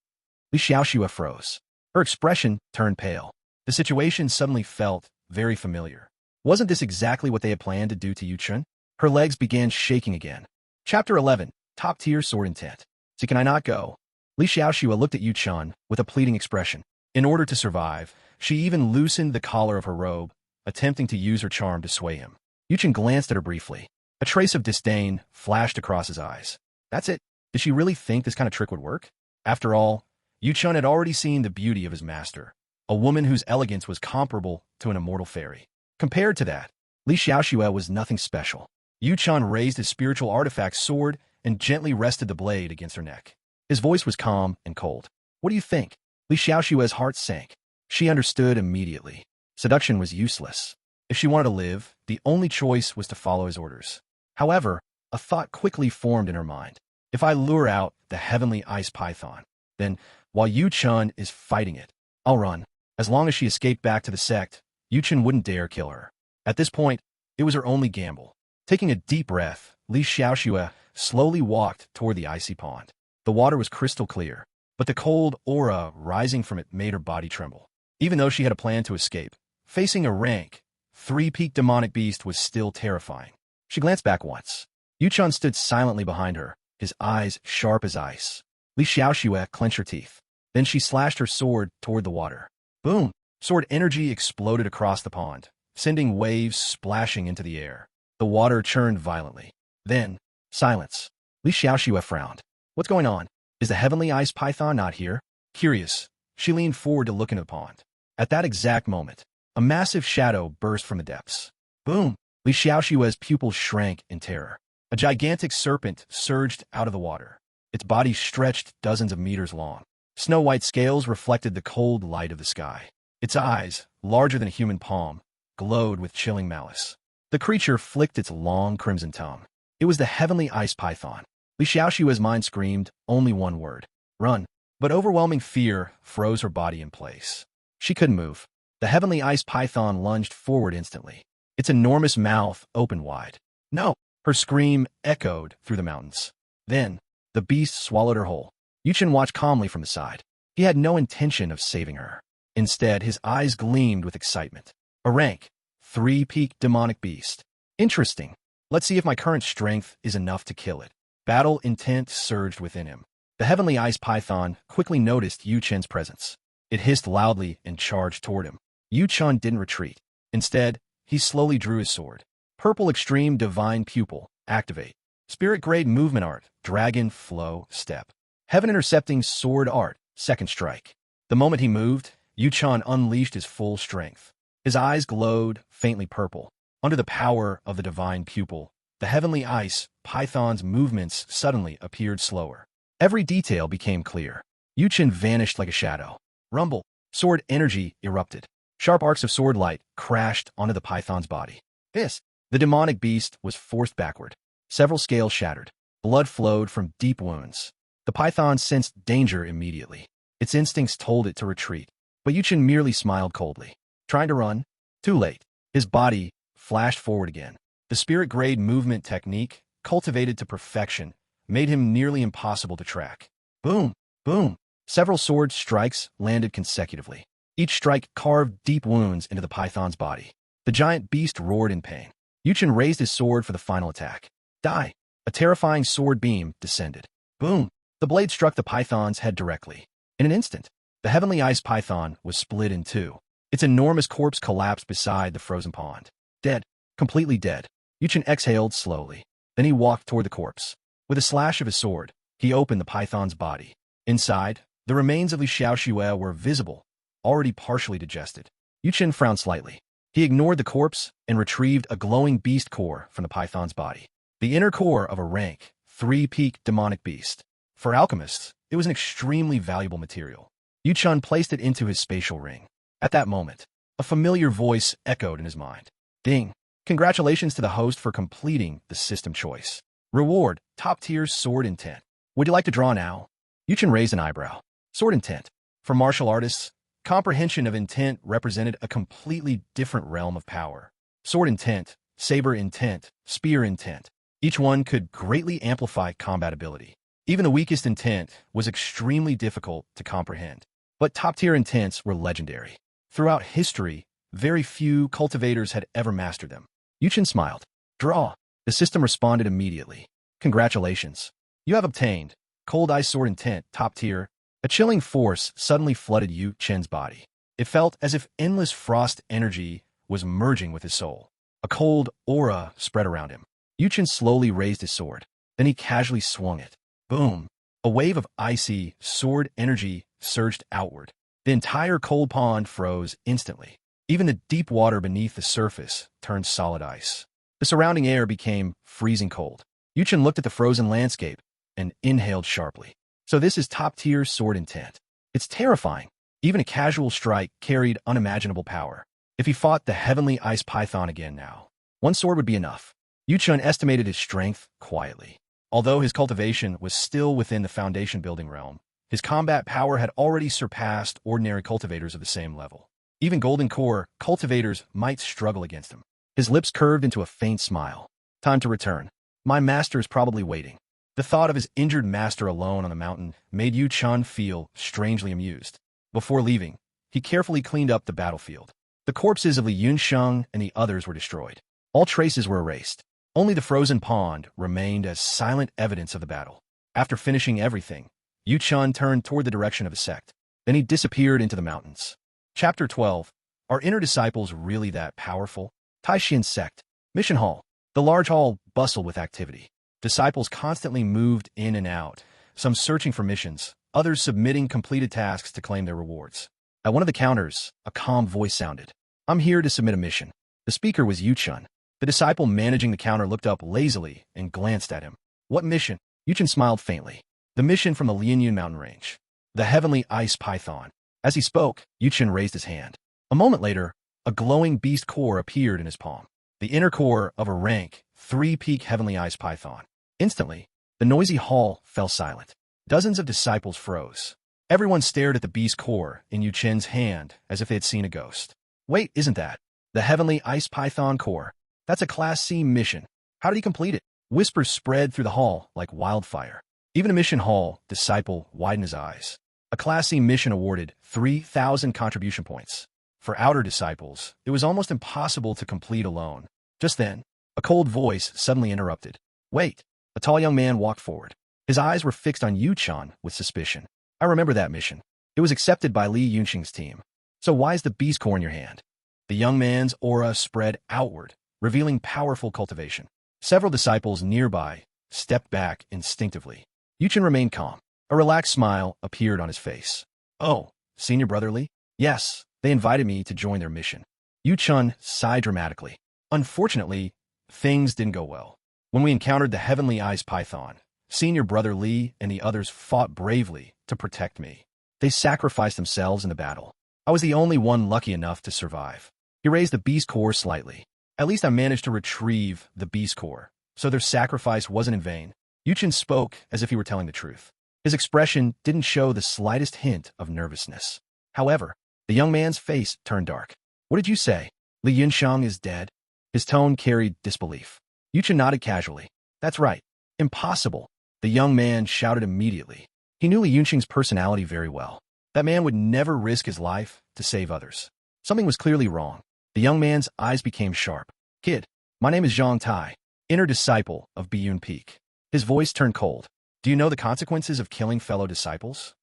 Speaker 1: Li Xiaoxue froze. Her expression turned pale. The situation suddenly felt very familiar. Wasn't this exactly what they had planned to do to Yuchen? Her legs began shaking again. Chapter 11. Top-tier sword intent. So can I not go? Li Xiaoxue looked at Yuchen with a pleading expression. In order to survive, she even loosened the collar of her robe, attempting to use her charm to sway him. Yuchen glanced at her briefly. A trace of disdain flashed across his eyes. That's it. Did she really think this kind of trick would work? After all, Yuchen had already seen the beauty of his master, a woman whose elegance was comparable to an immortal fairy. Compared to that, Li Xiaoxue was nothing special. Yuchen raised his spiritual artifact sword and gently rested the blade against her neck. His voice was calm and cold. What do you think? Li Xiaoxue's heart sank. She understood immediately. Seduction was useless. If she wanted to live, the only choice was to follow his orders. However, a thought quickly formed in her mind. If I lure out the heavenly ice python, then, while Yuchen is fighting it, I'll run. As long as she escaped back to the sect, Yuchen wouldn't dare kill her. At this point, it was her only gamble. Taking a deep breath, Li Xiaoxue slowly walked toward the icy pond. The water was crystal clear, but the cold aura rising from it made her body tremble. Even though she had a plan to escape, facing a rank, three-peaked demonic beast was still terrifying. She glanced back once. Yuchen stood silently behind her, his eyes sharp as ice. Li Xiaoxue clenched her teeth. Then she slashed her sword toward the water. Boom! Sword energy exploded across the pond, sending waves splashing into the air. The water churned violently. Then, silence. Li Xiaoxue frowned. What's going on? Is the heavenly ice python not here? Curious, she leaned forward to look into the pond. At that exact moment, a massive shadow burst from the depths. Boom! Li Xiaoxue's pupils shrank in terror. A gigantic serpent surged out of the water. Its body stretched dozens of meters long. Snow-white scales reflected the cold light of the sky. Its eyes, larger than a human palm, glowed with chilling malice. The creature flicked its long crimson tongue. It was the heavenly ice python. Li Xiaoxue's mind screamed only one word. Run. But overwhelming fear froze her body in place. She couldn't move. The heavenly ice python lunged forward instantly. Its enormous mouth opened wide. No! Her scream echoed through the mountains. Then, the beast swallowed her whole. Yuchen watched calmly from the side. He had no intention of saving her. Instead, his eyes gleamed with excitement. A rank, three-peaked demonic beast. Interesting. Let's see if my current strength is enough to kill it. Battle intent surged within him. The heavenly ice python quickly noticed Yuchen's presence. It hissed loudly and charged toward him. Yuchen didn't retreat. Instead, he slowly drew his sword. Purple Extreme Divine Pupil, activate. Spirit Grade Movement Art, Dragon Flow Step. Heaven Intercepting Sword Art, second strike. The moment he moved, Yuchen unleashed his full strength. His eyes glowed faintly purple. Under the power of the divine pupil, the heavenly ice python's movements suddenly appeared slower. Every detail became clear. Yuchen vanished like a shadow. Rumble. Sword energy erupted. Sharp arcs of sword light crashed onto the python's body. The demonic beast was forced backward. Several scales shattered. Blood flowed from deep wounds. The python sensed danger immediately. Its instincts told it to retreat, but Yuchen merely smiled coldly. Trying to run? Too late. His body flashed forward again. The spirit-grade movement technique, cultivated to perfection, made him nearly impossible to track. Boom! Boom! Several sword strikes landed consecutively. Each strike carved deep wounds into the python's body. The giant beast roared in pain. Yuchen raised his sword for the final attack. Die! A terrifying sword beam descended. Boom! The blade struck the python's head directly. In an instant, the heavenly ice python was split in two. Its enormous corpse collapsed beside the frozen pond. Dead. Completely dead. Yuchen exhaled slowly. Then he walked toward the corpse. With a slash of his sword, he opened the python's body. Inside, the remains of Li Xiaoxue were visible, already partially digested. Yuchen frowned slightly. He ignored the corpse and retrieved a glowing beast core from the python's body. The inner core of a rank, 3-peak demonic beast. For alchemists, it was an extremely valuable material. Yuchen placed it into his spatial ring. At that moment, a familiar voice echoed in his mind. Ding! Congratulations to the host for completing the system choice. Reward, top-tier sword intent. Would you like to draw now? Yuchen raised an eyebrow. Sword intent. For martial artists, comprehension of intent represented a completely different realm of power. Sword intent, saber intent, spear intent. Each one could greatly amplify combat ability. Even the weakest intent was extremely difficult to comprehend. But top-tier intents were legendary. Throughout history, very few cultivators had ever mastered them. Yuchen smiled. Draw. The system responded immediately. Congratulations. You have obtained Cold Ice Sword Intent, top tier. A chilling force suddenly flooded Yuchen's body. It felt as if endless frost energy was merging with his soul. A cold aura spread around him. Yuchen slowly raised his sword. Then he casually swung it. Boom! A wave of icy sword energy surged outward. The entire cold pond froze instantly. Even the deep water beneath the surface turned solid ice. The surrounding air became freezing cold. Yuchen looked at the frozen landscape and inhaled sharply. So this is top-tier sword intent. It's terrifying. Even a casual strike carried unimaginable power. If he fought the heavenly ice python again now, one sword would be enough. Yuchen estimated his strength quietly. Although his cultivation was still within the foundation building realm, his combat power had already surpassed ordinary cultivators of the same level. Even Golden Core cultivators might struggle against him. His lips curved into a faint smile. Time to return. My master is probably waiting. The thought of his injured master alone on the mountain made Yuchen feel strangely amused. Before leaving, he carefully cleaned up the battlefield. The corpses of Li Yunsheng and the others were destroyed. All traces were erased. Only the frozen pond remained as silent evidence of the battle. After finishing everything, Yuchen turned toward the direction of his sect. Then he disappeared into the mountains. Chapter 12. Are inner disciples really that powerful? Taishian sect. Mission hall. The large hall bustled with activity. Disciples constantly moved in and out, some searching for missions, others submitting completed tasks to claim their rewards. At one of the counters, a calm voice sounded. I'm here to submit a mission. The speaker was Yuchen. The disciple managing the counter looked up lazily and glanced at him. What mission? Yuchen smiled faintly. The mission from the Lianyun mountain range. The heavenly ice python. As he spoke, Yuchen raised his hand. A moment later, a glowing beast core appeared in his palm. The inner core of a rank, 3-peak heavenly ice python. Instantly, the noisy hall fell silent. Dozens of disciples froze. Everyone stared at the beast core in Yuchen's hand as if they had seen a ghost. Wait, isn't that the heavenly ice python core? That's a Class C mission. How did he complete it? Whispers spread through the hall like wildfire. Even a mission hall disciple widened his eyes. A Class C mission awarded 3,000 contribution points. For outer disciples, it was almost impossible to complete alone. Just then, a cold voice suddenly interrupted. Wait! A tall young man walked forward. His eyes were fixed on Yuchen with suspicion. I remember that mission. It was accepted by Li Yunxing's team. So why is the beast core in your hand? The young man's aura spread outward, revealing powerful cultivation. Several disciples nearby stepped back instinctively. Yuchen remained calm. A relaxed smile appeared on his face. Oh, Senior Brother Li? Yes, they invited me to join their mission. Yuchen sighed dramatically. Unfortunately, things didn't go well. When we encountered the heavenly ice python, Senior Brother Li and the others fought bravely to protect me. They sacrificed themselves in the battle. I was the only one lucky enough to survive. He raised the beast core slightly. At least I managed to retrieve the beast core, so their sacrifice wasn't in vain. Yuchen spoke as if he were telling the truth. His expression didn't show the slightest hint of nervousness. However, the young man's face turned dark. What did you say? Li Yunxiang is dead? His tone carried disbelief. Yuchen nodded casually. That's right. Impossible. The young man shouted immediately. He knew Li Yunxing's personality very well. That man would never risk his life to save others. Something was clearly wrong. The young man's eyes became sharp. Kid, my name is Zhang Tai, inner disciple of Biyun Peak. His voice turned cold. Do you know the consequences of killing fellow disciples?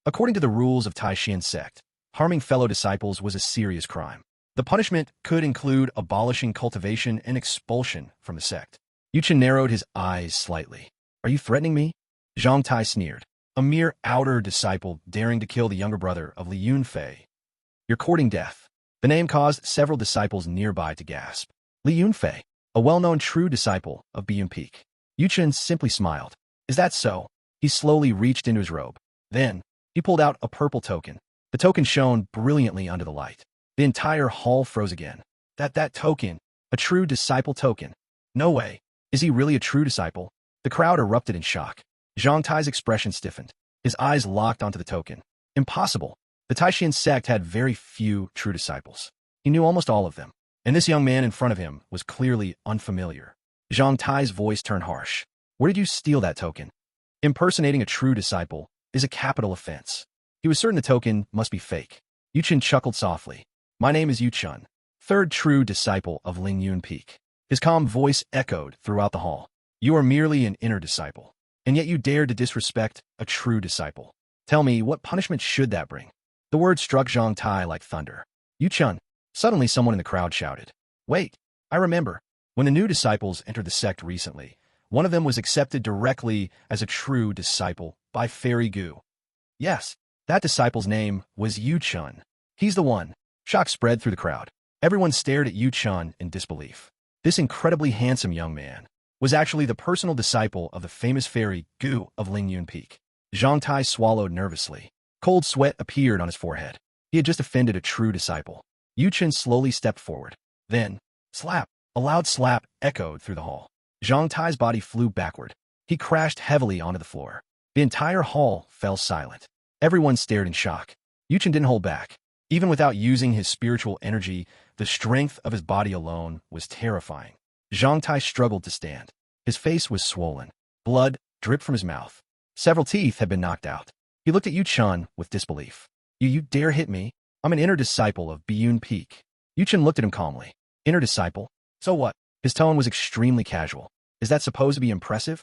Speaker 1: According to the rules of Taishan sect, harming fellow disciples was a serious crime. The punishment could include abolishing cultivation and expulsion from the sect. Yuchen narrowed his eyes slightly. Are you threatening me? Zhang Tai sneered. A mere outer disciple daring to kill the younger brother of Li Yunfei. You're courting death. The name caused several disciples nearby to gasp. Li Yunfei, a well-known true disciple of Biyun Peak. Yuchen simply smiled. Is that so? He slowly reached into his robe. Then, he pulled out a purple token. The token shone brilliantly under the light. The entire hall froze again. That token, a true disciple token. No way. Is he really a true disciple? The crowd erupted in shock. Zhang Tai's expression stiffened. His eyes locked onto the token. Impossible. The Taishan sect had very few true disciples. He knew almost all of them. And this young man in front of him was clearly unfamiliar. Zhang Tai's voice turned harsh. Where did you steal that token? Impersonating a true disciple is a capital offense. He was certain the token must be fake. Yuchen chuckled softly. My name is Yuchun, third true disciple of Ling Yun Peak. His calm voice echoed throughout the hall. You are merely an inner disciple, and yet you dare to disrespect a true disciple. Tell me, what punishment should that bring? The word struck Zhang Tai like thunder. Yuchun. Suddenly someone in the crowd shouted. Wait, I remember. When the new disciples entered the sect recently, one of them was accepted directly as a true disciple by Fairy Gu. Yes, that disciple's name was Yuchun. He's the one. Shock spread through the crowd. Everyone stared at Yuchun in disbelief. This incredibly handsome young man was actually the personal disciple of the famous Fairy Gu of Ling Yun Peak. Zhang Tai swallowed nervously. Cold sweat appeared on his forehead. He had just offended a true disciple. Yuchen slowly stepped forward. Then, slap. A loud slap echoed through the hall. Zhang Tai's body flew backward. He crashed heavily onto the floor. The entire hall fell silent. Everyone stared in shock. Yuchen didn't hold back. Even without using his spiritual energy, the strength of his body alone was terrifying. Zhang Tai struggled to stand. His face was swollen. Blood dripped from his mouth. Several teeth had been knocked out. He looked at Yuchen with disbelief. You dare hit me? I'm an inner disciple of Biyun Peak. Yuchen looked at him calmly. Inner disciple? So what? His tone was extremely casual. Is that supposed to be impressive?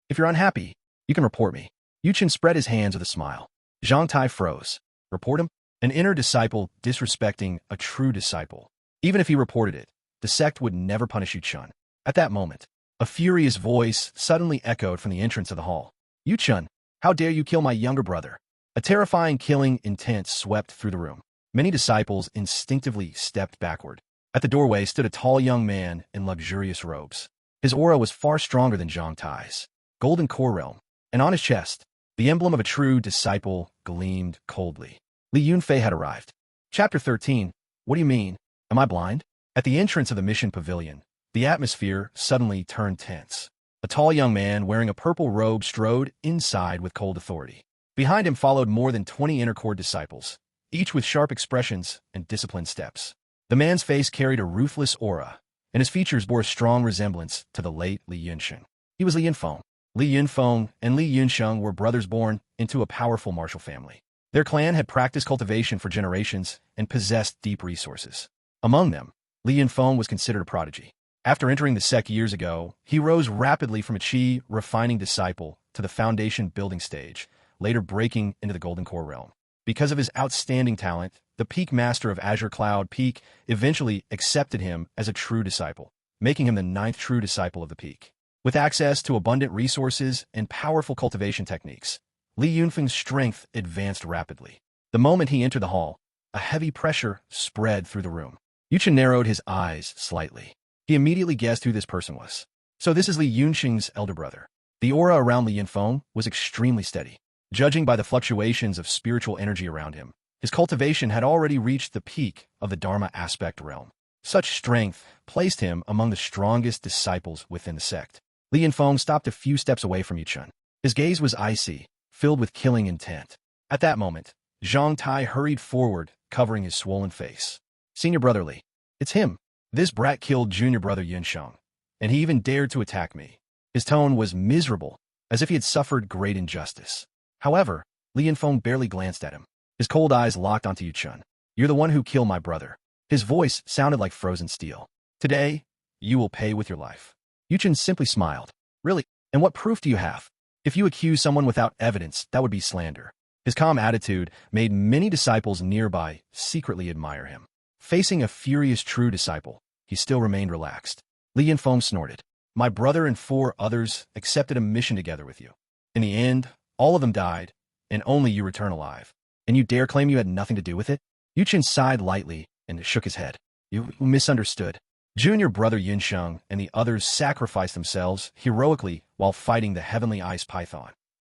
Speaker 1: If you're unhappy, you can report me. Yuchen spread his hands with a smile. Zhang Tai froze. Report him? An inner disciple disrespecting a true disciple. Even if he reported it, the sect would never punish Yuchen. At that moment, a furious voice suddenly echoed from the entrance of the hall. Yuchen, how dare you kill my younger brother? A terrifying killing intent swept through the room. Many disciples instinctively stepped backward. At the doorway stood a tall young man in luxurious robes. His aura was far stronger than Zhang Tai's. Golden core realm. And on his chest, the emblem of a true disciple gleamed coldly. Li Yunfei had arrived. Chapter 13. What do you mean? Am I blind? At the entrance of the mission pavilion, the atmosphere suddenly turned tense. A tall young man wearing a purple robe strode inside with cold authority. Behind him followed more than 20 inner core disciples, each with sharp expressions and disciplined steps. The man's face carried a ruthless aura, and his features bore a strong resemblance to the late Li Yunxiang. He was Li Yunfeng. Li Yunfeng and Li Yunxiang were brothers born into a powerful martial family. Their clan had practiced cultivation for generations and possessed deep resources. Among them, Li Yunfeng was considered a prodigy. After entering the sect years ago, he rose rapidly from a chi refining disciple to the foundation building stage, later breaking into the Golden Core realm. Because of his outstanding talent, the Peak Master of Azure Cloud Peak eventually accepted him as a true disciple, making him the 9th true disciple of the Peak. With access to abundant resources and powerful cultivation techniques, Li Yunfeng's strength advanced rapidly. The moment he entered the hall, a heavy pressure spread through the room. Yuchen narrowed his eyes slightly. He immediately guessed who this person was. So this is Li Yunxing's elder brother. The aura around Li Yunfeng was extremely steady. Judging by the fluctuations of spiritual energy around him, his cultivation had already reached the peak of the Dharma aspect realm. Such strength placed him among the strongest disciples within the sect. Li Yunfeng stopped a few steps away from Yuchen. His gaze was icy, filled with killing intent. At that moment, Zhang Tai hurried forward, covering his swollen face. Senior brother Li. It's him. This brat killed junior brother Yunsheng, and he even dared to attack me. His tone was miserable, as if he had suffered great injustice. However, Li Yunfeng barely glanced at him. His cold eyes locked onto Yuchun. You're the one who killed my brother. His voice sounded like frozen steel. Today, you will pay with your life. Yuchun simply smiled. Really? And what proof do you have? If you accuse someone without evidence, that would be slander. His calm attitude made many disciples nearby secretly admire him. Facing a furious true disciple, he still remained relaxed. Li Yunfeng snorted. My brother and 4 others accepted a mission together with you. In the end, all of them died, and only you return alive. And you dare claim you had nothing to do with it? Yuchun sighed lightly and shook his head. You misunderstood. Junior brother Yunsheng and the others sacrificed themselves heroically while fighting the heavenly ice python.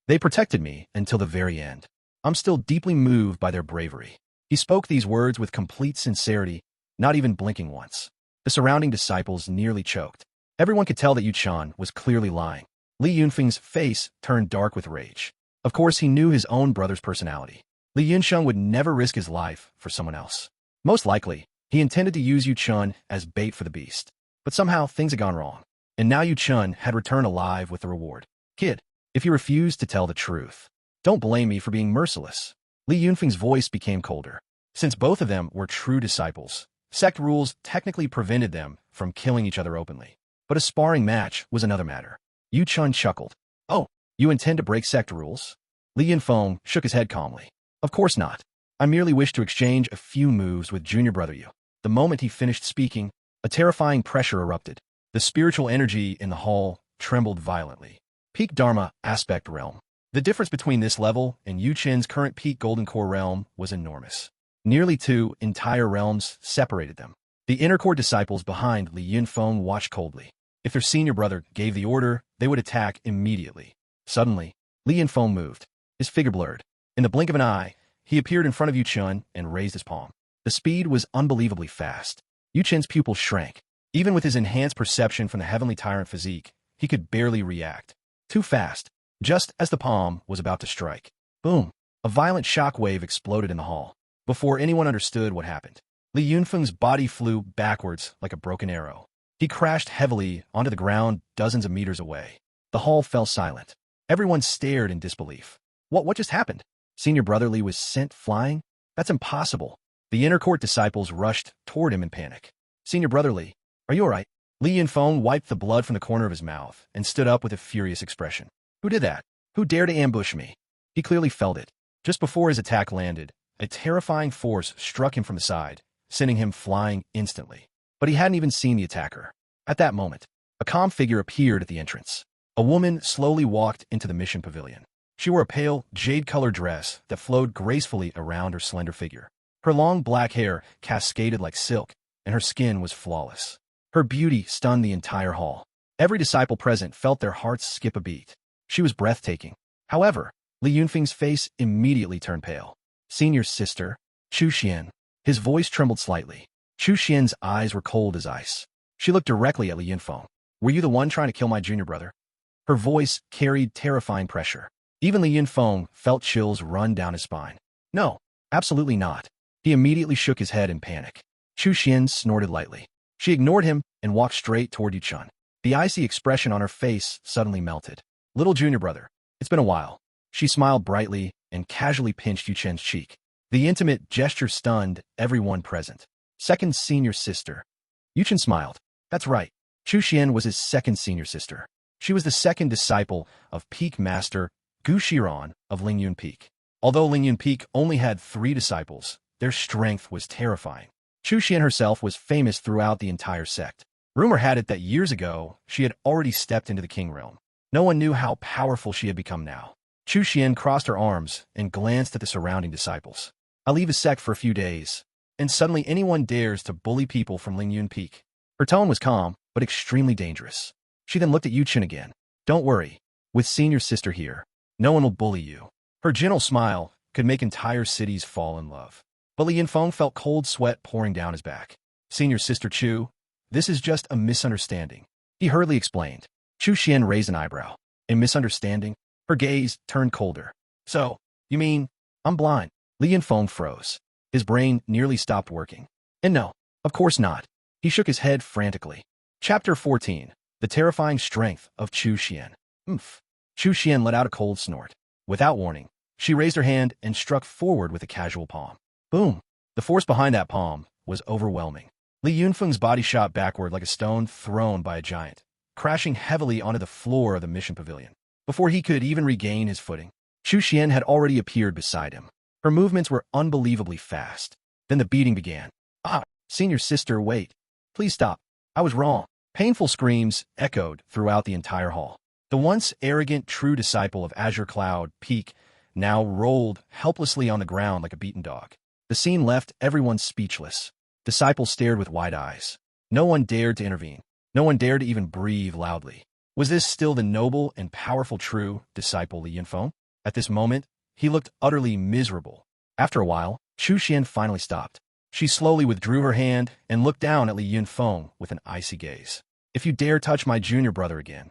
Speaker 1: They protected me until the very end. I'm still deeply moved by their bravery. He spoke these words with complete sincerity, not even blinking once. The surrounding disciples nearly choked. Everyone could tell that Yuchun was clearly lying. Li Yunfeng's face turned dark with rage. Of course, he knew his own brother's personality. Li Yunsheng would never risk his life for someone else. Most likely, he intended to use Yuchun as bait for the beast. But somehow, things had gone wrong. And now Yuchun had returned alive with the reward. Kid, if you refuse to tell the truth, don't blame me for being merciless. Li Yunfeng's voice became colder. Since both of them were true disciples, sect rules technically prevented them from killing each other openly. But a sparring match was another matter. Yuchun chuckled. Oh, you intend to break sect rules? Li Yunfeng shook his head calmly. Of course not. I merely wish to exchange a few moves with junior brother Yu. The moment he finished speaking, a terrifying pressure erupted. The spiritual energy in the hall trembled violently. Peak Dharma Aspect Realm. The difference between this level and Yuchun's current peak Golden Core realm was enormous. Nearly 2 entire realms separated them. The inner core disciples behind Li Yunfeng watched coldly. If their senior brother gave the order, they would attack immediately. Suddenly, Li Yunfeng moved. His figure blurred. In the blink of an eye, he appeared in front of Yuchun and raised his palm. The speed was unbelievably fast. Yuchun's pupils shrank. Even with his enhanced perception from the heavenly tyrant physique, he could barely react. Too fast. Just as the palm was about to strike. Boom! A violent shock wave exploded in the hall. Before anyone understood what happened, Li Yunfeng's body flew backwards like a broken arrow. He crashed heavily onto the ground dozens of meters away. The hall fell silent. Everyone stared in disbelief. What just happened? Senior brother Li was sent flying? That's impossible. The inner court disciples rushed toward him in panic. Senior brother Li, are you all right? Li Yunfeng wiped the blood from the corner of his mouth and stood up with a furious expression. Who did that? Who dared to ambush me? He clearly felt it. Just before his attack landed, a terrifying force struck him from the side, sending him flying instantly. But he hadn't even seen the attacker. At that moment, a calm figure appeared at the entrance. A woman slowly walked into the mission pavilion. She wore a pale, jade-colored dress that flowed gracefully around her slender figure. Her long black hair cascaded like silk, and her skin was flawless. Her beauty stunned the entire hall. Every disciple present felt their hearts skip a beat. She was breathtaking. However, Li Yunfeng's face immediately turned pale. Senior sister, Chu Xian. His voice trembled slightly. Chu Xian's eyes were cold as ice. She looked directly at Li Yunfeng. Were you the one trying to kill my junior brother? Her voice carried terrifying pressure. Even Li Yunfeng felt chills run down his spine. No, absolutely not. He immediately shook his head in panic. Chu Xian snorted lightly. She ignored him and walked straight toward Yuchun. The icy expression on her face suddenly melted. Little junior brother, it's been a while. She smiled brightly and casually pinched Yuchun's cheek. The intimate gesture stunned everyone present. Second senior sister. Yuchun smiled. That's right. Chu Xian was his second senior sister. She was the second disciple of Peak Master Gu Shiran of Lingyun Peak. Although Lingyun Peak only had 3 disciples, their strength was terrifying. Chu Xian herself was famous throughout the entire sect. Rumor had it that years ago, she had already stepped into the king realm. No one knew how powerful she had become now. Chu Xian crossed her arms and glanced at the surrounding disciples. I'll leave a sect for a few days, and suddenly anyone dares to bully people from Lingyun Peak. Her tone was calm, but extremely dangerous. She then looked at Yuchun again. Don't worry. With senior sister here, no one will bully you. Her gentle smile could make entire cities fall in love. But Li Yunfeng felt cold sweat pouring down his back. Senior sister Chu, this is just a misunderstanding. He hurriedly explained. Chu Xian raised an eyebrow. A misunderstanding? Her gaze turned colder. So, you mean, I'm blind? Li Yunfeng froze. His brain nearly stopped working. And no, of course not. He shook his head frantically. Chapter 14. The Terrifying Strength of Chu Xian. Oomph. Chu Xian let out a cold snort. Without warning, she raised her hand and struck forward with a casual palm. Boom! The force behind that palm was overwhelming. Li Yunfeng's body shot backward like a stone thrown by a giant, crashing heavily onto the floor of the mission pavilion. Before he could even regain his footing, Chu Xian had already appeared beside him. Her movements were unbelievably fast. Then the beating began. Ah, senior sister, wait. Please stop. I was wrong. Painful screams echoed throughout the entire hall. The once arrogant true disciple of Azure Cloud Peak now rolled helplessly on the ground like a beaten dog. The scene left everyone speechless. Disciples stared with wide eyes. No one dared to intervene. No one dared to even breathe loudly. Was this still the noble and powerful true disciple Li Yunfeng? At this moment, he looked utterly miserable. After a while, Chu Xian finally stopped. She slowly withdrew her hand and looked down at Li Yunfeng with an icy gaze. If you dare touch my junior brother again,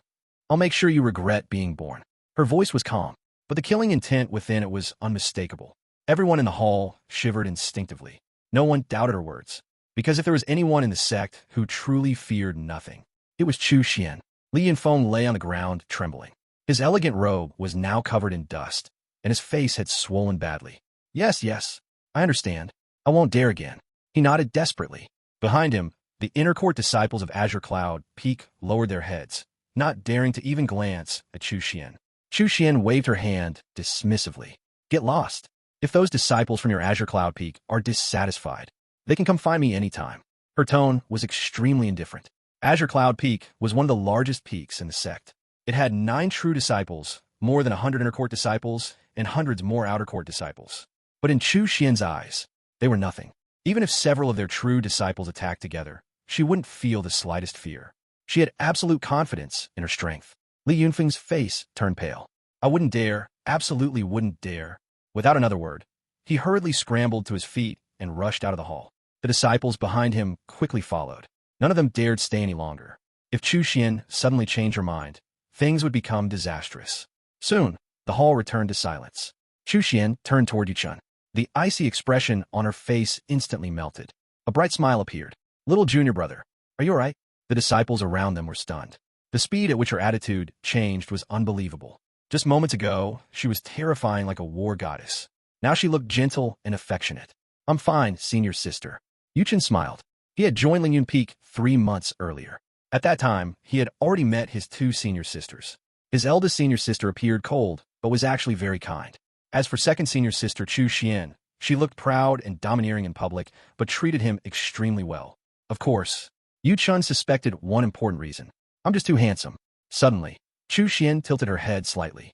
Speaker 1: I'll make sure you regret being born. Her voice was calm, but the killing intent within it was unmistakable. Everyone in the hall shivered instinctively. No one doubted her words, because if there was anyone in the sect who truly feared nothing, it was Chu Xian. Li Yunfeng lay on the ground, trembling. His elegant robe was now covered in dust, and his face had swollen badly. Yes, I understand. I won't dare again. He nodded desperately. Behind him, the inner court disciples of Azure Cloud Peak lowered their heads, not daring to even glance at Chu Xian. Chu Xian waved her hand dismissively. Get lost. If those disciples from your Azure Cloud Peak are dissatisfied, they can come find me anytime. Her tone was extremely indifferent. Azure Cloud Peak was one of the largest peaks in the sect. It had 9 true disciples, more than 100 inner court disciples, and hundreds more outer court disciples. But in Chu Xian's eyes, they were nothing. Even if several of their true disciples attacked together, she wouldn't feel the slightest fear. She had absolute confidence in her strength. Li Yunfeng's face turned pale. I wouldn't dare, absolutely wouldn't dare. Without another word, he hurriedly scrambled to his feet and rushed out of the hall. The disciples behind him quickly followed. None of them dared stay any longer. If Chu Xian suddenly changed her mind, things would become disastrous. Soon, the hall returned to silence. Chu Xian turned toward Yuchun. The icy expression on her face instantly melted. A bright smile appeared. Little junior brother, are you all right? The disciples around them were stunned. The speed at which her attitude changed was unbelievable. Just moments ago, she was terrifying like a war goddess. Now she looked gentle and affectionate. I'm fine, senior sister. Yuchun smiled. He had joined Lingyun Peak 3 months earlier. At that time, he had already met his 2 senior sisters. His eldest senior sister appeared cold, but was actually very kind. As for second senior sister Chu Xian, she looked proud and domineering in public, but treated him extremely well. Of course, Yuchun suspected one important reason. I'm just too handsome. Suddenly, Chu Xian tilted her head slightly.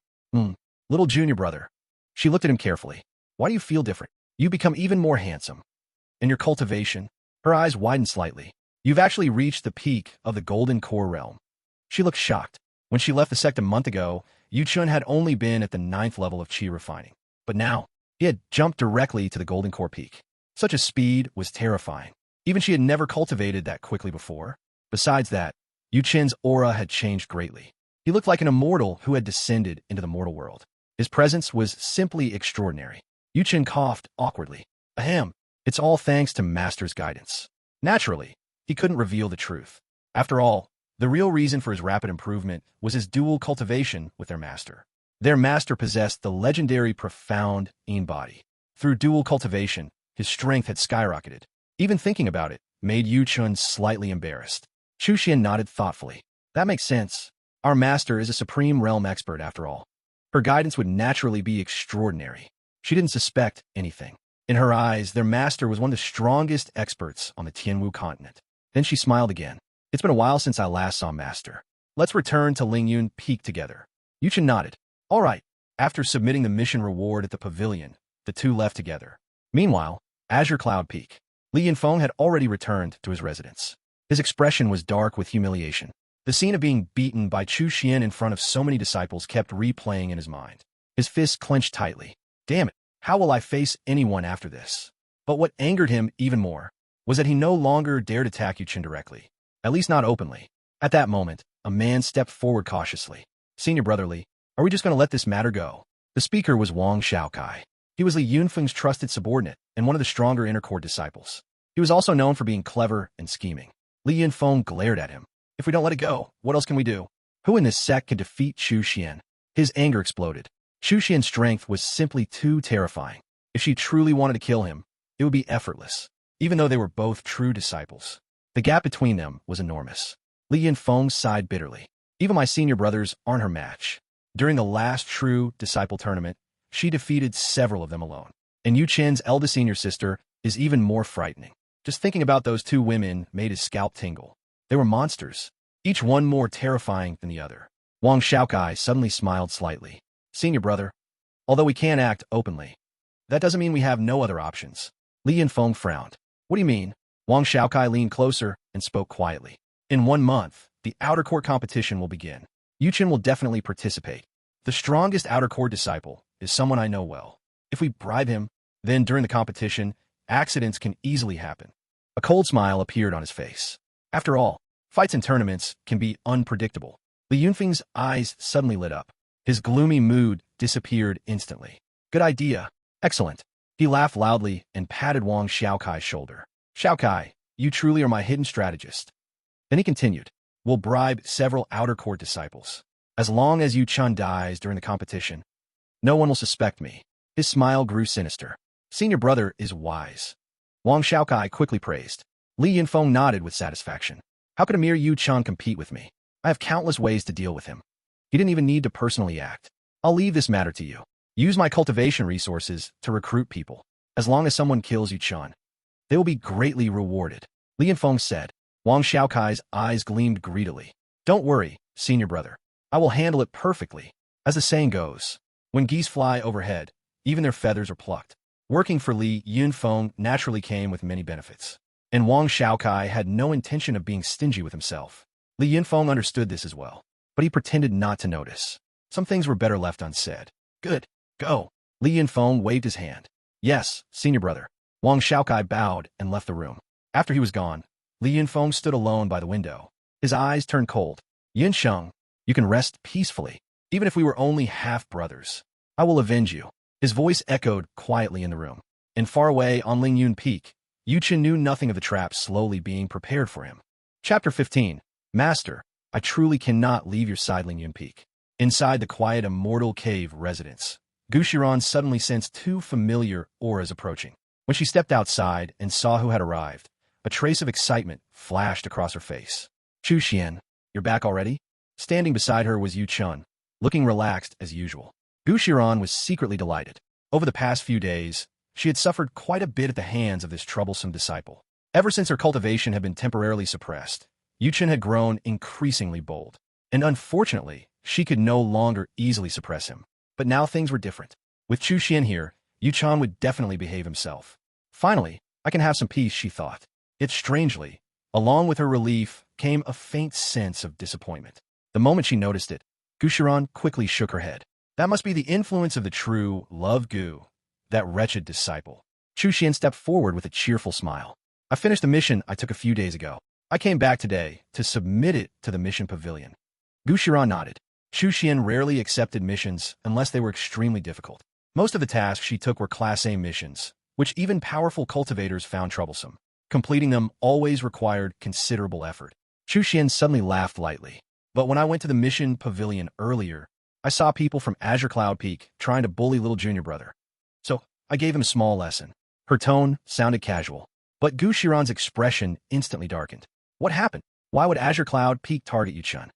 Speaker 1: Little junior brother. She looked at him carefully. Why do you feel different? You become even more handsome. In your cultivation, her eyes widened slightly. You've actually reached the peak of the golden core realm. She looked shocked. When she left the sect a month ago, Yuchun had only been at the 9th level of chi refining. But now, he had jumped directly to the golden core peak. Such a speed was terrifying. Even she had never cultivated that quickly before. Besides that, Yuchun's aura had changed greatly. He looked like an immortal who had descended into the mortal world. His presence was simply extraordinary. Yuchun coughed awkwardly. Ahem, it's all thanks to Master's guidance. Naturally, he couldn't reveal the truth. After all, the real reason for his rapid improvement was his dual cultivation with their master. Their master possessed the legendary profound Yin body. Through dual cultivation, his strength had skyrocketed. Even thinking about it made Yuchun slightly embarrassed. Chu Xian nodded thoughtfully. That makes sense. Our master is a supreme realm expert after all. Her guidance would naturally be extraordinary. She didn't suspect anything. In her eyes, their master was one of the strongest experts on the Tianwu continent. Then she smiled again. It's been a while since I last saw Master. Let's return to Lingyun Peak together. Yuchun nodded. All right. After submitting the mission reward at the pavilion, the two left together. Meanwhile, Azure Cloud Peak. Li Yunfeng had already returned to his residence. His expression was dark with humiliation. The scene of being beaten by Chu Xian in front of so many disciples kept replaying in his mind. His fists clenched tightly. Damn it, how will I face anyone after this? But what angered him even more was that he no longer dared attack Yuchun directly, at least not openly. At that moment, a man stepped forward cautiously. Senior Brother Li, are we just going to let this matter go? The speaker was Wang Shaokai. He was Li Yunfeng's trusted subordinate and one of the stronger inner court disciples. He was also known for being clever and scheming. Li Yunfeng glared at him. If we don't let it go, what else can we do? Who in this sect can defeat Chu Xian? His anger exploded. Chu Xian's strength was simply too terrifying. If she truly wanted to kill him, it would be effortless, even though they were both true disciples. The gap between them was enormous. Li Yunfeng sighed bitterly. Even my senior brothers aren't her match. During the last true disciple tournament, she defeated several of them alone. And Yu Chen's eldest senior sister is even more frightening. Just thinking about those two women made his scalp tingle. They were monsters, each one more terrifying than the other. Wang Xiaokai suddenly smiled slightly. Senior brother, although we can't act openly, that doesn't mean we have no other options. Li Yunfeng frowned. What do you mean? Wang Xiaokai leaned closer and spoke quietly. In 1 month, the outer court competition will begin. Yu Chen will definitely participate. The strongest outer court disciple is someone I know well. If we bribe him, then during the competition, accidents can easily happen. A cold smile appeared on his face. After all, fights and tournaments can be unpredictable. Li Yunfeng's eyes suddenly lit up. His gloomy mood disappeared instantly. Good idea. Excellent. He laughed loudly and patted Wang Xiaokai's shoulder. Xiaokai, you truly are my hidden strategist. Then he continued. We'll bribe several outer court disciples. As long as Yu Chun dies during the competition, no one will suspect me. His smile grew sinister. Senior brother is wise. Wang Xiaokai quickly praised. Li Yunfeng nodded with satisfaction. How could a mere Yu Chun compete with me? I have countless ways to deal with him. He didn't even need to personally act. I'll leave this matter to you. Use my cultivation resources to recruit people. As long as someone kills Yu Chun, they will be greatly rewarded. Li Yunfeng said. Wang Xiaokai's eyes gleamed greedily. Don't worry, senior brother. I will handle it perfectly. As the saying goes, when geese fly overhead, even their feathers are plucked. Working for Li Yunfeng naturally came with many benefits. And Wang Xiaokai had no intention of being stingy with himself. Li Yunfeng understood this as well, but he pretended not to notice. Some things were better left unsaid. Good. Go. Li Yunfeng waved his hand. Yes, senior brother. Wang Xiaokai bowed and left the room. After he was gone, Li Yunfeng stood alone by the window. His eyes turned cold. Yunsheng, you can rest peacefully. Even if we were only half-brothers, I will avenge you. His voice echoed quietly in the room. And far away on Lingyun Peak, Yu Chen knew nothing of the trap slowly being prepared for him. Chapter 15. Master, I truly cannot leave your side, Lingyun Peak. Inside the quiet immortal cave residence, Gushiran suddenly sensed two familiar auras approaching. When she stepped outside and saw who had arrived, a trace of excitement flashed across her face. Chu Xian, you're back already? Standing beside her was Yu Chun, looking relaxed as usual. Gushiran was secretly delighted. Over the past few days, she had suffered quite a bit at the hands of this troublesome disciple. Ever since her cultivation had been temporarily suppressed, Yu Chen had grown increasingly bold. And unfortunately, she could no longer easily suppress him. But now things were different. With Chu Xian here, Yu Chen would definitely behave himself. Finally, I can have some peace, she thought. Yet strangely, along with her relief came a faint sense of disappointment. The moment she noticed it, Gushiran quickly shook her head. That must be the influence of the true love Gu, that wretched disciple. Chu Xian stepped forward with a cheerful smile. I finished the mission I took a few days ago. I came back today to submit it to the mission pavilion. Gushiran nodded. Chu Xian rarely accepted missions unless they were extremely difficult. Most of the tasks she took were Class A missions, which even powerful cultivators found troublesome. Completing them always required considerable effort. Chu Xian suddenly laughed lightly. But when I went to the mission pavilion earlier, I saw people from Azure Cloud Peak trying to bully little junior brother. So, I gave him a small lesson. Her tone sounded casual, but Gushiran's expression instantly darkened. What happened? Why would Azure Cloud Peak target Yu Chun?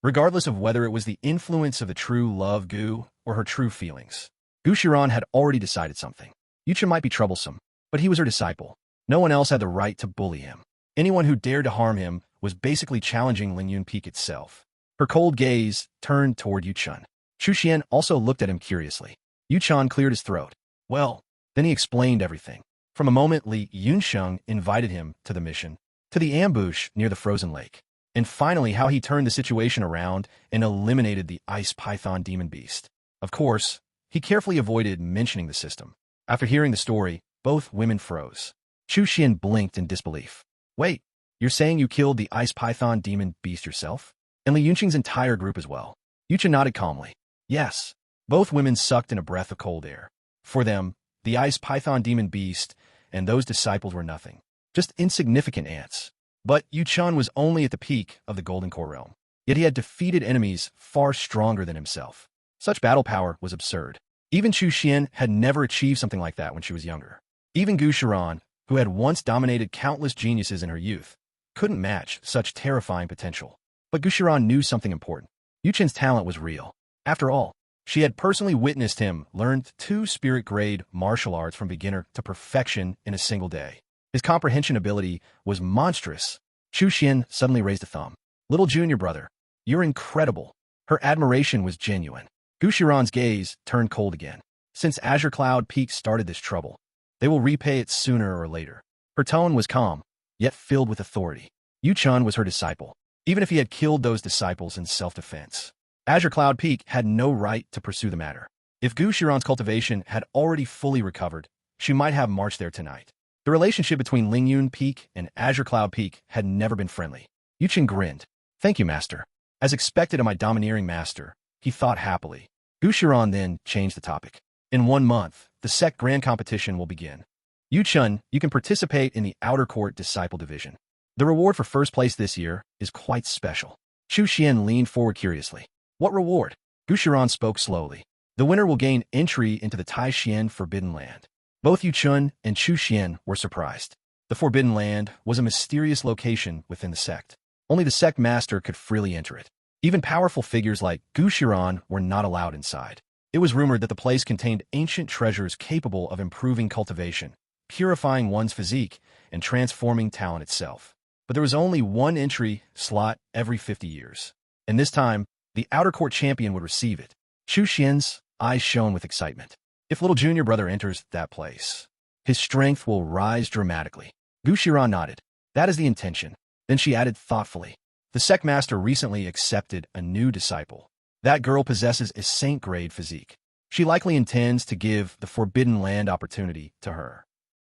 Speaker 1: Regardless of whether it was the influence of the true love Gu or her true feelings, Gushiran had already decided something. Yu Chun might be troublesome, but he was her disciple. No one else had the right to bully him. Anyone who dared to harm him was basically challenging Lingyun Peak itself. Her cold gaze turned toward Yu Chun. Chu Xian also looked at him curiously. Yu Chun cleared his throat. Well, then he explained everything. From a moment Li Yunsheng invited him to the mission, to the ambush near the frozen lake, and finally how he turned the situation around and eliminated the ice python demon beast. Of course, he carefully avoided mentioning the system. After hearing the story, both women froze. Chu Xian blinked in disbelief. Wait, you're saying you killed the ice python demon beast yourself? And Li Yunsheng's entire group as well? Yu Chen nodded calmly. Yes. Both women sucked in a breath of cold air. For them, the ice python demon beast and those disciples were nothing. Just insignificant ants. But Yu Chun was only at the peak of the Golden Core realm. Yet he had defeated enemies far stronger than himself. Such battle power was absurd. Even Chu Xian had never achieved something like that when she was younger. Even Gu Shiran, who had once dominated countless geniuses in her youth, couldn't match such terrifying potential. But Gu Shiran knew something important. Yu Chen's talent was real. After all, she had personally witnessed him learn 2 spirit-grade martial arts from beginner to perfection in a single day. His comprehension ability was monstrous. Chu Xian suddenly raised a thumb. Little junior brother, you're incredible. Her admiration was genuine. Gu Shiran's gaze turned cold again. Since Azure Cloud Peak started this trouble, they will repay it sooner or later. Her tone was calm, yet filled with authority. Yu Chun was her disciple, even if he had killed those disciples in self-defense. Azure Cloud Peak had no right to pursue the matter. If Gu Shiran's cultivation had already fully recovered, she might have marched there tonight. The relationship between Lingyun Peak and Azure Cloud Peak had never been friendly. Yu Chen grinned. Thank you, master. As expected of my domineering master, he thought happily. Gu Shiran then changed the topic. In 1 month, the sect grand competition will begin. Yu Chun, you can participate in the Outer Court Disciple Division. The reward for first place this year is quite special. Chu Xian leaned forward curiously. What reward? Gu Shiran spoke slowly. The winner will gain entry into the Tai Xian Forbidden Land. Both Yu Chun and Chu Xian were surprised. The Forbidden Land was a mysterious location within the sect. Only the sect master could freely enter it. Even powerful figures like Gu Shiran were not allowed inside. It was rumored that the place contained ancient treasures capable of improving cultivation, purifying one's physique, and transforming talent itself. But there was only one entry slot every 50 years. And this time, the Outer Court champion would receive it. Chu Xian's eyes shone with excitement. If little junior brother enters that place, his strength will rise dramatically. Gu Shiran nodded. That is the intention. Then she added thoughtfully. The sect master recently accepted a new disciple. That girl possesses a saint-grade physique. She likely intends to give the Forbidden Land opportunity to her.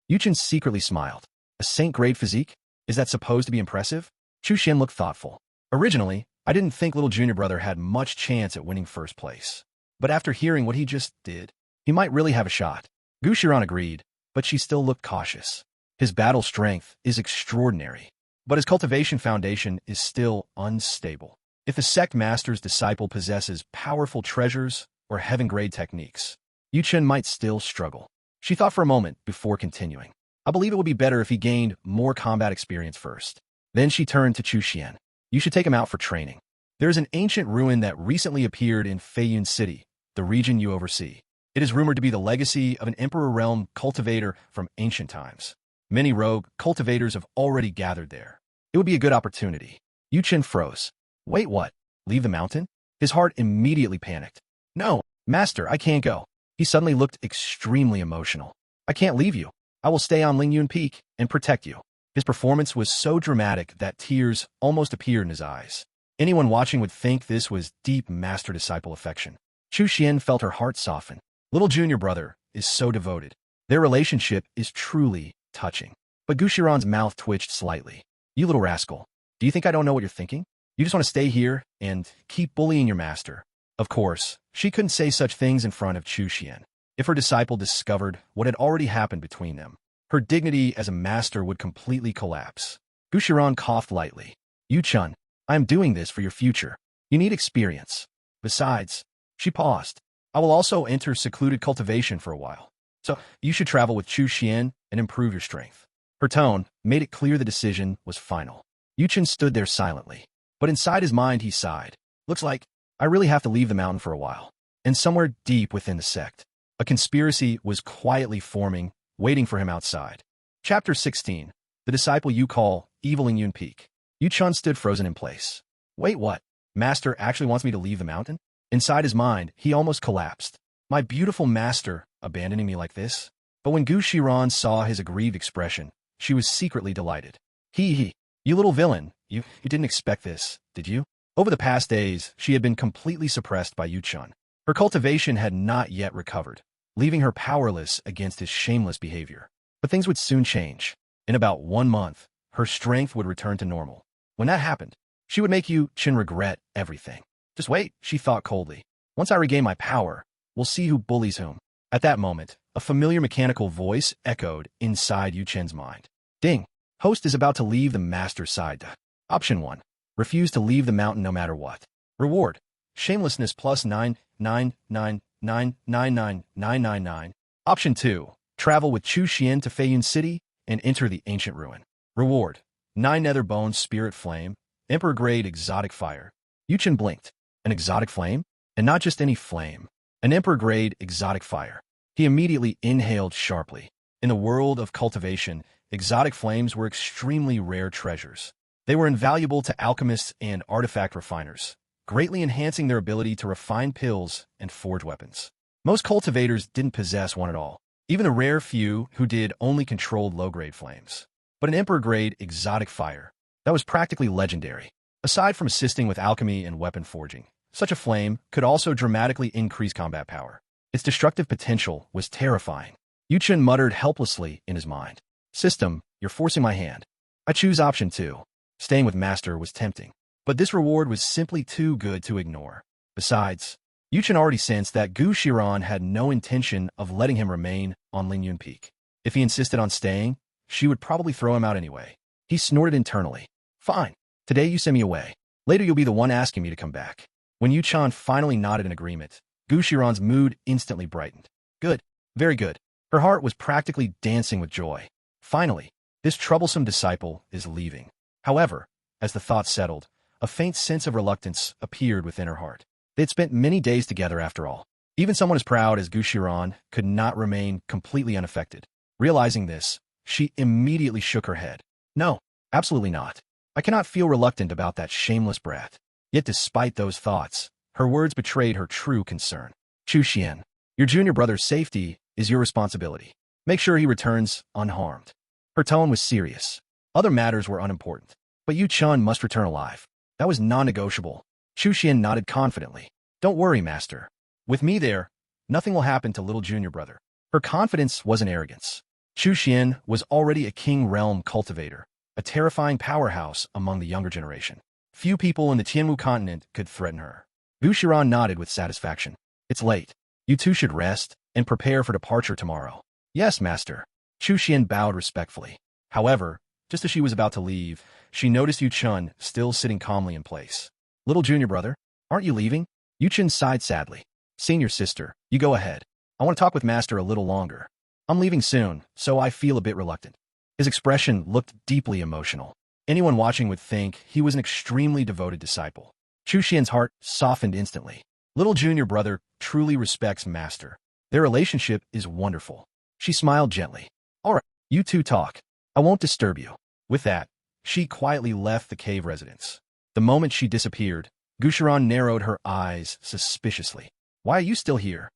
Speaker 1: Yu Chen secretly smiled. A saint-grade physique? Is that supposed to be impressive? Chu Xian looked thoughtful. Originally, I didn't think little junior brother had much chance at winning first place. But after hearing what he just did, he might really have a shot. Gu Shiran agreed, but she still looked cautious. His battle strength is extraordinary, but his cultivation foundation is still unstable. If the sect master's disciple possesses powerful treasures or heaven-grade techniques, Yu Chen might still struggle. She thought for a moment before continuing. I believe it would be better if he gained more combat experience first. Then she turned to Chu Xian. You should take him out for training. There is an ancient ruin that recently appeared in Feiyun City, the region you oversee. It is rumored to be the legacy of an Emperor Realm cultivator from ancient times. Many rogue cultivators have already gathered there. It would be a good opportunity. Yu Chen froze. Wait, what? Leave the mountain? His heart immediately panicked. No, master, I can't go. He suddenly looked extremely emotional. I can't leave you. I will stay on Lingyun Peak and protect you. His performance was so dramatic that tears almost appeared in his eyes. Anyone watching would think this was deep master-disciple affection. Chu Xian felt her heart soften. Little junior brother is so devoted. Their relationship is truly touching. But Gu Shiran's mouth twitched slightly. You little rascal. Do you think I don't know what you're thinking? You just want to stay here and keep bullying your master. Of course, she couldn't say such things in front of Chu Xian. If her disciple discovered what had already happened between them, her dignity as a master would completely collapse. Gu Shiran coughed lightly. Yu Chun, I am doing this for your future. You need experience. Besides, she paused. I will also enter secluded cultivation for a while. So you should travel with Chu Xian and improve your strength. Her tone made it clear the decision was final. Yu Chen stood there silently. But inside his mind he sighed. Looks like I really have to leave the mountain for a while. And somewhere deep within the sect, a conspiracy was quietly forming, waiting for him outside. Chapter 16. The disciple you call Evil Lingyun Peak. Yu Chun stood frozen in place. Wait, what? Master actually wants me to leave the mountain? Inside his mind, he almost collapsed. My beautiful master abandoning me like this? But when Gu Shiran saw his aggrieved expression, she was secretly delighted. He, you little villain, you didn't expect this, did you? Over the past days, she had been completely suppressed by Yu Chun. Her cultivation had not yet recovered, leaving her powerless against his shameless behavior. But things would soon change. In about 1 month, her strength would return to normal. When that happened, she would make Yu Chen regret everything. Just wait, she thought coldly. Once I regain my power, we'll see who bullies whom. At that moment, a familiar mechanical voice echoed inside Yu Chen's mind. Ding! Host is about to leave the master's side. Option 1. Refuse to leave the mountain no matter what. Reward. Shamelessness plus 999999999. Option 2. Travel with Chu Xian to Feiyun City and enter the ancient ruin. Reward. 9 nether bones spirit flame. Emperor-grade exotic fire. Yuchen blinked. An exotic flame? And not just any flame. An emperor-grade exotic fire. He immediately inhaled sharply. In the world of cultivation, exotic flames were extremely rare treasures. They were invaluable to alchemists and artifact refiners, greatly enhancing their ability to refine pills and forge weapons. Most cultivators didn't possess one at all. Even the rare few who did only controlled low-grade flames. But an emperor-grade exotic fire, that was practically legendary. Aside from assisting with alchemy and weapon forging, such a flame could also dramatically increase combat power. Its destructive potential was terrifying. Yuchen muttered helplessly in his mind. System, you're forcing my hand. I choose option 2. Staying with Master was tempting, but this reward was simply too good to ignore. Besides, Yuchen already sensed that Gu Shiran had no intention of letting him remain on Lingyun Peak. If he insisted on staying, she would probably throw him out anyway. He snorted internally. Fine. Today you send me away. Later you'll be the one asking me to come back. When Yuchen finally nodded in agreement, Gu Shiran's mood instantly brightened. Good. Very good. Her heart was practically dancing with joy. Finally, this troublesome disciple is leaving. However, as the thought settled, a faint sense of reluctance appeared within her heart. They had spent many days together after all. Even someone as proud as Gu Shiran could not remain completely unaffected. Realizing this, she immediately shook her head. No, absolutely not. I cannot feel reluctant about that shameless brat. Yet despite those thoughts, her words betrayed her true concern. Chu Xian, your junior brother's safety is your responsibility. Make sure he returns unharmed. Her tone was serious. Other matters were unimportant. But Yuchen must return alive. That was non-negotiable. Chu Xian nodded confidently. Don't worry, Master. With me there, nothing will happen to little junior brother. Her confidence wasn't arrogance. Chu Xian was already a king realm cultivator, a terrifying powerhouse among the younger generation. Few people in the Tianwu continent could threaten her. Gu Shiran nodded with satisfaction. It's late. You two should rest and prepare for departure tomorrow. Yes, Master. Chu Xian bowed respectfully. However, just as she was about to leave, she noticed Yuchen still sitting calmly in place. Little junior brother, aren't you leaving? Yuchen sighed sadly. Senior sister, you go ahead. I want to talk with Master a little longer. I'm leaving soon, so I feel a bit reluctant. His expression looked deeply emotional. Anyone watching would think he was an extremely devoted disciple. Chu Xian's heart softened instantly. Little junior brother truly respects Master. Their relationship is wonderful. She smiled gently. All right, you two talk. I won't disturb you. With that, she quietly left the cave residence. The moment she disappeared, Gu Shiran narrowed her eyes suspiciously. Why are you still here?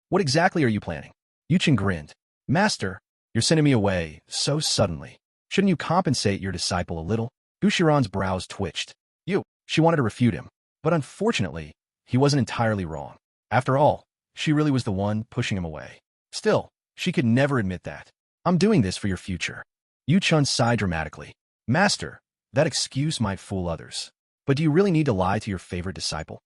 Speaker 1: What exactly are you planning? Yuchen grinned. Master, you're sending me away so suddenly. Shouldn't you compensate your disciple a little? Gu Shiran's brows twitched. She wanted to refute him. But unfortunately, he wasn't entirely wrong. After all, she really was the one pushing him away. Still, she could never admit that. I'm doing this for your future. Yuchen sighed dramatically. Master, that excuse might fool others. But do you really need to lie to your favorite disciple?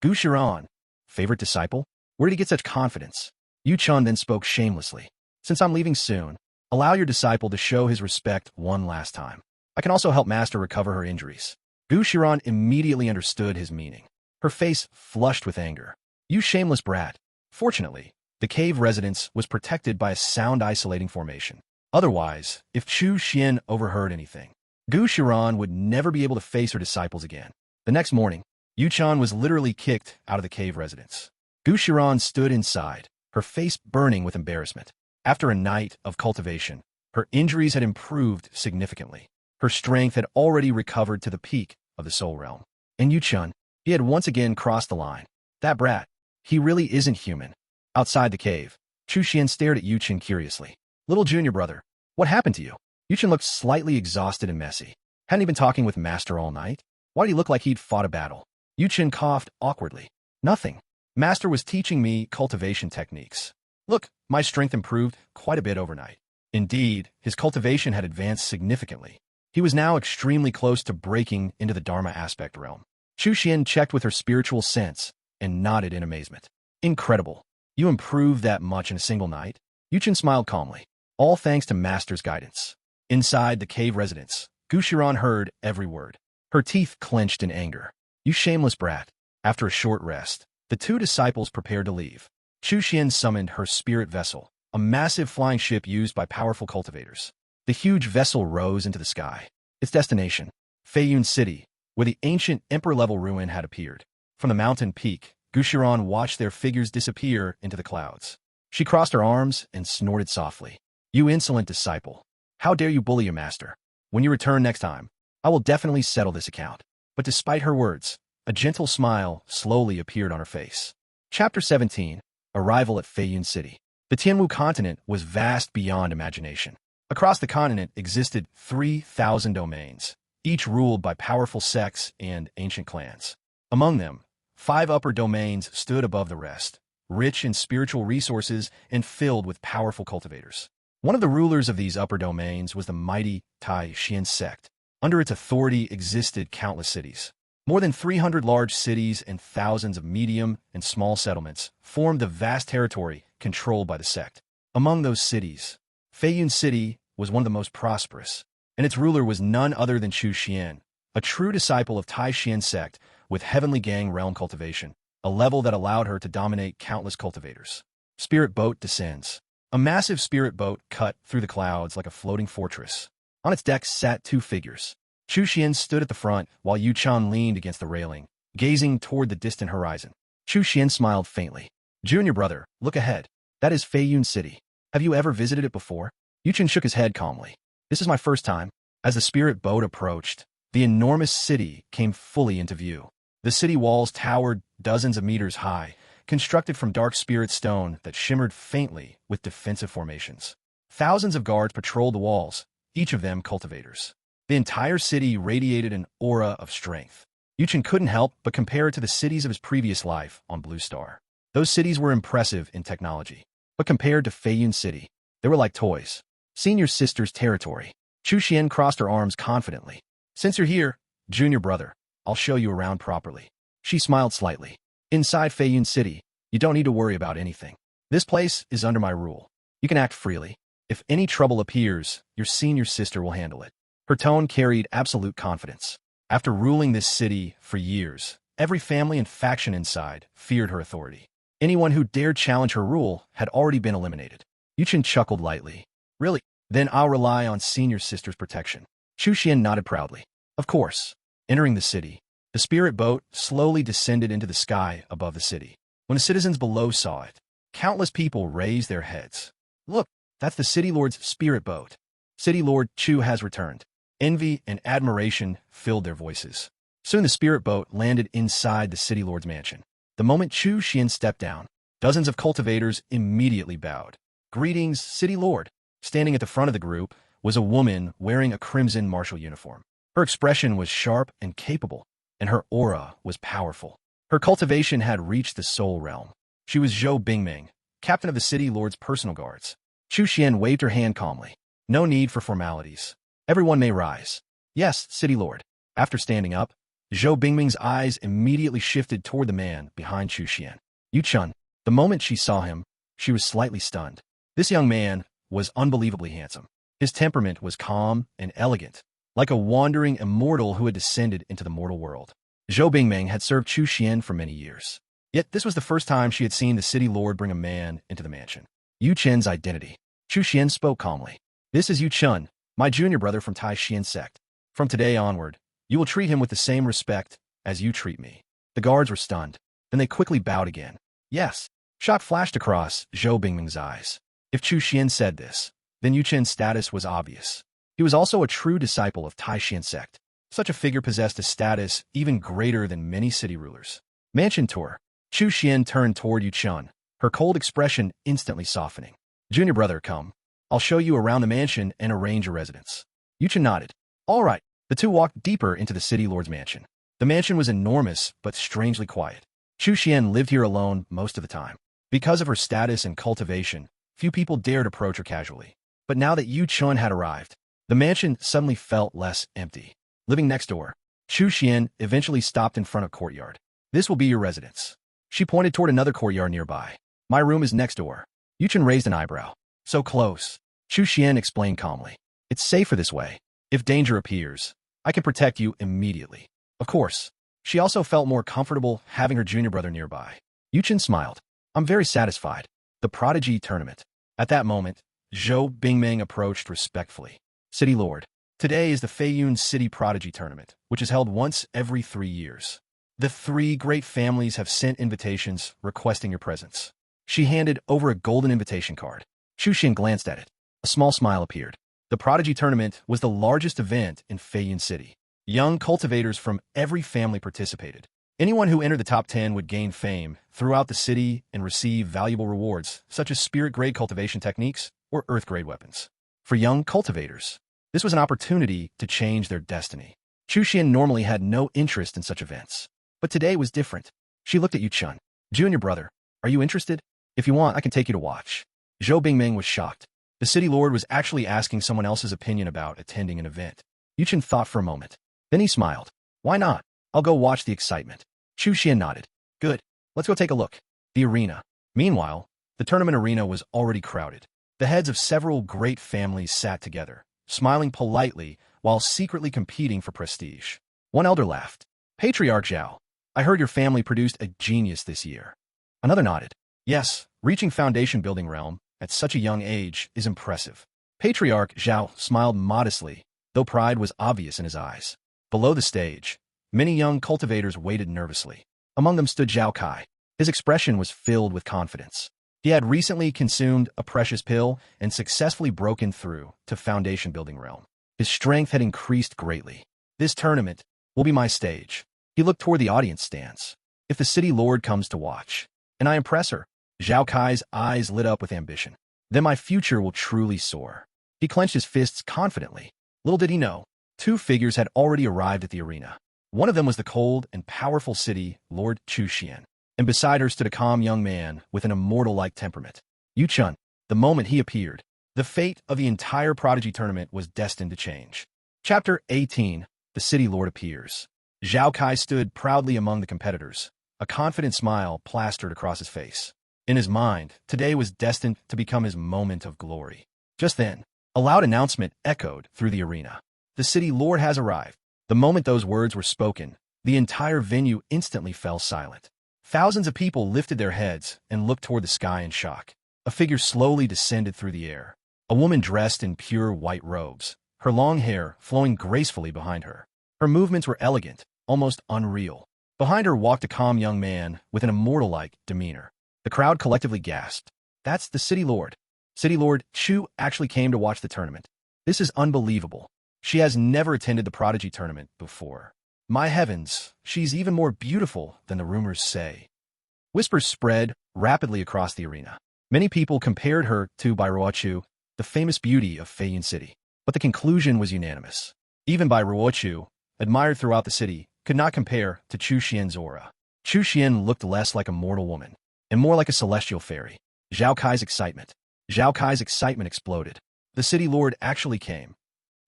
Speaker 1: Gu Shiran, favorite disciple? Where did he get such confidence? Yuchen then spoke shamelessly. Since I'm leaving soon, allow your disciple to show his respect one last time. I can also help Master recover her injuries. Gu Shiran immediately understood his meaning. Her face flushed with anger. You shameless brat. Fortunately, the cave residence was protected by a sound isolating formation. Otherwise, if Chu Xian overheard anything, Gu Shiran would never be able to face her disciples again. The next morning, Yuchen was literally kicked out of the cave residence. Gu Shiran stood inside, her face burning with embarrassment. After a night of cultivation, her injuries had improved significantly. Her strength had already recovered to the peak of the soul realm. And Yuchen, he had once again crossed the line. That brat, he really isn't human. Outside the cave, Chu Xian stared at Yuchen curiously. Little junior brother, what happened to you? Yuchen looked slightly exhausted and messy. Hadn't he been talking with Master all night? Why did he look like he'd fought a battle? Yuchen coughed awkwardly. Nothing. Master was teaching me cultivation techniques. Look, my strength improved quite a bit overnight. Indeed, his cultivation had advanced significantly. He was now extremely close to breaking into the Dharma aspect realm. Chu Xian checked with her spiritual sense and nodded in amazement. Incredible. You improved that much in a single night? Yuchen smiled calmly. All thanks to Master's guidance. Inside the cave residence, Gu Shiran heard every word. Her teeth clenched in anger. You shameless brat. After a short rest, the two disciples prepared to leave. Chu Xian summoned her spirit vessel, a massive flying ship used by powerful cultivators. The huge vessel rose into the sky. Its destination, Feiyun City, where the ancient emperor-level ruin had appeared. From the mountain peak, Gu Shiran watched their figures disappear into the clouds. She crossed her arms and snorted softly. You insolent disciple. How dare you bully your master? When you return next time, I will definitely settle this account. But despite her words, a gentle smile slowly appeared on her face. Chapter 17. Arrival at Feiyun City. The Tianwu continent was vast beyond imagination. Across the continent existed 3,000 domains, each ruled by powerful sects and ancient clans. Among them, 5 upper domains stood above the rest, rich in spiritual resources and filled with powerful cultivators. One of the rulers of these upper domains was the mighty Tai Xian sect. Under its authority existed countless cities. More than 300 large cities and thousands of medium and small settlements formed the vast territory controlled by the sect. Among those cities, Feiyun City was one of the most prosperous, and its ruler was none other than Chu Xian, a true disciple of Tai Xian sect with Heavenly Gang realm cultivation, a level that allowed her to dominate countless cultivators. Spirit boat descends. A massive spirit boat cut through the clouds like a floating fortress. On its deck sat 2 figures. Chu Xian stood at the front while Yu Chan leaned against the railing, gazing toward the distant horizon. Chu Xian smiled faintly. Junior brother, look ahead. That is Feiyun City. Have you ever visited it before? Yu Chen shook his head calmly. This is my first time. As the spirit boat approached, the enormous city came fully into view. The city walls towered dozens of meters high, constructed from dark spirit stone that shimmered faintly with defensive formations. Thousands of guards patrolled the walls, each of them cultivators. The entire city radiated an aura of strength. Yu Chen couldn't help but compare it to the cities of his previous life on Blue Star. Those cities were impressive in technology, but compared to Feiyun City, they were like toys. Senior sister's territory. Chu Xian crossed her arms confidently. Since you're here, junior brother, I'll show you around properly. She smiled slightly. Inside Feiyun City, you don't need to worry about anything. This place is under my rule. You can act freely. If any trouble appears, your senior sister will handle it. Her tone carried absolute confidence. After ruling this city for years, every family and faction inside feared her authority. Anyone who dared challenge her rule had already been eliminated. Yu Chen chuckled lightly. Really? Then I'll rely on senior sister's protection. Chu Xian nodded proudly. Of course. Entering the city, the spirit boat slowly descended into the sky above the city. When the citizens below saw it, countless people raised their heads. Look, that's the city lord's spirit boat. City Lord Chu has returned. Envy and admiration filled their voices. Soon the spirit boat landed inside the city lord's mansion. The moment Chu Xian stepped down, dozens of cultivators immediately bowed. Greetings, city lord. Standing at the front of the group was a woman wearing a crimson martial uniform. Her expression was sharp and capable, and her aura was powerful. Her cultivation had reached the soul realm. She was Zhou Bingming, captain of the city lord's personal guards. Chu Xian waved her hand calmly. No need for formalities. Everyone may rise. Yes, city lord. After standing up, Zhou Bingming's eyes immediately shifted toward the man behind Chu Xian. Yu Chun. The moment she saw him, she was slightly stunned. This young man was unbelievably handsome. His temperament was calm and elegant, like a wandering immortal who had descended into the mortal world. Zhou Bingming had served Chu Xian for many years. Yet this was the first time she had seen the city lord bring a man into the mansion. Yu Chen's identity. Chu Xian spoke calmly. This is Yu Chen, my junior brother from Tai Xian sect. From today onward, you will treat him with the same respect as you treat me. The guards were stunned. Then they quickly bowed again. Yes. Shock flashed across Zhou Bingming's eyes. If Chu Xian said this, then Yu Chen's status was obvious. He was also a true disciple of Tai Xian sect. Such a figure possessed a status even greater than many city rulers. Mansion tour. Chu Xian turned toward Yu Chen, her cold expression instantly softening. Junior brother, come. I'll show you around the mansion and arrange a residence. Yu Chen nodded. All right. The two walked deeper into the city lord's mansion. The mansion was enormous, but strangely quiet. Chu Xian lived here alone most of the time. Because of her status and cultivation, few people dared approach her casually. But now that Yu Chen had arrived, the mansion suddenly felt less empty. Living next door, Chu Xian eventually stopped in front of a courtyard. This will be your residence. She pointed toward another courtyard nearby. My room is next door. Yu Chen raised an eyebrow. So close. Chu Xian explained calmly. It's safer this way. If danger appears, I can protect you immediately. Of course, she also felt more comfortable having her junior brother nearby. Yuchen smiled. I'm very satisfied. The Prodigy Tournament. At that moment, Zhou Bingming approached respectfully. City Lord, today is the Feiyun City Prodigy Tournament, which is held once every 3 years. The 3 great families have sent invitations requesting your presence. She handed over a golden invitation card. Chu Xin glanced at it. A small smile appeared. The Prodigy Tournament was the largest event in Feiyun City. Young cultivators from every family participated. Anyone who entered the top 10 would gain fame throughout the city and receive valuable rewards, such as spirit-grade cultivation techniques or earth-grade weapons. For young cultivators, this was an opportunity to change their destiny. Chu Xian normally had no interest in such events, but today was different. She looked at Yu Chun. Junior brother, are you interested? If you want, I can take you to watch. Zhou Bingming was shocked. The city lord was actually asking someone else's opinion about attending an event. Yu Chun thought for a moment. Then he smiled. Why not? I'll go watch the excitement. Chu Xian nodded. Good. Let's go take a look. The arena. Meanwhile, the tournament arena was already crowded. The heads of several great families sat together, smiling politely while secretly competing for prestige. One elder laughed. Patriarch Zhao, I heard your family produced a genius this year. Another nodded. Yes, reaching foundation building realm at such a young age is impressive. Patriarch Zhao smiled modestly, though pride was obvious in his eyes. Below the stage, many young cultivators waited nervously. Among them stood Zhao Kai. His expression was filled with confidence. He had recently consumed a precious pill and successfully broken through to foundation building realm. His strength had increased greatly. This tournament will be my stage. He looked toward the audience stands. If the city lord comes to watch, and I impress her, Zhao Kai's eyes lit up with ambition. Then my future will truly soar. He clenched his fists confidently. Little did he know, 2 figures had already arrived at the arena. One of them was the cold and powerful city Lord Chu Xian, and beside her stood a calm young man with an immortal-like temperament. Yu Chun. The moment he appeared, the fate of the entire Prodigy Tournament was destined to change. Chapter 18. The City Lord appears. Zhao Kai stood proudly among the competitors. A confident smile plastered across his face. In his mind, today was destined to become his moment of glory. Just then, a loud announcement echoed through the arena. The City Lord has arrived. The moment those words were spoken, the entire venue instantly fell silent. Thousands of people lifted their heads and looked toward the sky in shock. A figure slowly descended through the air. A woman dressed in pure white robes, her long hair flowing gracefully behind her. Her movements were elegant, almost unreal. Behind her walked a calm young man with an immortal-like demeanor. The crowd collectively gasped. That's the City Lord. City Lord Chu actually came to watch the tournament. This is unbelievable. She has never attended the Prodigy Tournament before. My heavens, she's even more beautiful than the rumors say. Whispers spread rapidly across the arena. Many people compared her to Bairuochu, the famous beauty of Feiyun City. But the conclusion was unanimous. Even Bairuochu, admired throughout the city, could not compare to Chu Xian's aura. Chu Xian looked less like a mortal woman, and more like a celestial fairy. Zhao Kai's excitement exploded. The City Lord actually came.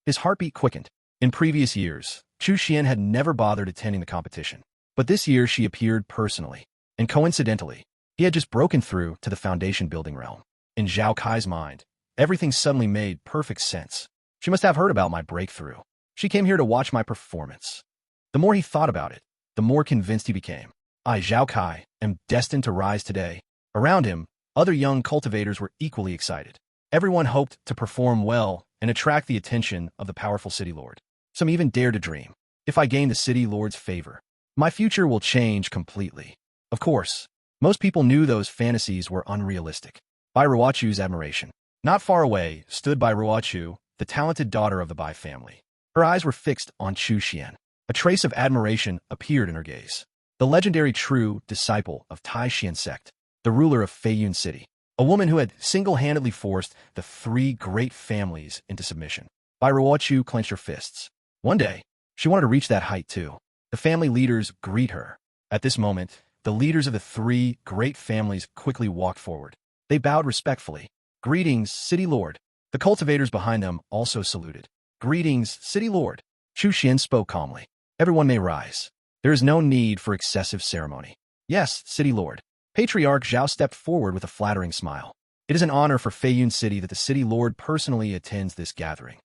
Speaker 1: His heartbeat quickened. In previous years, Chu Xian had never bothered attending the competition. But this year she appeared personally. And coincidentally, he had just broken through to the foundation building realm. In Zhao Kai's mind, everything suddenly made perfect sense. She must have heard about my breakthrough. She came here to watch my performance. The more he thought about it, the more convinced he became. I, Zhao Kai, am destined to rise today. Around him, other young cultivators were equally excited. Everyone hoped to perform well and attract the attention of the powerful City Lord. Some even dared to dream. If I gain the City Lord's favor, my future will change completely. Of course, most people knew those fantasies were unrealistic. Bai Ruochu's admiration. Not far away stood Bai Ruochu, the talented daughter of the Bai family. Her eyes were fixed on Chu Xian. A trace of admiration appeared in her gaze. The legendary true disciple of Tai Xian sect, the ruler of Feiyun City. A woman who had single-handedly forced the 3 great families into submission. Bai Ruochu clenched her fists. One day, she wanted to reach that height too. The family leaders greet her. At this moment, the leaders of the 3 great families quickly walked forward. They bowed respectfully. Greetings, City Lord. The cultivators behind them also saluted. Greetings, City Lord. Chu Xian spoke calmly. Everyone may rise. There is no need for excessive ceremony. Yes, City Lord. Patriarch Zhao stepped forward with a flattering smile. It is an honor for Feiyun City that the City Lord personally attends this gathering.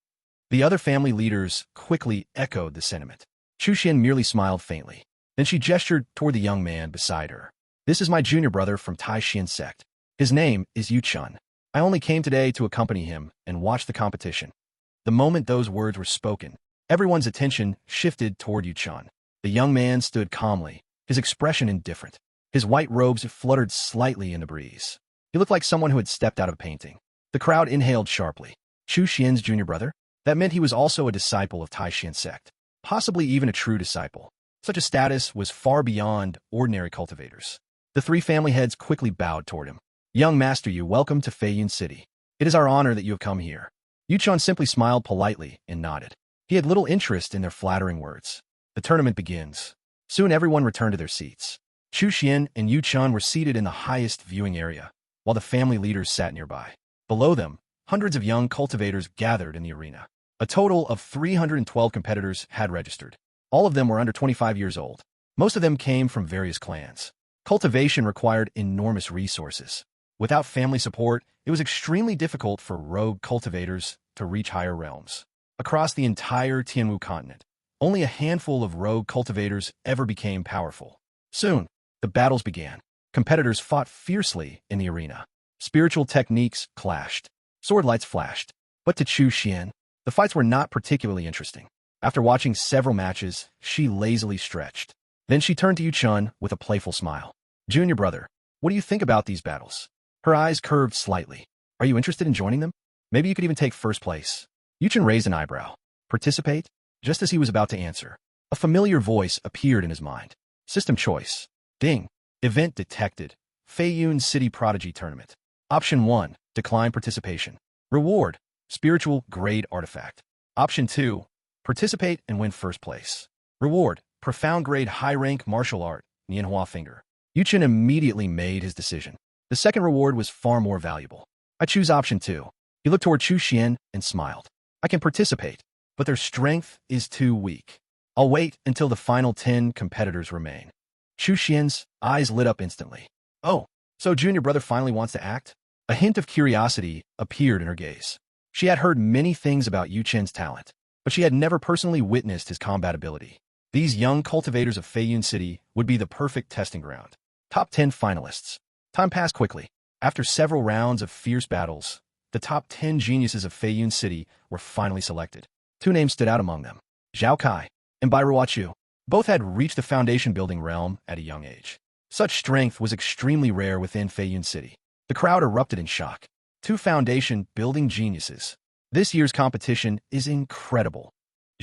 Speaker 1: The other family leaders quickly echoed the sentiment. Chu Xian merely smiled faintly. Then she gestured toward the young man beside her. This is my junior brother from Tai Xian sect. His name is Yu Chun. I only came today to accompany him and watch the competition. The moment those words were spoken, everyone's attention shifted toward Yu Chun. The young man stood calmly, his expression indifferent. His white robes fluttered slightly in the breeze. He looked like someone who had stepped out of a painting. The crowd inhaled sharply. Chu Xian's junior brother? That meant he was also a disciple of Tai Xian sect, possibly even a true disciple. Such a status was far beyond ordinary cultivators. The three family heads quickly bowed toward him. Young Master Yu, welcome to Feiyun City. It is our honor that you have come here. Yu Chun simply smiled politely and nodded. He had little interest in their flattering words. The tournament begins. Soon everyone returned to their seats. Chu Xian and Yu Chun were seated in the highest viewing area, while the family leaders sat nearby. Below them, hundreds of young cultivators gathered in the arena. A total of 312 competitors had registered. All of them were under 25 years old. Most of them came from various clans. Cultivation required enormous resources. Without family support, it was extremely difficult for rogue cultivators to reach higher realms. Across the entire Tianwu continent, only a handful of rogue cultivators ever became powerful. Soon, the battles began. Competitors fought fiercely in the arena. Spiritual techniques clashed. Sword lights flashed. But to Chu Xian, the fights were not particularly interesting. After watching several matches, she lazily stretched. Then she turned to Yu Chun with a playful smile. Junior brother, what do you think about these battles? Her eyes curved slightly. Are you interested in joining them? Maybe you could even take first place. Yu Chun raised an eyebrow. Participate? Just as he was about to answer, a familiar voice appeared in his mind. System choice. Ding. Event detected. Feiyun City Prodigy Tournament. Option 1. Decline participation. Reward. Spiritual grade artifact. Option 2. Participate and win first place. Reward. Profound grade high rank martial art. Manhua finger. Yu Chun immediately made his decision. The second reward was far more valuable. I choose option 2. He looked toward Chu Xian and smiled. I can participate, but their strength is too weak. I'll wait until the final 10 competitors remain. Chu Xian's eyes lit up instantly. Oh, so junior brother finally wants to act? A hint of curiosity appeared in her gaze. She had heard many things about Yu Chen's talent, but she had never personally witnessed his combat ability. These young cultivators of Feiyun City would be the perfect testing ground. Top 10 finalists. Time passed quickly. After several rounds of fierce battles, the top 10 geniuses of Feiyun City were finally selected. Two names stood out among them, Zhao Kai and Bai Ruochu. Both had reached the foundation-building realm at a young age. Such strength was extremely rare within Feiyun City. The crowd erupted in shock. Two foundation-building geniuses. This year's competition is incredible.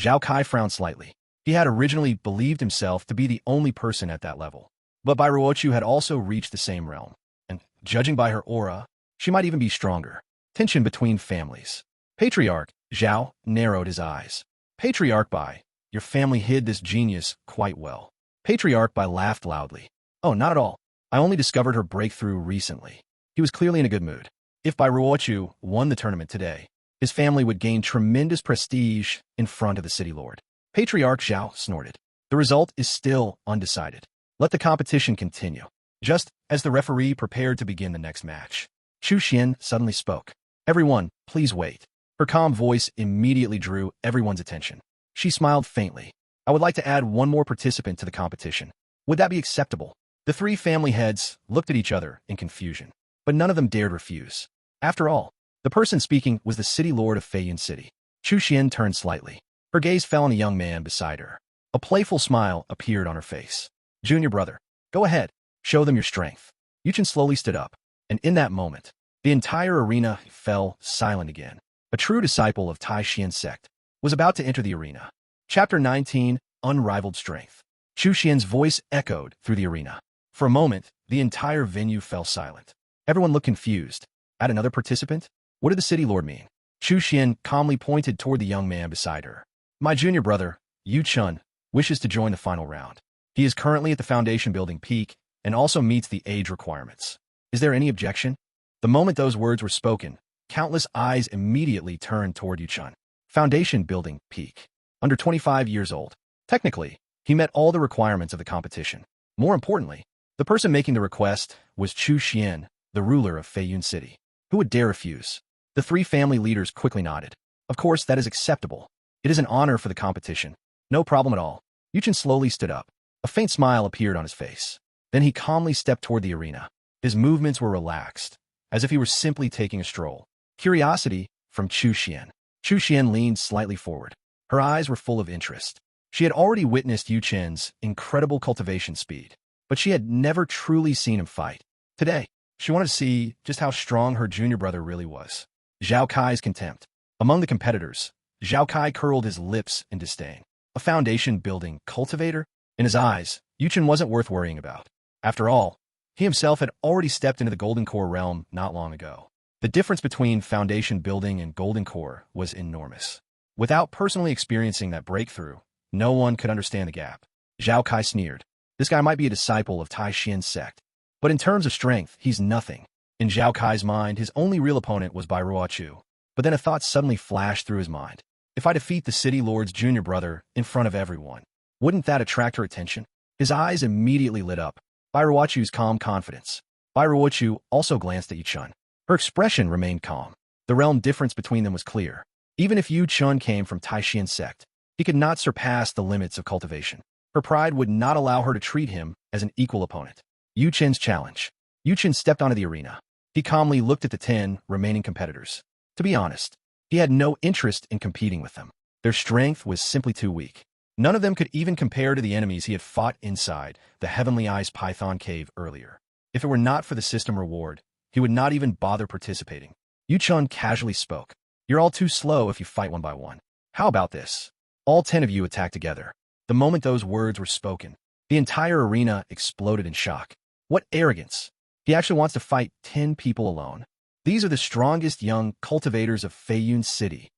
Speaker 1: Zhao Kai frowned slightly. He had originally believed himself to be the only person at that level. But Bai Ruochu had also reached the same realm. And, judging by her aura, she might even be stronger. Tension between families. Patriarch Zhao narrowed his eyes. Patriarch Bai, your family hid this genius quite well. Patriarch Bai laughed loudly. Oh, not at all. I only discovered her breakthrough recently. He was clearly in a good mood. If Bai Ruochu won the tournament today, his family would gain tremendous prestige in front of the city lord. Patriarch Zhao snorted. The result is still undecided. Let the competition continue. Just as the referee prepared to begin the next match, Chu Xian suddenly spoke. Everyone, please wait. Her calm voice immediately drew everyone's attention. She smiled faintly. I would like to add one more participant to the competition. Would that be acceptable? The three family heads looked at each other in confusion, but none of them dared refuse. After all, the person speaking was the city lord of Feiyun City. Chu Xian turned slightly. Her gaze fell on a young man beside her. A playful smile appeared on her face. Junior brother, go ahead. Show them your strength. Yu Chun slowly stood up, and in that moment, the entire arena fell silent again. A true disciple of Tai Xian's sect was about to enter the arena. Chapter 19, Unrivaled Strength. Chu Xian's voice echoed through the arena. For a moment, the entire venue fell silent. Everyone looked confused. At another participant? What did the city lord mean? Chu Xian calmly pointed toward the young man beside her. My junior brother, Yu Chun, wishes to join the final round. He is currently at the foundation building peak and also meets the age requirements. Is there any objection? The moment those words were spoken, countless eyes immediately turned toward Yu Chun. Foundation building peak. Under 25 years old. Technically, he met all the requirements of the competition. More importantly, the person making the request was Chu Xian, the ruler of Feiyun City. Who would dare refuse? The three family leaders quickly nodded. Of course, that is acceptable. It is an honor for the competition. No problem at all. Yuchen slowly stood up. A faint smile appeared on his face. Then he calmly stepped toward the arena. His movements were relaxed, as if he were simply taking a stroll. Curiosity from Chu Xian. Chu Xian leaned slightly forward. Her eyes were full of interest. She had already witnessed Yu Chen's incredible cultivation speed, but she had never truly seen him fight. Today, she wanted to see just how strong her junior brother really was. Zhao Kai's contempt. Among the competitors, Zhao Kai curled his lips in disdain. A foundation-building cultivator? In his eyes, Yu Chen wasn't worth worrying about. After all, he himself had already stepped into the Golden Core realm not long ago. The difference between foundation building and Golden Core was enormous. Without personally experiencing that breakthrough, no one could understand the gap. Zhao Kai sneered. This guy might be a disciple of Tai Xian's sect, but in terms of strength, he's nothing. In Zhao Kai's mind, his only real opponent was Bai Ruochu. But then a thought suddenly flashed through his mind. If I defeat the city lord's junior brother in front of everyone, wouldn't that attract her attention? His eyes immediately lit up. Bai Ruochu's calm confidence. Bai Ruochu also glanced at Yu Chun. Her expression remained calm. The realm difference between them was clear. Even if Yu Chun came from Tai Xian's sect, he could not surpass the limits of cultivation. Her pride would not allow her to treat him as an equal opponent. Yu Chen's challenge. Yu Chen stepped onto the arena. He calmly looked at the 10 remaining competitors. To be honest, he had no interest in competing with them. Their strength was simply too weak. None of them could even compare to the enemies he had fought inside the Heavenly Eyes Python Cave earlier. If it were not for the system reward, he would not even bother participating. Yu Chun casually spoke. You're all too slow if you fight one by one. How about this? All 10 of you attack together. The moment those words were spoken, the entire arena exploded in shock. What arrogance! He actually wants to fight 10 people alone. These are the strongest young cultivators of Feiyun City.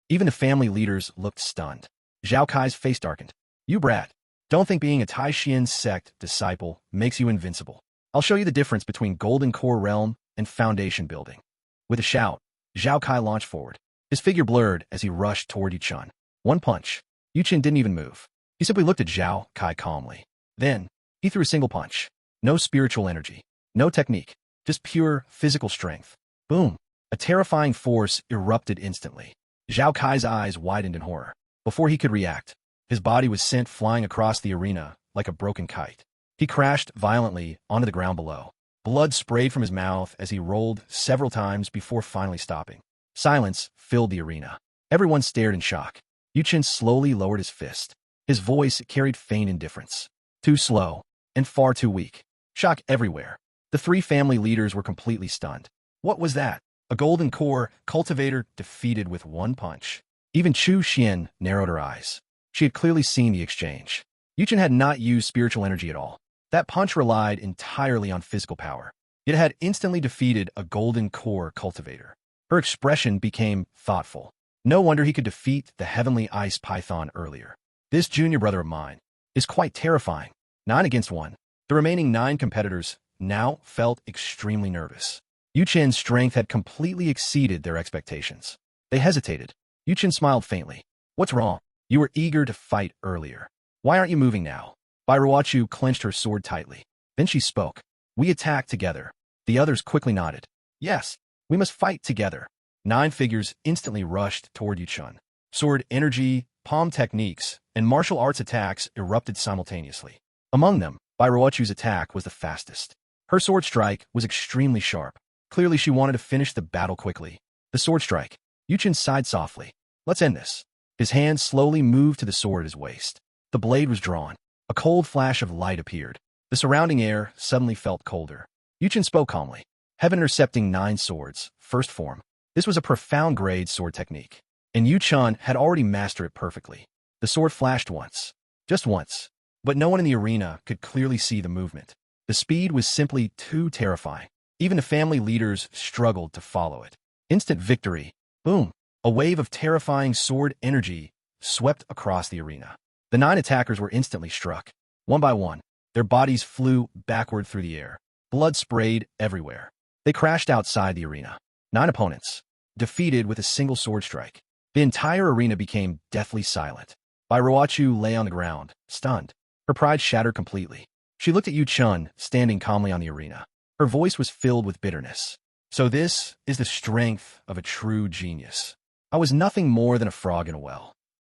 Speaker 1: Even the family leaders looked stunned. Zhao Kai's face darkened. You brat. Don't think being a Tai Xian sect disciple makes you invincible. I'll show you the difference between Golden Core Realm and Foundation Building. With a shout, Zhao Kai launched forward. His figure blurred as he rushed toward Yu Chun. One punch. Yu Chen didn't even move. He simply looked at Zhao Kai calmly. Then, he threw a single punch. No spiritual energy. No technique. Just pure physical strength. Boom. A terrifying force erupted instantly. Zhao Kai's eyes widened in horror. Before he could react, his body was sent flying across the arena like a broken kite. He crashed violently onto the ground below. Blood sprayed from his mouth as he rolled several times before finally stopping. Silence filled the arena. Everyone stared in shock. Yu Chen slowly lowered his fist. His voice carried faint indifference. Too slow, and far too weak. Shock everywhere. The 3 family leaders were completely stunned. What was that? A Golden Core cultivator defeated with one punch. Even Chu Xian narrowed her eyes. She had clearly seen the exchange. Yu Chen had not used spiritual energy at all. That punch relied entirely on physical power. It had instantly defeated a Golden Core cultivator. Her expression became thoughtful. No wonder he could defeat the Heavenly Ice Python earlier. This junior brother of mine is quite terrifying. 9 against 1. The remaining 9 competitors now felt extremely nervous. Yu Chen's strength had completely exceeded their expectations. They hesitated. Yu Chen smiled faintly. What's wrong? You were eager to fight earlier. Why aren't you moving now? Bai Ruochu clenched her sword tightly. Then she spoke. We attack together. The others quickly nodded. Yes, we must fight together. 9 figures instantly rushed toward Yu Chen. Sword energy, palm techniques, and martial arts attacks erupted simultaneously. Among them, Bai Ruochu's attack was the fastest. Her sword strike was extremely sharp. Clearly she wanted to finish the battle quickly. The sword strike. Yu Chen sighed softly. Let's end this. His hand slowly moved to the sword at his waist. The blade was drawn. A cold flash of light appeared. The surrounding air suddenly felt colder. Yu Chen spoke calmly. Heaven intercepting 9 swords, first form. This was a profound grade sword technique, and Yu Chen had already mastered it perfectly. The sword flashed once. Just once. But no one in the arena could clearly see the movement. The speed was simply too terrifying. Even the family leaders struggled to follow it. Instant victory. Boom. A wave of terrifying sword energy swept across the arena. The 9 attackers were instantly struck. One by one, their bodies flew backward through the air. Blood sprayed everywhere. They crashed outside the arena. 9 opponents, defeated with a single sword strike. The entire arena became deathly silent. Bai Ruochu lay on the ground, stunned. Her pride shattered completely. She looked at Yu Chun, standing calmly on the arena. Her voice was filled with bitterness. So this is the strength of a true genius. I was nothing more than a frog in a well.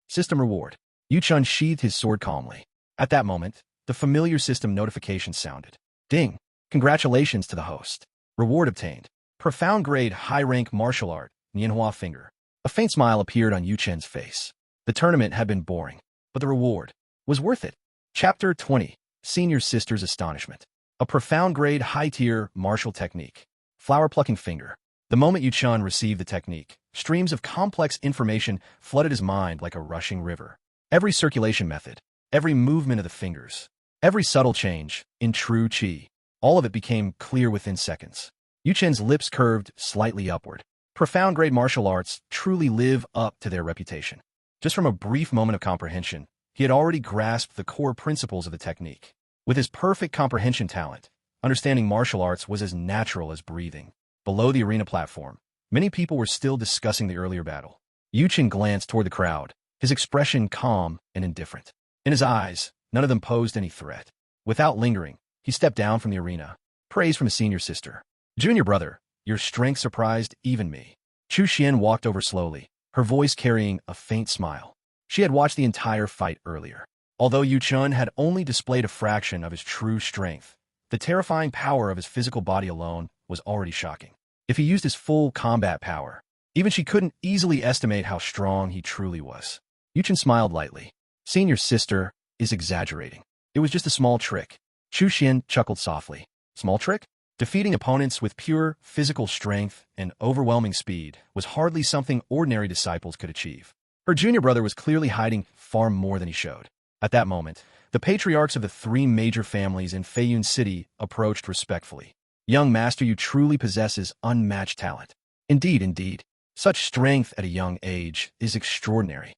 Speaker 1: System reward. Yu Chun sheathed his sword calmly. At that moment, the familiar system notification sounded. Ding! Congratulations to the host. Reward obtained. Profound grade high rank martial art, Manhua finger. A faint smile appeared on Yu Chen's face. The tournament had been boring, but the reward was worth it. Chapter 20. Senior Sister's Astonishment. A profound grade high-tier martial technique. Flower-plucking finger. The moment Yu Chun received the technique, streams of complex information flooded his mind like a rushing river. Every circulation method, every movement of the fingers, every subtle change, in true qi, all of it became clear within seconds. Yu Chen's lips curved slightly upward. Profound grade martial arts truly live up to their reputation. Just from a brief moment of comprehension, he had already grasped the core principles of the technique. With his perfect comprehension talent, understanding martial arts was as natural as breathing. Below the arena platform, many people were still discussing the earlier battle. Yu Chen glanced toward the crowd, his expression calm and indifferent. In his eyes, none of them posed any threat. Without lingering, he stepped down from the arena. Praise from his senior sister. Junior brother, your strength surprised even me. Chu Xian walked over slowly, her voice carrying a faint smile. She had watched the entire fight earlier. Although Yu Chun had only displayed a fraction of his true strength, the terrifying power of his physical body alone was already shocking. If he used his full combat power, even she couldn't easily estimate how strong he truly was. Yu Chun smiled lightly. Senior sister is exaggerating. It was just a small trick. Chu Xian chuckled softly. Small trick? Defeating opponents with pure physical strength and overwhelming speed was hardly something ordinary disciples could achieve. Her junior brother was clearly hiding far more than he showed. At that moment, the patriarchs of the three major families in Feiyun City approached respectfully. Young master, you truly possesses unmatched talent. Indeed, such strength at a young age is extraordinary.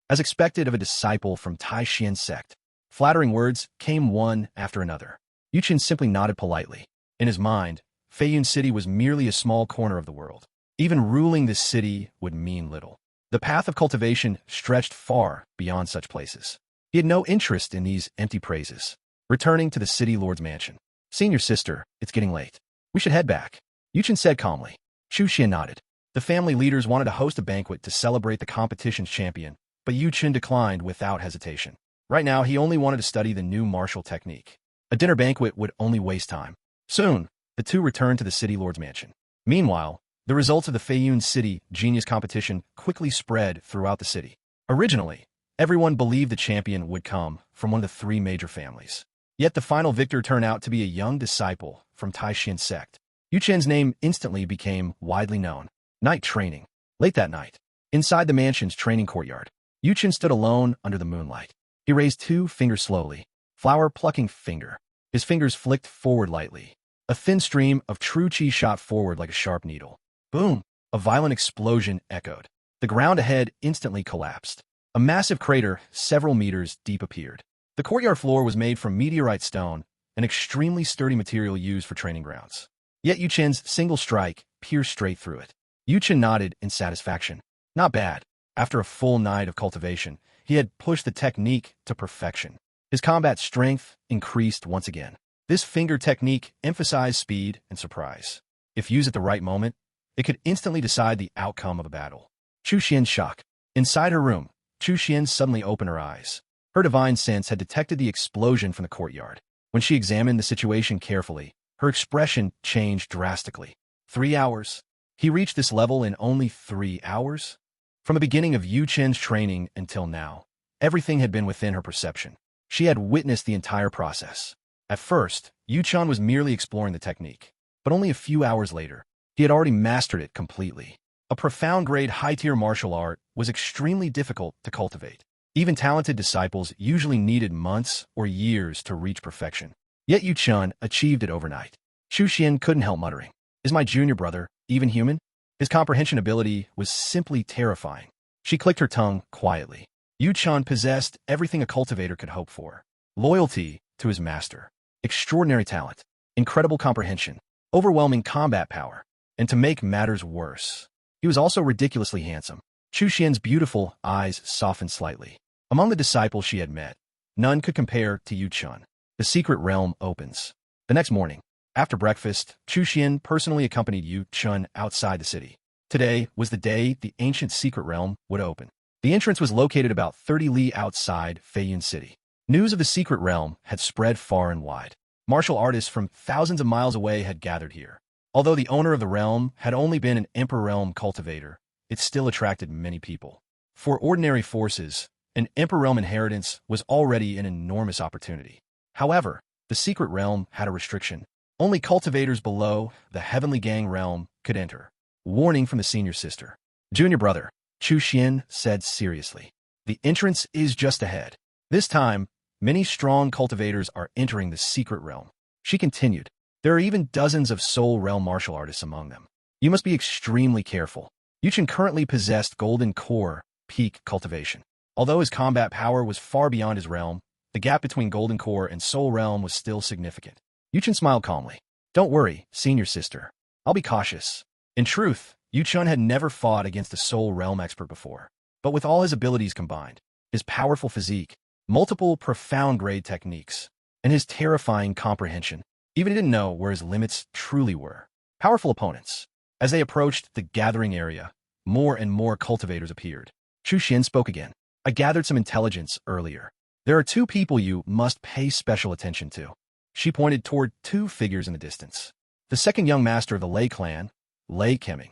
Speaker 1: As expected of a disciple from Tai Xian sect, flattering words came one after another. Yu Chen simply nodded politely. In his mind, Feiyun City was merely a small corner of the world. Even ruling this city would mean little. The path of cultivation stretched far beyond such places. He had no interest in these empty praises. Returning to the city lord's mansion. Senior sister, it's getting late. We should head back. Yu Chen said calmly. Chu Xian nodded. The family leaders wanted to host a banquet to celebrate the competition's champion, but Yu Chen declined without hesitation. Right now, he only wanted to study the new martial technique. A dinner banquet would only waste time. Soon, the two returned to the city lord's mansion. Meanwhile, the results of the Feiyun City Genius competition quickly spread throughout the city. Originally, everyone believed the champion would come from one of the three major families. Yet the final victor turned out to be a young disciple from Tai Xian sect. Yu Chen's name instantly became widely known. Night training. Late that night, inside the mansion's training courtyard, Yu Chen stood alone under the moonlight. He raised two fingers slowly. Flower-plucking finger. His fingers flicked forward lightly. A thin stream of true qi shot forward like a sharp needle. Boom! A violent explosion echoed. The ground ahead instantly collapsed. A massive crater several meters deep appeared. The courtyard floor was made from meteorite stone, an extremely sturdy material used for training grounds. Yet Yu Chen's single strike pierced straight through it. Yu Chen nodded in satisfaction. Not bad. After a full night of cultivation, he had pushed the technique to perfection. His combat strength increased once again. This finger technique emphasized speed and surprise. If used at the right moment, it could instantly decide the outcome of a battle. Chu Xian's shock. Inside her room, Chu Xian suddenly opened her eyes. Her divine sense had detected the explosion from the courtyard. When she examined the situation carefully, her expression changed drastically. 3 hours. He reached this level in only 3 hours? From the beginning of Yu Chen's training until now, everything had been within her perception. She had witnessed the entire process. At first, Yu Chen was merely exploring the technique, but only a few hours later, he had already mastered it completely. A profound grade high-tier martial art was extremely difficult to cultivate. Even talented disciples usually needed months or years to reach perfection. Yet Yu Chen achieved it overnight. Chu Xian couldn't help muttering, "Is my junior brother even human?" His comprehension ability was simply terrifying. She clicked her tongue quietly. Yu Chen possessed everything a cultivator could hope for. Loyalty to his master, extraordinary talent, incredible comprehension, overwhelming combat power, and to make matters worse, he was also ridiculously handsome. Chu Xian's beautiful eyes softened slightly. Among the disciples she had met, none could compare to Yu Chen. The secret realm opens. The next morning, after breakfast, Chu Xian personally accompanied Yu Chen outside the city. Today was the day the ancient secret realm would open. The entrance was located about 30 li outside Feiyun City. News of the secret realm had spread far and wide. Martial artists from thousands of miles away had gathered here. Although the owner of the realm had only been an Emperor realm cultivator, it still attracted many people. For ordinary forces, an Emperor realm inheritance was already an enormous opportunity. However, the secret realm had a restriction. Only cultivators below the Heavenly Gang realm could enter. Warning from the senior sister. Junior brother, Chu Xian said seriously. The entrance is just ahead. This time, many strong cultivators are entering the secret realm. She continued. There are even dozens of Soul Realm martial artists among them. You must be extremely careful. Yuchen currently possessed Golden Core peak cultivation. Although his combat power was far beyond his realm, the gap between Golden Core and Soul Realm was still significant. Yuchen smiled calmly. Don't worry, senior sister. I'll be cautious. In truth, Yuchen had never fought against a Soul Realm expert before. But with all his abilities combined, his powerful physique, multiple profound grade techniques, and his terrifying comprehension, even he didn't know where his limits truly were. Powerful opponents. As they approached the gathering area, more and more cultivators appeared. Chu Xian spoke again. I gathered some intelligence earlier. There are two people you must pay special attention to. She pointed toward two figures in the distance. The second young master of the Lei clan, Lei Kemming.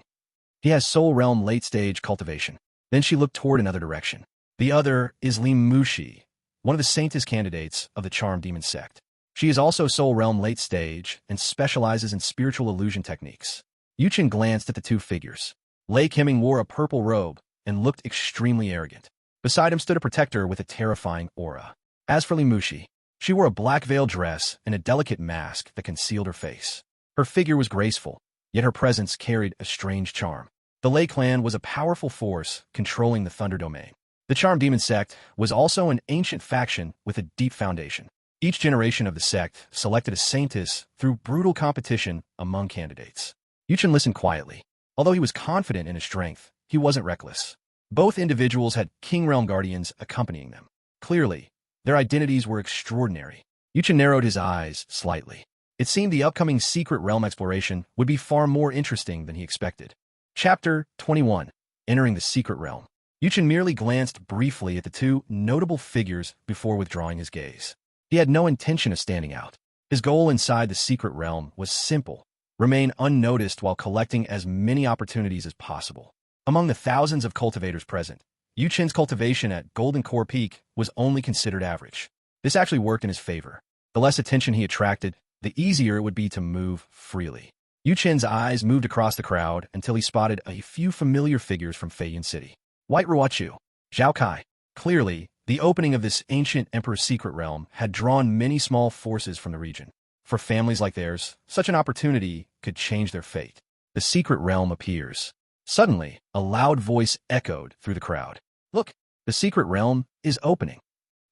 Speaker 1: He has Soul Realm late-stage cultivation. Then she looked toward another direction. The other is Li Mushi, one of the saintess candidates of the Charm Demon sect. She is also Soul Realm late stage and specializes in spiritual illusion techniques. Yuchen glanced at the two figures. Lei Kemming wore a purple robe and looked extremely arrogant. Beside him stood a protector with a terrifying aura. As for Li Mushi, she wore a black veil dress and a delicate mask that concealed her face. Her figure was graceful, yet her presence carried a strange charm. The Lei clan was a powerful force controlling the Thunder Domain. The Charm Demon sect was also an ancient faction with a deep foundation. Each generation of the sect selected a saintess through brutal competition among candidates. Yuchen listened quietly. Although he was confident in his strength, he wasn't reckless. Both individuals had King Realm guardians accompanying them. Clearly, their identities were extraordinary. Yuchen narrowed his eyes slightly. It seemed the upcoming secret realm exploration would be far more interesting than he expected. Chapter 21. Entering the Secret Realm. Yuchen merely glanced briefly at the two notable figures before withdrawing his gaze. He had no intention of standing out. His goal inside the secret realm was simple: remain unnoticed while collecting as many opportunities as possible. Among the thousands of cultivators present, Yuchen's cultivation at Golden Core Peak was only considered average. This actually worked in his favor. The less attention he attracted, the easier it would be to move freely. Yuchen's eyes moved across the crowd until he spotted a few familiar figures from Feiyun City. White Ruochu, Zhao Kai. Clearly, the opening of this ancient Emperor's secret realm had drawn many small forces from the region. For families like theirs, such an opportunity could change their fate. The secret realm appears. Suddenly, a loud voice echoed through the crowd. Look, the secret realm is opening.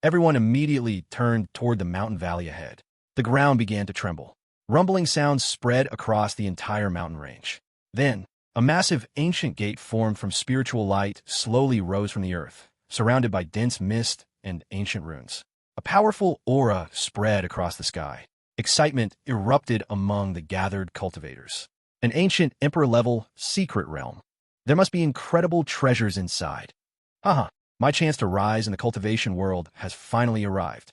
Speaker 1: Everyone immediately turned toward the mountain valley ahead. The ground began to tremble. Rumbling sounds spread across the entire mountain range. Then, a massive ancient gate formed from spiritual light slowly rose from the earth, surrounded by dense mist and ancient ruins. A powerful aura spread across the sky. Excitement erupted among the gathered cultivators. An ancient emperor-level secret realm. There must be incredible treasures inside. Haha, my chance to rise in the cultivation world has finally arrived.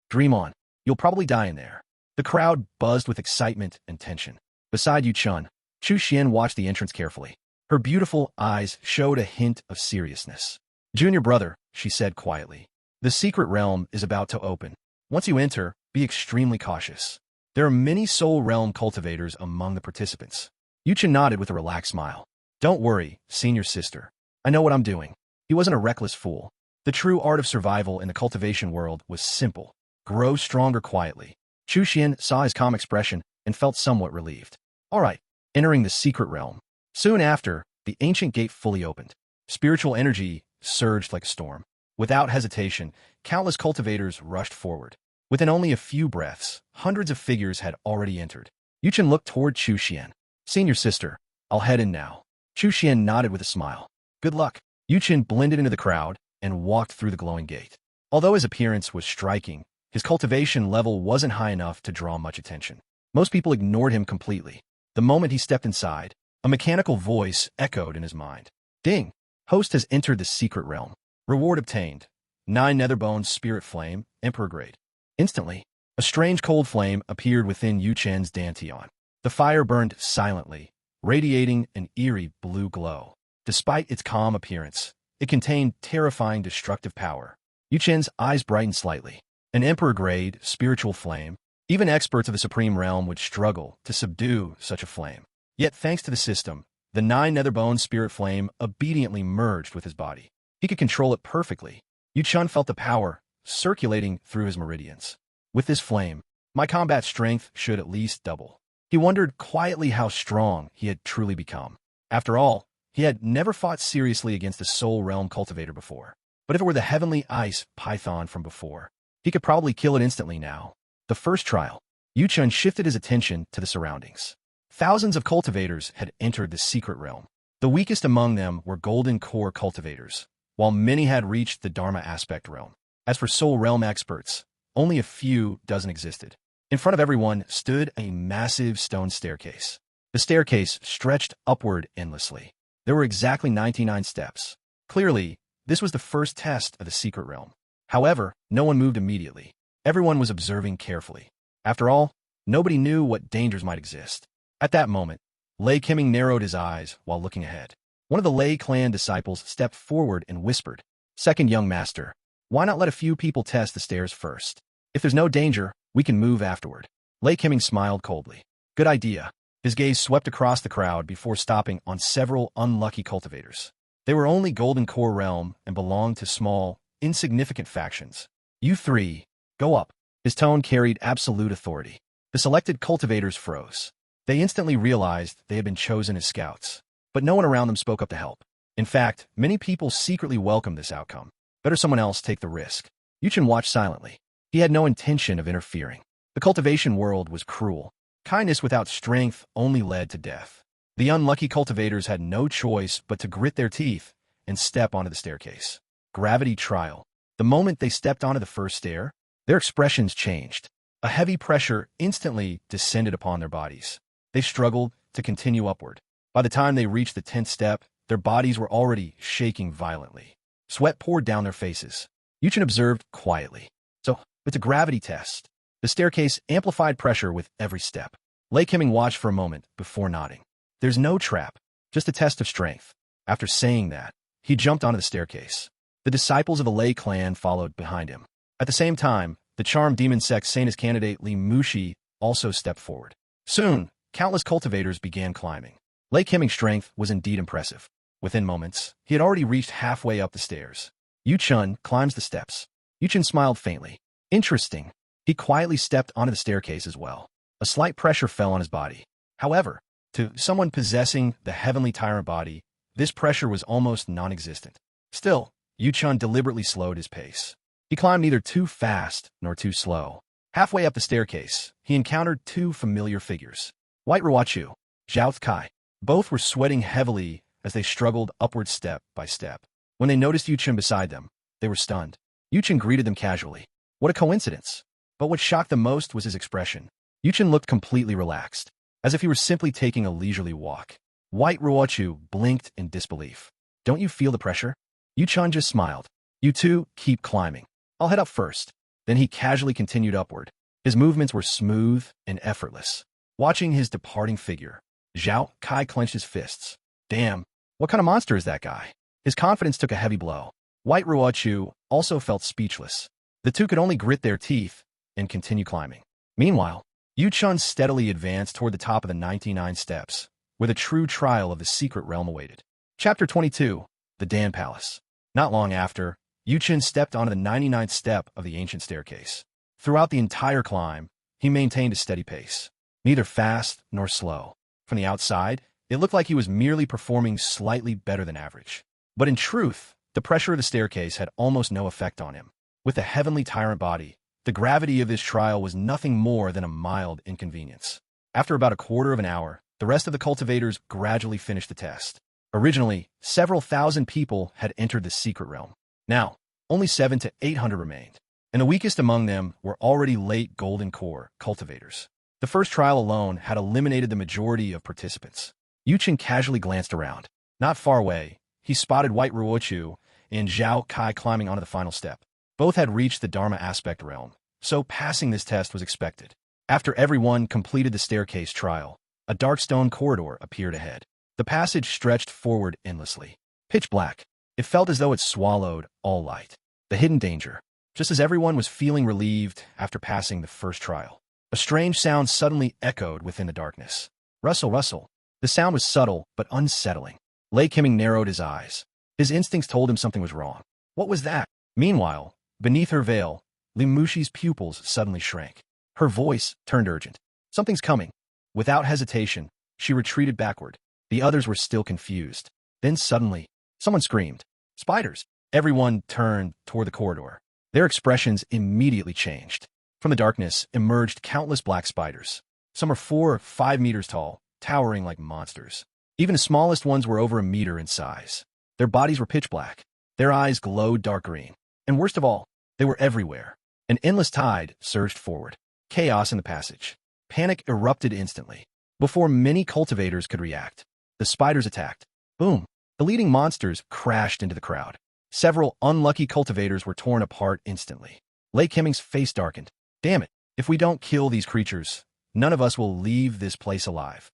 Speaker 1: Dream on. You'll probably die in there. The crowd buzzed with excitement and tension. Beside Yuchen, Chu Xian watched the entrance carefully. Her beautiful eyes showed a hint of seriousness. Junior brother, she said quietly. The secret realm is about to open. Once you enter, be extremely cautious. There are many Soul Realm cultivators among the participants. Yuchen nodded with a relaxed smile. Don't worry, senior sister. I know what I'm doing. He wasn't a reckless fool. The true art of survival in the cultivation world was simple. Grow stronger quietly. Chu Xian saw his calm expression and felt somewhat relieved. All right, entering the secret realm. Soon after, the ancient gate fully opened. Spiritual energy surged like a storm. Without hesitation, countless cultivators rushed forward. Within only a few breaths, hundreds of figures had already entered. Yuchen looked toward Chu Xian. Senior sister, I'll head in now. Chu Xian nodded with a smile. Good luck. Yuchen blended into the crowd and walked through the glowing gate. Although his appearance was striking, his cultivation level wasn't high enough to draw much attention. Most people ignored him completely. The moment he stepped inside, A mechanical voice echoed in his mind. Ding! Host has entered the secret realm. Reward obtained. 9 netherbones spirit flame, emperor grade. Instantly, a strange cold flame appeared within Yu Chen's dantian. The fire burned silently, radiating an eerie blue glow. Despite its calm appearance, it contained terrifying destructive power. Yu Chen's eyes brightened slightly. An emperor-grade spiritual flame. Even experts of the Supreme Realm would struggle to subdue such a flame. Yet thanks to the system, the 9 netherbone spirit flame obediently merged with his body. He could control it perfectly. Yu Chen felt the power circulating through his meridians. With this flame, my combat strength should at least double. He wondered quietly how strong he had truly become. After all, he had never fought seriously against a Soul Realm cultivator before. But if it were the Heavenly Ice Python from before, he could probably kill it instantly now. The first trial, Yu Chen shifted his attention to the surroundings. Thousands of cultivators had entered the secret realm. The weakest among them were Golden Core cultivators, while many had reached the Dharma aspect realm. As for Soul Realm experts, only a few dozen existed. In front of everyone stood a massive stone staircase. The staircase stretched upward endlessly. There were exactly 99 steps. Clearly, this was the first test of the secret realm. However, no one moved immediately. Everyone was observing carefully. After all, nobody knew what dangers might exist. At that moment, Lei Qiming narrowed his eyes while looking ahead. One of the Lei clan disciples stepped forward and whispered, "Second young master, why not let a few people test the stairs first? If there's no danger, we can move afterward." Lei Qiming smiled coldly. Good idea. His gaze swept across the crowd before stopping on several unlucky cultivators. They were only Golden Core Realm and belonged to small, insignificant factions. You three, go up. His tone carried absolute authority. The selected cultivators froze. They instantly realized they had been chosen as scouts. But no one around them spoke up to help. In fact, many people secretly welcomed this outcome. Better someone else take the risk. Yu Chen watched silently. He had no intention of interfering. The cultivation world was cruel. Kindness without strength only led to death. The unlucky cultivators had no choice but to grit their teeth and step onto the staircase. Gravity trial. The moment they stepped onto the first stair, their expressions changed. A heavy pressure instantly descended upon their bodies. They struggled to continue upward. By the time they reached the 10th step, their bodies were already shaking violently. Sweat poured down their faces. Yu Chen observed quietly. So, it's a gravity test. The staircase amplified pressure with every step. Lei Qiming watched for a moment before nodding. There's no trap, just a test of strength. After saying that, he jumped onto the staircase. The disciples of the Lei clan followed behind him. At the same time, the charmed demon sect Sanus candidate Li Mushi also stepped forward. Soon, countless cultivators began climbing. Lei Qiming's strength was indeed impressive. Within moments, he had already reached halfway up the stairs. Yu Chen climbs the steps. Yu Chen smiled faintly. Interesting. He quietly stepped onto the staircase as well. A slight pressure fell on his body. However, to someone possessing the heavenly tyrant body, this pressure was almost non-existent. Still, Yu Chen deliberately slowed his pace. He climbed neither too fast nor too slow. Halfway up the staircase, he encountered two familiar figures. White Ruochu, Zhao Kai. Both were sweating heavily as they struggled upward step by step. When they noticed Yu Chen beside them, they were stunned. Yu Chen greeted them casually. What a coincidence. But what shocked them most was his expression. Yu Chen looked completely relaxed, as if he were simply taking a leisurely walk. White Ruochu blinked in disbelief. Don't you feel the pressure? Yu Chen just smiled. You two keep climbing. I'll head up first. Then he casually continued upward. His movements were smooth and effortless. Watching his departing figure, Zhao Kai clenched his fists. Damn, what kind of monster is that guy? His confidence took a heavy blow. White Ruochu also felt speechless. The two could only grit their teeth and continue climbing. Meanwhile, Yu Chen steadily advanced toward the top of the 99 steps, where the true trial of the secret realm awaited. Chapter 22, The Dan Palace. Not long after, Yu Chen stepped onto the 99th step of the ancient staircase. Throughout the entire climb, he maintained a steady pace, neither fast nor slow. From the outside, it looked like he was merely performing slightly better than average. But in truth, the pressure of the staircase had almost no effect on him. With the heavenly tyrant body, the gravity of this trial was nothing more than a mild inconvenience. After about a quarter of an hour, the rest of the cultivators gradually finished the test. Originally, several thousand people had entered the secret realm. Now, only 700 to 800 remained, and the weakest among them were already late Golden Core cultivators. The first trial alone had eliminated the majority of participants. Chen casually glanced around. Not far away, he spotted White Ruochu and Zhao Kai climbing onto the final step. Both had reached the Dharma aspect realm, so passing this test was expected. After everyone completed the staircase trial, a dark stone corridor appeared ahead. The passage stretched forward endlessly. Pitch black. It felt as though it swallowed all light. The hidden danger. Just as everyone was feeling relieved after passing the first trial, a strange sound suddenly echoed within the darkness. Rustle, rustle. The sound was subtle but unsettling. Lei Qiming narrowed his eyes. His instincts told him something was wrong. What was that? Meanwhile, beneath her veil, Li Mushi's pupils suddenly shrank. Her voice turned urgent. Something's coming. Without hesitation, she retreated backward. The others were still confused. Then suddenly, someone screamed. Spiders! Everyone turned toward the corridor. Their expressions immediately changed. From the darkness emerged countless black spiders. Some were 4 or 5 meters tall, towering like monsters. Even the smallest ones were over a meter in size. Their bodies were pitch black. Their eyes glowed dark green. And worst of all, they were everywhere. An endless tide surged forward. Chaos in the passage. Panic erupted instantly. Before many cultivators could react, the spiders attacked. Boom! The leading monsters crashed into the crowd. Several unlucky cultivators were torn apart instantly. Lei Qiming's face darkened. Damn it! If we don't kill these creatures, none of us will leave this place alive.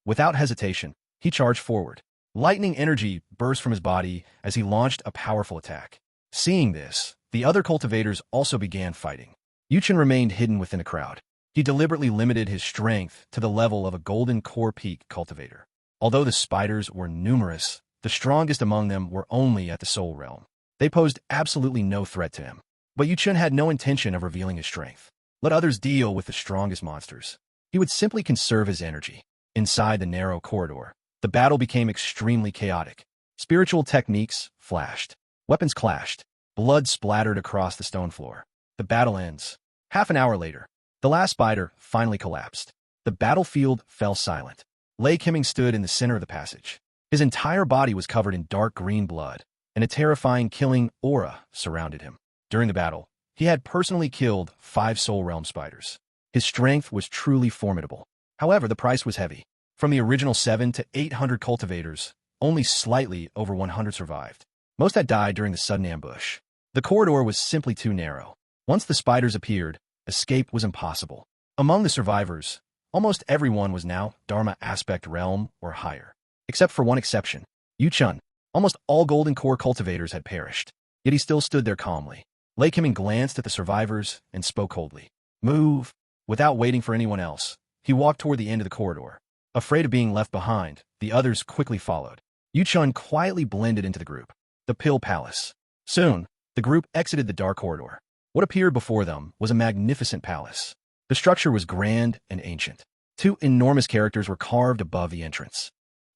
Speaker 1: Without hesitation, he charged forward. Lightning energy burst from his body as he launched a powerful attack. Seeing this, the other cultivators also began fighting. Chen remained hidden within a crowd. He deliberately limited his strength to the level of a golden core peak cultivator. Although the spiders were numerous, the strongest among them were only at the soul realm. They posed absolutely no threat to him. But Chen had no intention of revealing his strength. Let others deal with the strongest monsters. He would simply conserve his energy. Inside the narrow corridor, the battle became extremely chaotic. Spiritual techniques flashed. Weapons clashed. Blood splattered across the stone floor. The battle ends. Half an hour later, the last spider finally collapsed. The battlefield fell silent. Lei Qiming stood in the center of the passage. His entire body was covered in dark green blood, and a terrifying killing aura surrounded him. During the battle, he had personally killed 5 Soul Realm spiders. His strength was truly formidable. However, the price was heavy. From the original 700 to 800 cultivators, only slightly over 100 survived. Most had died during the sudden ambush. The corridor was simply too narrow. Once the spiders appeared, escape was impossible. Among the survivors, almost everyone was now Dharma aspect realm or higher. Except for one exception, Chen. Almost all golden core cultivators had perished. Yet he still stood there calmly. Lei Qiming glanced at the survivors and spoke coldly. Move! Without waiting for anyone else, he walked toward the end of the corridor. Afraid of being left behind, the others quickly followed. Chen quietly blended into the group. The Pill Palace. Soon, the group exited the dark corridor. What appeared before them was a magnificent palace. The structure was grand and ancient. 2 enormous characters were carved above the entrance.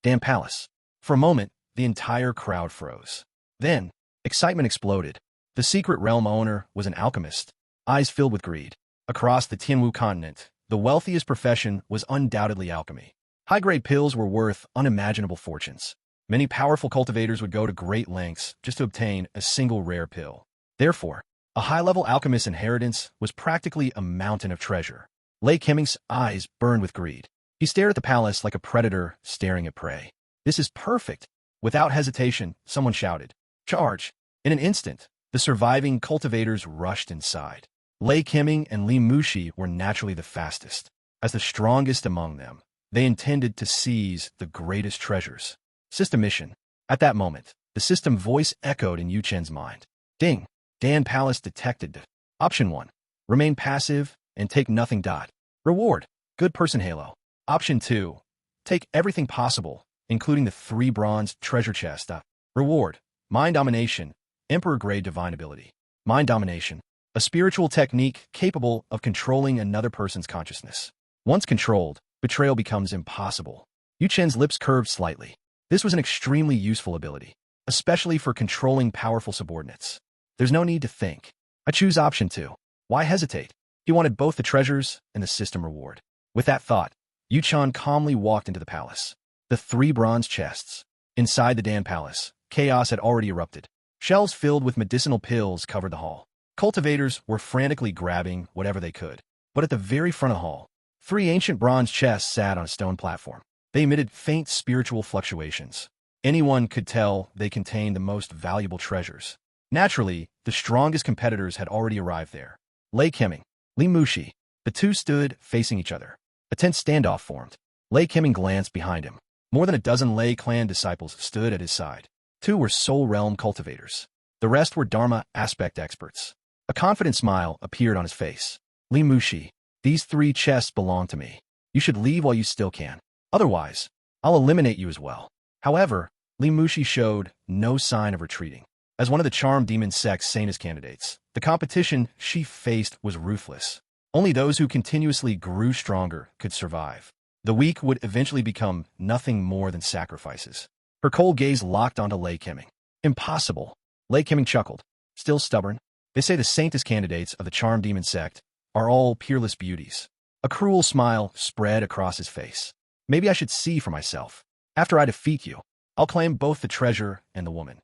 Speaker 1: Damn palace. For a moment, the entire crowd froze. Then, excitement exploded. The secret realm owner was an alchemist, eyes filled with greed. Across the Tianwu continent, the wealthiest profession was undoubtedly alchemy. High-grade pills were worth unimaginable fortunes. Many powerful cultivators would go to great lengths just to obtain a single rare pill. Therefore, a high-level alchemist's inheritance was practically a mountain of treasure. Lei Qiming's eyes burned with greed. He stared at the palace like a predator staring at prey. This is perfect. Without hesitation, someone shouted, Charge! In an instant, the surviving cultivators rushed inside. Lei Qiming and Li Mushi were naturally the fastest. As the strongest among them, they intended to seize the greatest treasures. System mission. At that moment, the system voice echoed in Chen's mind. Ding! Dan Palace detected. Option 1. Remain passive and take nothing. Reward. Good person halo. Option 2. Take everything possible, including the 3 bronze treasure chest. Reward. Mind domination. Emperor-grade divine ability. Mind domination. A spiritual technique capable of controlling another person's consciousness. Once controlled, betrayal becomes impossible. Chen's lips curved slightly. This was an extremely useful ability, especially for controlling powerful subordinates. There's no need to think. I choose option 2. Why hesitate? He wanted both the treasures and the system reward. With that thought, Chen calmly walked into the palace. The 3 bronze chests. Inside the Dan Palace, chaos had already erupted. Shelves filled with medicinal pills covered the hall. Cultivators were frantically grabbing whatever they could. But at the very front of the hall, 3 ancient bronze chests sat on a stone platform. They emitted faint spiritual fluctuations. Anyone could tell they contained the most valuable treasures. Naturally, the strongest competitors had already arrived there. Lei Keming, Li Mushi. The two stood facing each other. A tense standoff formed. Lei Keming glanced behind him. More than a dozen Lei clan disciples stood at his side. Two were Soul Realm cultivators. The rest were Dharma aspect experts. A confident smile appeared on his face. Li Mushi, these 3 chests belong to me. You should leave while you still can. Otherwise, I'll eliminate you as well. However, Li Mushi showed no sign of retreating. As one of the Charmed Demon sect's sanest candidates, the competition she faced was ruthless. Only those who continuously grew stronger could survive. The weak would eventually become nothing more than sacrifices. Her cold gaze locked onto Lei Keming. Impossible. Lei Keming chuckled. Still stubborn? They say the saintest candidates of the Charmed Demon sect are all peerless beauties. A cruel smile spread across his face. Maybe I should see for myself. After I defeat you, I'll claim both the treasure and the woman.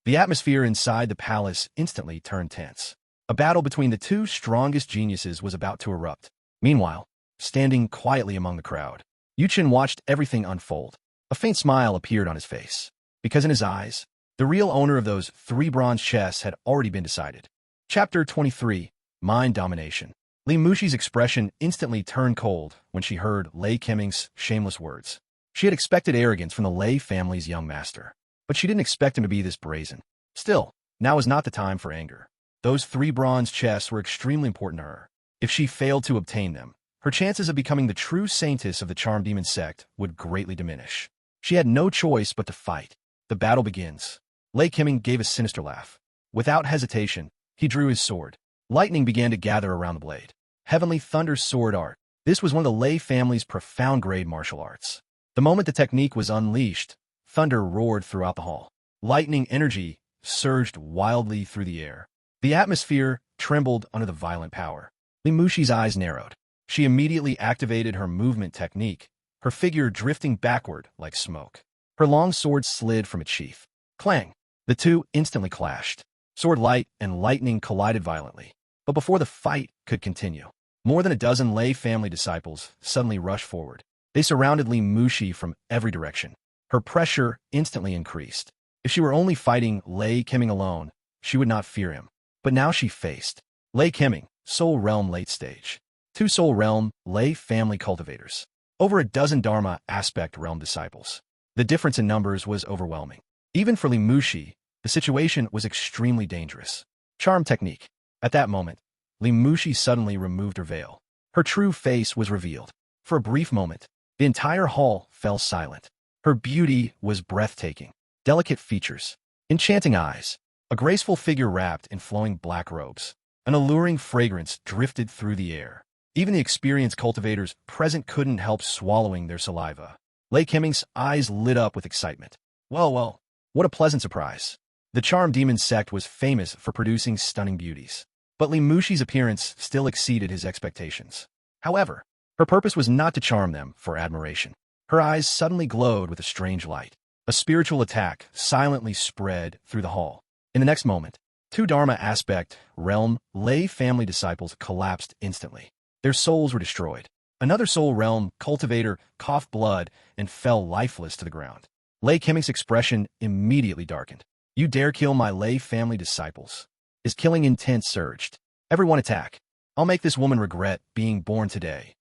Speaker 1: The atmosphere inside the palace instantly turned tense. A battle between the 2 strongest geniuses was about to erupt. Meanwhile, standing quietly among the crowd, Yuchen watched everything unfold. A faint smile appeared on his face, because in his eyes, the real owner of those 3 bronze chests had already been decided. Chapter 23, Mind Domination. Li Mushi's expression instantly turned cold when she heard Lei Keming's shameless words. She had expected arrogance from the Lei family's young master, but she didn't expect him to be this brazen. Still, now was not the time for anger. Those 3 bronze chests were extremely important to her. If she failed to obtain them, her chances of becoming the true saintess of the Charmed Demon sect would greatly diminish. She had no choice but to fight. The battle begins. Lei Keming gave a sinister laugh. Without hesitation, he drew his sword. Lightning began to gather around the blade. Heavenly Thunder sword art. This was one of the Lei family's profound grade martial arts. The moment the technique was unleashed, thunder roared throughout the hall. Lightning energy surged wildly through the air. The atmosphere trembled under the violent power. Li Mushi's eyes narrowed. She immediately activated her movement technique, her figure drifting backward like smoke. Her long sword slid from its sheath. Clang! The 2 instantly clashed. Sword light and lightning collided violently. But before the fight could continue, more than a dozen Lei family disciples suddenly rushed forward. They surrounded Li Mushi from every direction. Her pressure instantly increased. If she were only fighting Lei Keming alone, she would not fear him. But now she faced Lei Keming, Soul Realm late stage. 2 Soul Realm Lei family cultivators. Over a dozen Dharma aspect realm disciples. The difference in numbers was overwhelming. Even for Li Mushi, the situation was extremely dangerous. Charm technique. At that moment, Li Mushi suddenly removed her veil. Her true face was revealed. For a brief moment, the entire hall fell silent. Her beauty was breathtaking. Delicate features, enchanting eyes, a graceful figure wrapped in flowing black robes. An alluring fragrance drifted through the air. Even the experienced cultivators present couldn't help swallowing their saliva. Lei Keming's eyes lit up with excitement. Well, what a pleasant surprise. The Charmed Demon sect was famous for producing stunning beauties. But Li Mushi's appearance still exceeded his expectations. However, her purpose was not to charm them for admiration. Her eyes suddenly glowed with a strange light. A spiritual attack silently spread through the hall. In the next moment, 2 Dharma aspect realm Lei family disciples collapsed instantly. Their souls were destroyed. Another Soul Realm cultivator coughed blood and fell lifeless to the ground. Lei Keming's expression immediately darkened. You dare kill my Lei family disciples. His killing intent surged. Everyone attack. I'll make this woman regret being born today.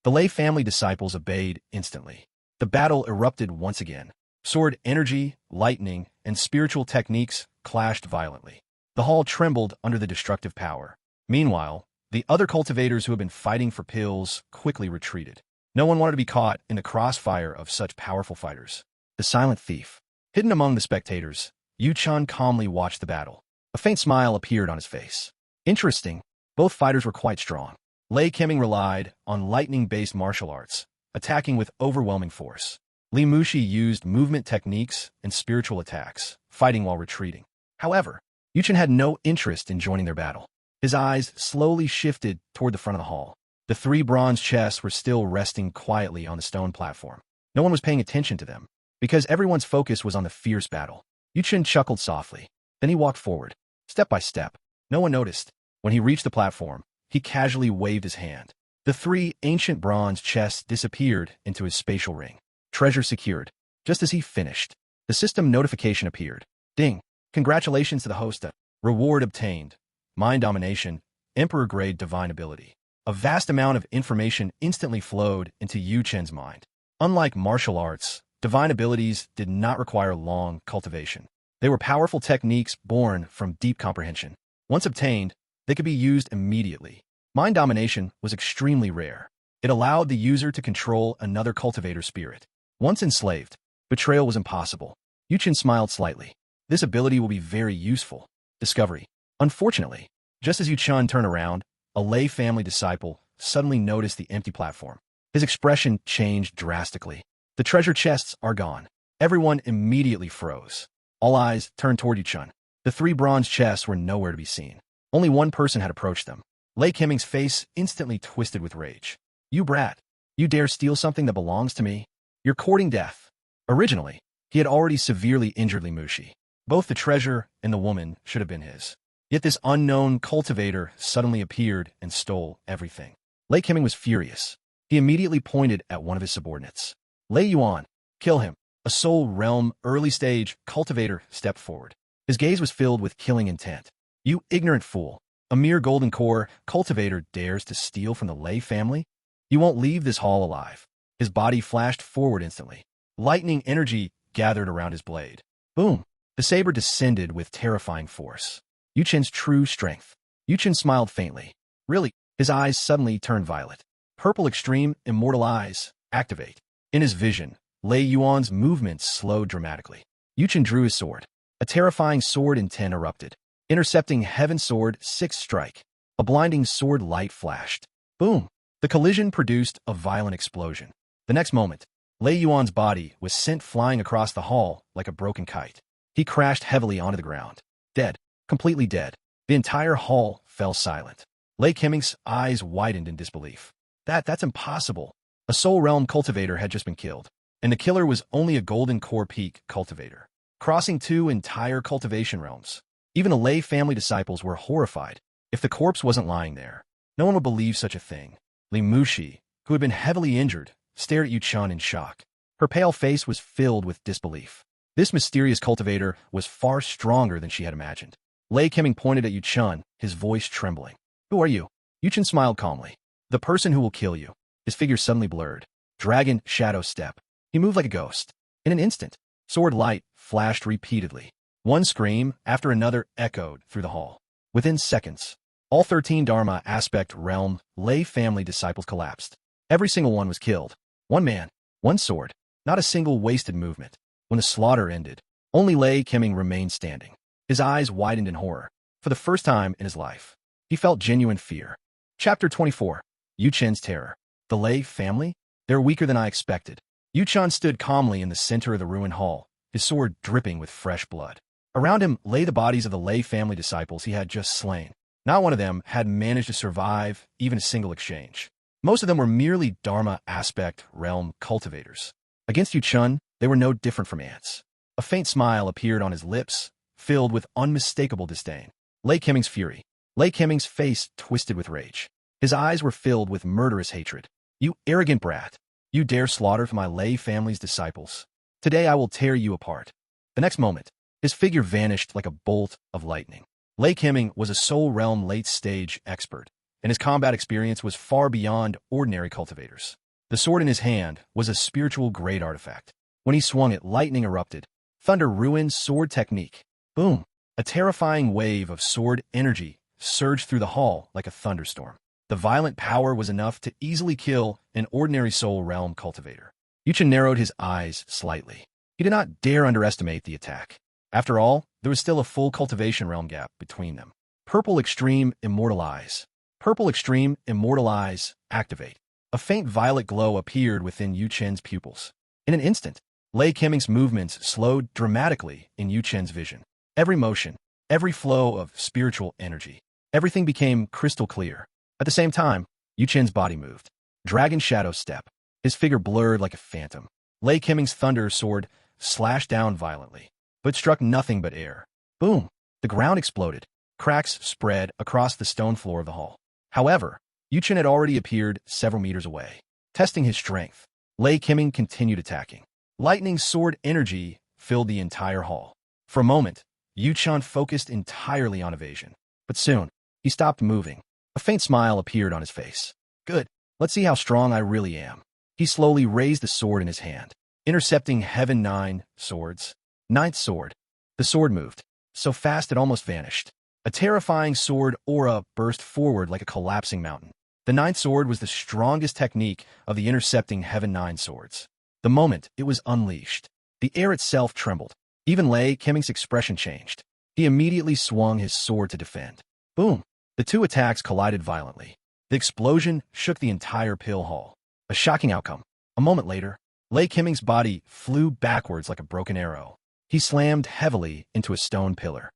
Speaker 1: The Lei family disciples obeyed instantly. The battle erupted once again. Sword energy, lightning, and spiritual techniques clashed violently. The hall trembled under the destructive power. Meanwhile, the other cultivators who had been fighting for pills quickly retreated. No one wanted to be caught in the crossfire of such powerful fighters. The silent thief. Hidden among the spectators, Yu-chan calmly watched the battle. A faint smile appeared on his face. Interesting, both fighters were quite strong. Lei Keming relied on lightning-based martial arts, attacking with overwhelming force. Li Mushi used movement techniques and spiritual attacks, fighting while retreating. However, Yu-chan had no interest in joining their battle. His eyes slowly shifted toward the front of the hall. The 3 bronze chests were still resting quietly on the stone platform. No one was paying attention to them, because everyone's focus was on the fierce battle. Yu-chan chuckled softly. Then he walked forward, step by step. No one noticed. When he reached the platform, he casually waved his hand. The 3 ancient bronze chests disappeared into his spatial ring. Treasure secured. Just as he finished, the system notification appeared. Ding. Congratulations to the host. Reward obtained. Mind domination. Emperor-grade divine ability. A vast amount of information instantly flowed into Yu Chen's mind. Unlike martial arts, divine abilities did not require long cultivation. They were powerful techniques born from deep comprehension. Once obtained, they could be used immediately. Mind domination was extremely rare. It allowed the user to control another cultivator's spirit. Once enslaved, betrayal was impossible. Yu Chen smiled slightly. This ability will be very useful. Discovery. Unfortunately, just as Yu Chen turned around, a lay family disciple suddenly noticed the empty platform. His expression changed drastically. The treasure chests are gone. Everyone immediately froze. All eyes turned toward Yu Chen. The 3 bronze chests were nowhere to be seen. Only one person had approached them. Lei Keming's face instantly twisted with rage. You brat! You dare steal something that belongs to me? You're courting death. Originally, he had already severely injured Li Mushi. Both the treasure and the woman should have been his. Yet this unknown cultivator suddenly appeared and stole everything. Lei Keming was furious. He immediately pointed at one of his subordinates. Lei Yuan, kill him. A Soul Realm early-stage cultivator stepped forward. His gaze was filled with killing intent. You ignorant fool. A mere golden core cultivator dares to steal from the Lei family? You won't leave this hall alive. His body flashed forward instantly. Lightning energy gathered around his blade. Boom! The saber descended with terrifying force. Yu Chen's true strength. Yu Chen smiled faintly. Really? His eyes suddenly turned violet. Purple Extreme Immortal Eyes. Activate. In his vision, Lei Yuan's movements slowed dramatically. Yu Chen drew his sword. A terrifying sword in 10 erupted. Intercepting Heaven Sword 6 strike. A blinding sword light flashed. Boom! The collision produced a violent explosion. The next moment, Lei Yuan's body was sent flying across the hall like a broken kite. He crashed heavily onto the ground. Dead. Completely dead. The entire hall fell silent. Lei Keming's eyes widened in disbelief. That's impossible. A Soul Realm cultivator had just been killed, and the killer was only a Golden Core Peak cultivator, crossing 2 entire cultivation realms. Even the Lei family disciples were horrified. If the corpse wasn't lying there, no one would believe such a thing. Li Mushi, who had been heavily injured, stared at Yu Chen in shock. Her pale face was filled with disbelief. This mysterious cultivator was far stronger than she had imagined. Lei Keming pointed at Yu Chen, his voice trembling. Who are you? Yu Chen smiled calmly. The person who will kill you. His figure suddenly blurred. Dragon Shadow Step. He moved like a ghost. In an instant, sword light flashed repeatedly. One scream after another echoed through the hall. Within seconds, all 13 Dharma Aspect Realm Lei family disciples collapsed. Every single one was killed. One man, one sword, not a single wasted movement. When the slaughter ended, only Lei Keming remained standing. His eyes widened in horror. For the first time in his life, he felt genuine fear. Chapter 24. Yu Chen's Terror. The Lei family? They're weaker than I expected. Yu Chen stood calmly in the center of the ruined hall, his sword dripping with fresh blood. Around him lay the bodies of the Lei family disciples he had just slain. Not one of them had managed to survive even a single exchange. Most of them were merely Dharma Aspect Realm cultivators. Against Yu Chen, they were no different from ants. A faint smile appeared on his lips, filled with unmistakable disdain. Lei Keming's fury. Lei Keming's face twisted with rage. His eyes were filled with murderous hatred. You arrogant brat! You dare slaughter my Lei family's disciples. Today I will tear you apart. The next moment, his figure vanished like a bolt of lightning. Lei Keming was a Soul Realm late-stage expert, and his combat experience was far beyond ordinary cultivators. The sword in his hand was a spiritual-grade artifact. When he swung it, lightning erupted. Thunder ruined sword technique. Boom! A terrifying wave of sword energy surged through the hall like a thunderstorm. The violent power was enough to easily kill an ordinary Soul Realm cultivator. Yu Chen narrowed his eyes slightly. He did not dare underestimate the attack. After all, there was still a full cultivation realm gap between them. Purple Extreme Immortal Eyes. Purple Extreme Immortal Eyes. Activate. A faint violet glow appeared within Yu Chen's pupils. In an instant, Lei Keming's movements slowed dramatically in Yu Chen's vision. Every motion, every flow of spiritual energy, everything became crystal clear. At the same time, Yu Chen's body moved. Dragon Shadow Step. His figure blurred like a phantom. Lei Keming's thunder sword slashed down violently, but struck nothing but air. Boom! The ground exploded. Cracks spread across the stone floor of the hall. However, Yu Chen had already appeared several meters away. Testing his strength, Lei Qiming continued attacking. Lightning sword energy filled the entire hall. For a moment, Yu Chun focused entirely on evasion. But soon, he stopped moving. A faint smile appeared on his face. Good. Let's see how strong I really am. He slowly raised the sword in his hand, intercepting Heaven 9 swords. Ninth sword. The sword moved, so fast it almost vanished. A terrifying sword aura burst forward like a collapsing mountain. The ninth sword was the strongest technique of the intercepting Heaven 9 swords. The moment it was unleashed, the air itself trembled. Even Lei Qiming's expression changed. He immediately swung his sword to defend. Boom! The two attacks collided violently. The explosion shook the entire pill hall. A shocking outcome. A moment later, Lei Qiming's body flew backwards like a broken arrow. He slammed heavily into a stone pillar.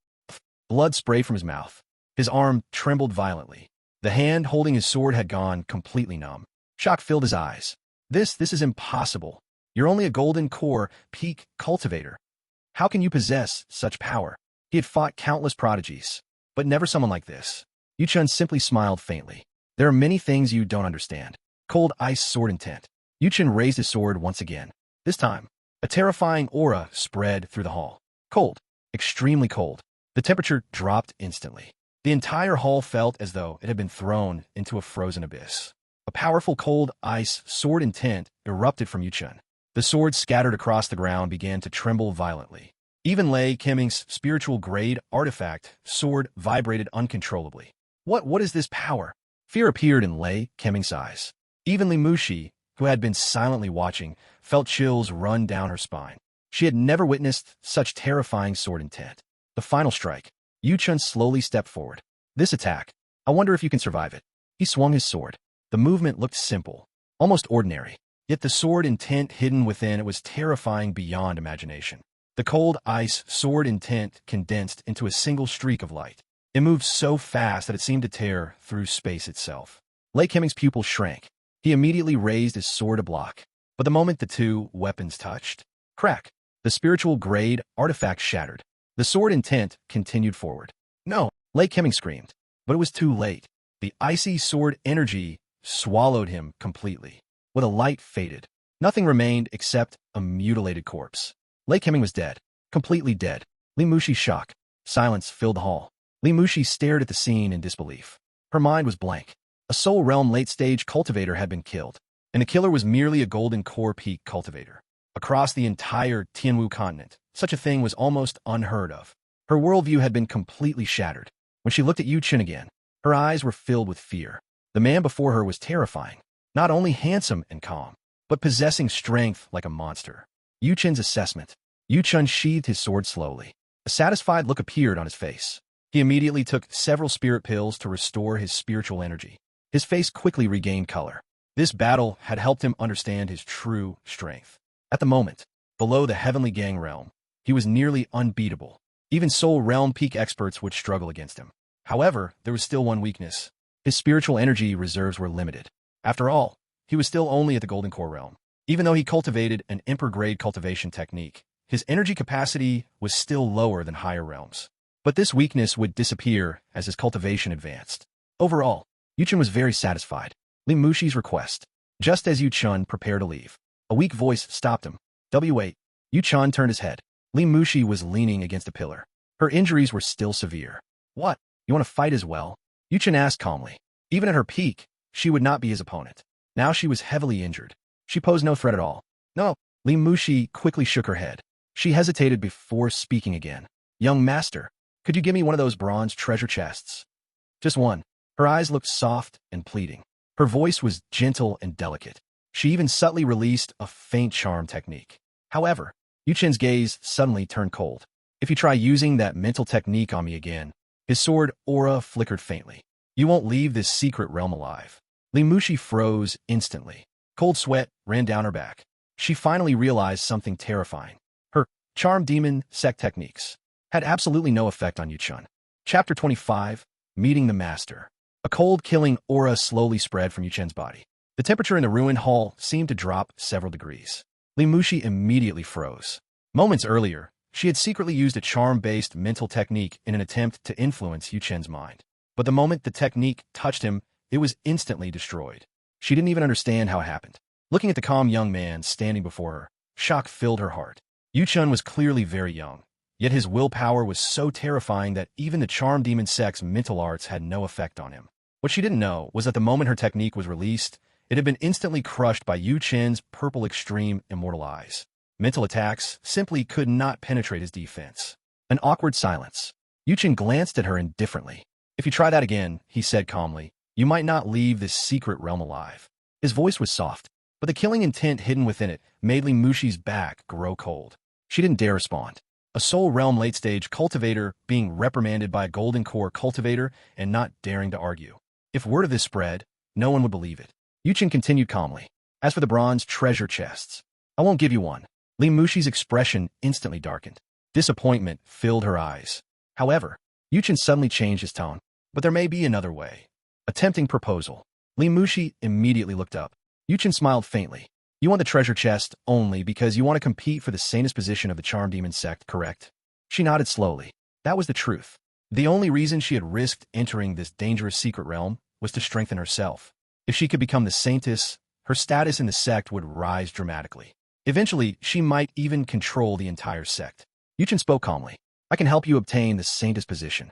Speaker 1: Blood sprayed from his mouth. His arm trembled violently. The hand holding his sword had gone completely numb. Shock filled his eyes. This is impossible. You're only a golden core peak cultivator. How can you possess such power? He had fought countless prodigies, but never someone like this. Yu Chun simply smiled faintly. There are many things you don't understand. Cold ice sword intent. Yu Chun raised his sword once again. This time, a terrifying aura spread through the hall. Cold. Extremely cold. The temperature dropped instantly. The entire hall felt as though it had been thrown into a frozen abyss. A powerful cold ice sword intent erupted from Yu Chun. The sword scattered across the ground began to tremble violently. Even Lei Qiming's spiritual grade artifact sword vibrated uncontrollably. What is this power? Fear appeared in Lei Qiming's eyes. Even Li Mushi, who had been silently watching, felt chills run down her spine. She had never witnessed such terrifying sword intent. The final strike. Yu Chun slowly stepped forward. This attack. I wonder if you can survive it. He swung his sword. The movement looked simple, almost ordinary. Yet the sword intent hidden within it was terrifying beyond imagination. The cold ice sword intent condensed into a single streak of light. It moved so fast that it seemed to tear through space itself. Lei Qiming's pupil shrank. He immediately raised his sword to block. But the moment the two weapons touched, crack, the spiritual grade artifact shattered. The sword intent continued forward. No, Lei Qiming screamed. But it was too late. The icy sword energy swallowed him completely. With a light faded, nothing remained except a mutilated corpse. Lei Qiming was dead. Completely dead. Li Mushi's shock. Silence filled the hall. Li Mushi stared at the scene in disbelief. Her mind was blank. A Soul Realm late-stage cultivator had been killed, and the killer was merely a golden core peak cultivator. Across the entire Tianwu continent, such a thing was almost unheard of. Her worldview had been completely shattered. When she looked at Yu Chun again, her eyes were filled with fear. The man before her was terrifying. Not only handsome and calm, but possessing strength like a monster. Yu Chun's assessment. Yu Chun sheathed his sword slowly. A satisfied look appeared on his face. He immediately took several spirit pills to restore his spiritual energy. His face quickly regained color. This battle had helped him understand his true strength. At the moment, below the Heavenly Gang realm, he was nearly unbeatable. Even Soul Realm peak experts would struggle against him. However, there was still one weakness. His spiritual energy reserves were limited. After all, he was still only at the Golden Core realm. Even though he cultivated an Emperor-grade cultivation technique, his energy capacity was still lower than higher realms. But this weakness would disappear as his cultivation advanced. Overall, Yu Chun was very satisfied. Li Mushi's request. Just as Yu Chun prepared to leave, a weak voice stopped him. Wait. Yu Chun turned his head. Li Mushi was leaning against a pillar. Her injuries were still severe. What? You want to fight as well? Yu Chun asked calmly. Even at her peak, she would not be his opponent. Now she was heavily injured. She posed no threat at all. No. Li Mushi quickly shook her head. She hesitated before speaking again. Young master, could you give me one of those bronze treasure chests? Just one. Her eyes looked soft and pleading. Her voice was gentle and delicate. She even subtly released a faint charm technique. However, Yu Chun's gaze suddenly turned cold. If you try using that mental technique on me again, his sword aura flickered faintly. You won't leave this secret realm alive. Li Mushi froze instantly. Cold sweat ran down her back. She finally realized something terrifying. Her charm demon sect techniques had absolutely no effect on Yu Chun. Chapter 25, Meeting the Master. A cold, killing aura slowly spread from Yu Chun's body. The temperature in the ruined hall seemed to drop several degrees. Li Mushi immediately froze. Moments earlier, she had secretly used a charm-based mental technique in an attempt to influence Yu Chun's mind. But the moment the technique touched him, it was instantly destroyed. She didn't even understand how it happened. Looking at the calm young man standing before her, shock filled her heart. Yu Chun was clearly very young, yet his willpower was so terrifying that even the charm demon sect's mental arts had no effect on him. What she didn't know was that the moment her technique was released, it had been instantly crushed by Yu Chen's purple extreme immortal eyes. Mental attacks simply could not penetrate his defense. An awkward silence. Yu Chen glanced at her indifferently. "If you try that again," he said calmly, "you might not leave this secret realm alive." His voice was soft, but the killing intent hidden within it made Li Mushi's back grow cold. She didn't dare respond. A Soul Realm late-stage cultivator being reprimanded by a Golden Core cultivator and not daring to argue. If word of this spread, no one would believe it. Yu Chen continued calmly. "As for the bronze treasure chests, I won't give you one." Li Mushi's expression instantly darkened. Disappointment filled her eyes. However, Yu Chen suddenly changed his tone. "But there may be another way." A tempting proposal. Li Mushi immediately looked up. Yu Chen smiled faintly. "You want the treasure chest only because you want to compete for the sanest position of the Charm Demon sect, correct?" She nodded slowly. That was the truth. The only reason she had risked entering this dangerous secret realm was to strengthen herself. If she could become the Saintess, her status in the sect would rise dramatically. Eventually, she might even control the entire sect. Yu Chen spoke calmly. "I can help you obtain the Saintess position."